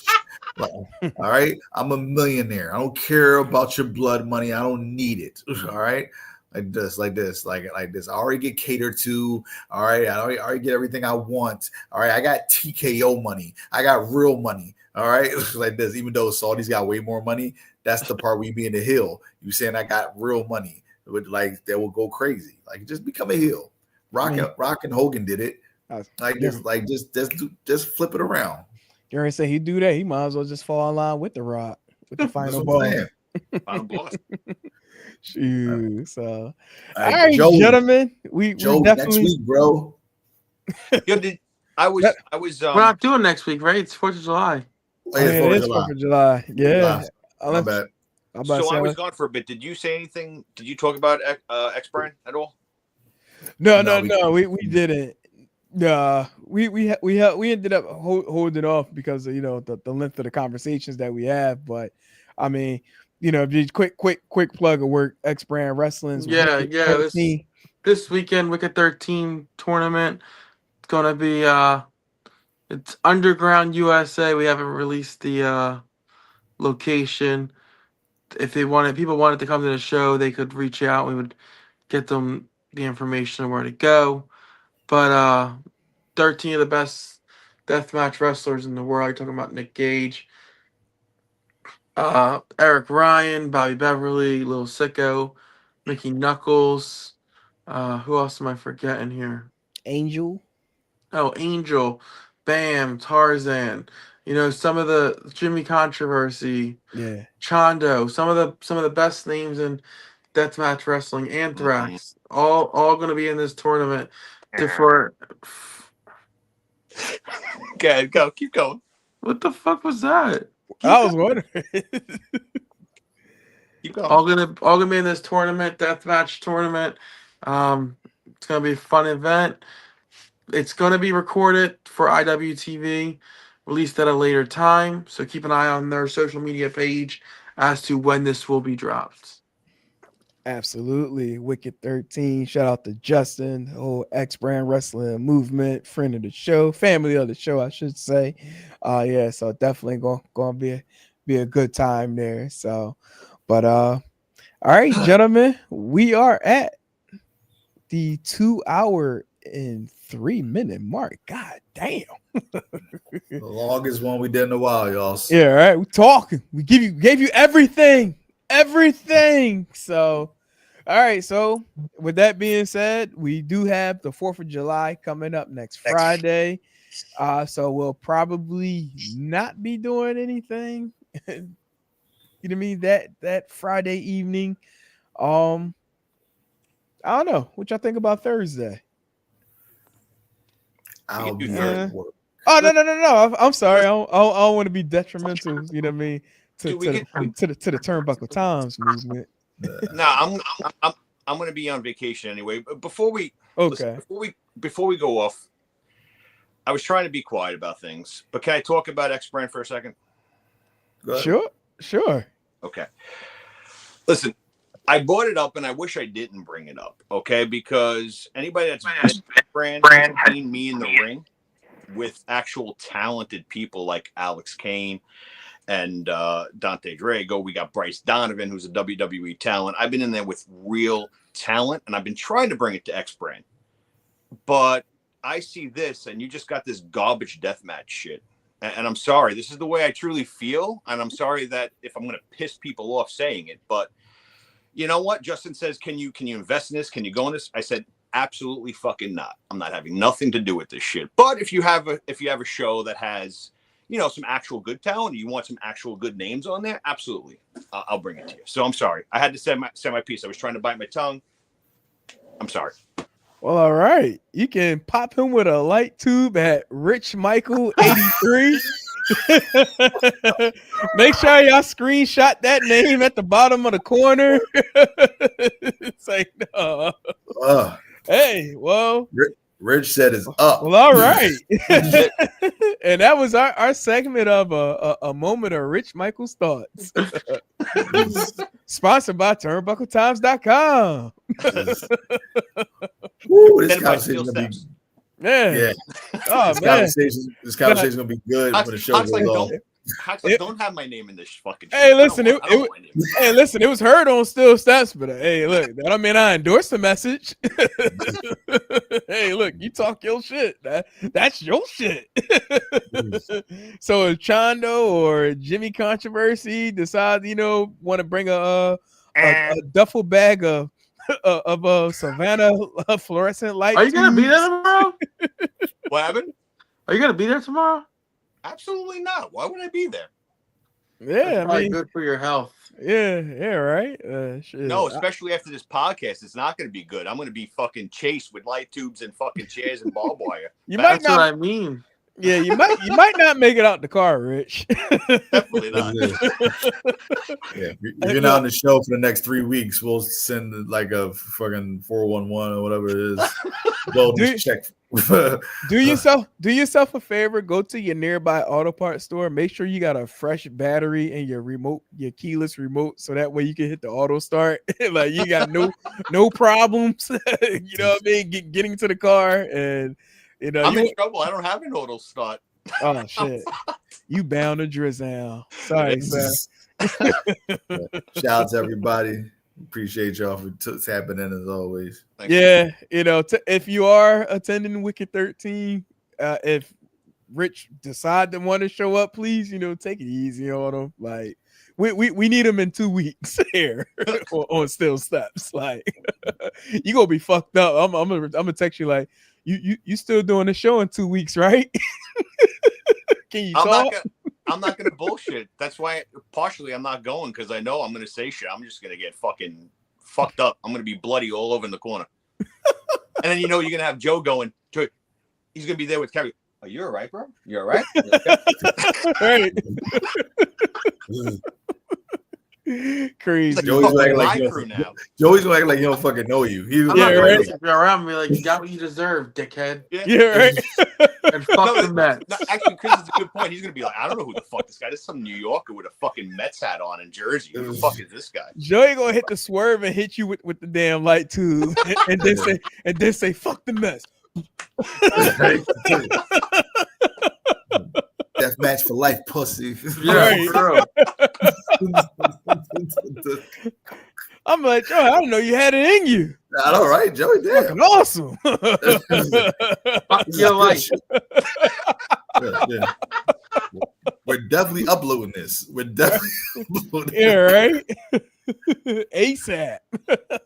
All right, I'm a millionaire. I don't care about your blood money. I don't need it. All right. Like this. I already get catered to. All right, I already get everything I want. All right, I got TKO money. I got real money. All right, like this. Even though Saudi's got way more money, that's the part where you be in the hill. You saying I got real money, like that will go crazy. Like just become a heel. Rock and Hogan did it. Just flip it around. Gary said he'd do that. He might as well just fall in line with the Rock with the final ball. Final boss. Shoot. So, all right, Joe, gentlemen, we definitely next week, bro. I was. We're not doing next week, right? It's 4th of July. It is 4th of July. Yeah. My bad. So I was gone for a bit. Did you say anything? Did you talk about X Brand at all? No, we didn't. We ended up holding off because of the length of the conversations that we have. But I mean, just quick plug of work. X Brand Wrestling's this weekend Wicked 13 tournament. It's gonna be it's Underground USA. We haven't released the location. If people wanted to come to the show, they could reach out. We would get them the information on where to go. But 13 of the best deathmatch wrestlers in the world. You're talking about Nick Gage, Eric Ryan, Bobby Beverly, Lil Sicko, Mickey Knuckles. Who else am I forgetting here? Angel. Oh, Angel, Bam, Tarzan. Some of the Jimmy Controversy. Yeah. Chondo. Some of the best names in deathmatch wrestling. Anthrax. All going to be in this tournament. Okay, go. Keep going. What the fuck was that? I was wondering. Keep going. All gonna be in this tournament, deathmatch tournament. It's gonna be a fun event. It's gonna be recorded for IWTV, released at a later time. So keep an eye on their social media page as to when this will be dropped. Absolutely. Wicked 13. Shout out to Justin, the whole X Brand Wrestling movement, friend of the show, family of the show, I should say. So definitely gonna be a good time there. So, but all right, gentlemen, we are at the 2 hour and 3 minute mark. God damn. The longest one we did in a while, y'all. Yeah, right. We're talking. We gave you everything. So all right, so with that being said, we do have the 4th of July coming up next Friday. So we'll probably not be doing anything. You know what I mean? That Friday evening. I I don't know. What y'all think about Thursday? I'll do be Thursday. at work. Oh no! I'm sorry. I don't want to be detrimental. You know what I mean? To Dude, the Turnbuckle Times movement. No, I'm going to be on vacation anyway. But before we Okay. listen, before we go off, I was trying to be quiet about things, but can I talk about X Brand for a second? Go ahead. Sure. Okay. Listen, I brought it up, and I wish I didn't bring it up. Okay, because anybody that's been brand has seen me in the ring with actual talented people like Alex Kane and Dante Drago. We got Bryce Donovan, who's a WWE talent. I've been in there with real talent, and I've been trying to bring it to X Brand. But I see this, and you just got this garbage deathmatch shit. And I'm sorry. This is the way I truly feel, and I'm sorry that if I'm going to piss people off saying it. But you know what? Justin says, can you invest in this? Can you go in this? I said, absolutely fucking not. I'm not having nothing to do with this shit. But if you have a show that has, you know, some actual good talent, you want some actual good names on there, absolutely, I'll bring it to you. So I'm sorry. I had to say my piece. I was trying to bite my tongue. I'm sorry. Well, all right. You can pop him with a light tube at Rich Michael 83. Make sure y'all screenshot that name at the bottom of the corner. It's like, no. Hey, well, Rich said it's up. well, all right. And that was our segment of a moment of Rich Michael's thoughts. Sponsored by TurnbuckleTimes.com. Woo, this conversation gonna be Yeah. Oh, this conversation is gonna be good when the show goes on. Don't have my name in this fucking shit. Hey, listen, it was heard on Still Steps, but hey, look, that don't mean I endorse the message. Hey, look, you talk your shit. That's your shit. So if Chondo or Jimmy Controversy decide, want to bring a duffel bag of Savannah fluorescent light. Are you gonna be there tomorrow? What happened? Are you gonna be there tomorrow? Absolutely not. Why would I be there? Yeah, I mean, good for your health. Yeah, right. Shit. No, especially after this podcast, it's not going to be good. I'm going to be fucking chased with light tubes and fucking chairs and barbed wire. That's what I mean. Yeah, you might not make it out the car, Rich. Definitely not. Yeah, if you're not on the show for the next 3 weeks, we'll send like a fucking 411 or whatever it is. Wellness check. Do yourself a favor. Go to your nearby auto parts store. Make sure you got a fresh battery in your remote, your keyless remote, so that way you can hit the auto start. Like you got no problems. You know what I mean? Getting to the car and. I'm in trouble. I don't have an auto start. Oh shit! You bound to drizzle. Sorry, sir. Shout out to everybody. Appreciate y'all for tapping in as always. Thank Yeah, if you are attending Wicked 13, if Rich decide to want to show up, please, take it easy on him. Like we need him in 2 weeks here on Still Steps. Like you gonna be fucked up. I'm gonna text you like. You still doing the show in 2 weeks, right? Can you talk? I'm not gonna bullshit. That's why partially I'm not going because I know I'm gonna say shit. I'm just gonna get fucking fucked up. I'm gonna be bloody all over in the corner. And then you're gonna have Joe going. He's gonna be there with Kevin. Oh, you're all right, bro. You're all right. Right. Crazy. Joey's like Joey's gonna act like he don't fucking know you. He's right. If you're around me, like you got what you deserve, dickhead. Yeah, right. And fuck the Mets. No, actually, Chris is a good point. He's gonna be like, I don't know who the fuck this guy. This is some New Yorker with a fucking Mets hat on in Jersey. Who the fuck is this guy? Joey gonna hit the swerve and hit you with the damn light tube, and then say fuck the Mets. Death match for life, pussy. Yeah, bro. I'm like, Joey, I didn't know you had it in you. I know, right? Joey, damn. Fucking awesome. Your life. Yeah. We're definitely uploading this. We're definitely uploading Yeah, right? ASAP.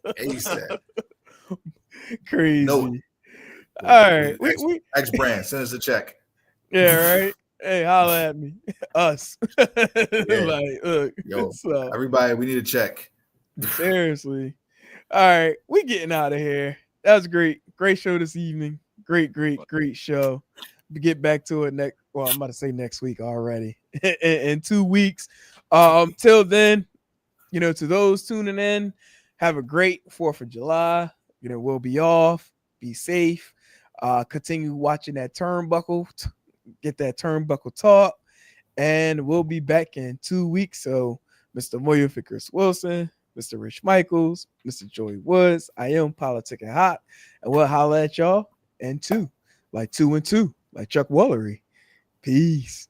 ASAP. Crazy. No. All right. X Brand, send us a check. Yeah, right. Hey, holla at me. Us. Yeah. Like, look. Yo, So, everybody, we need a check. seriously. All right, we getting out of here. That was great. Great show this evening. Great show. We get back to it next. Well, I'm about to say next week already. in 2 weeks. Till then, to those tuning in, have a great 4th of July. We'll be off. Be safe. Continue watching that turnbuckle. Get that turnbuckle talk. And we'll be back in 2 weeks. So, Mr. Moyo for Chris Wilson, Mr. Rich Michaels, Mr. Joey Woods, I am Politic and Hot. And we'll holler at y'all in 2, like 2 and 2, like Chuck Woolery. Peace.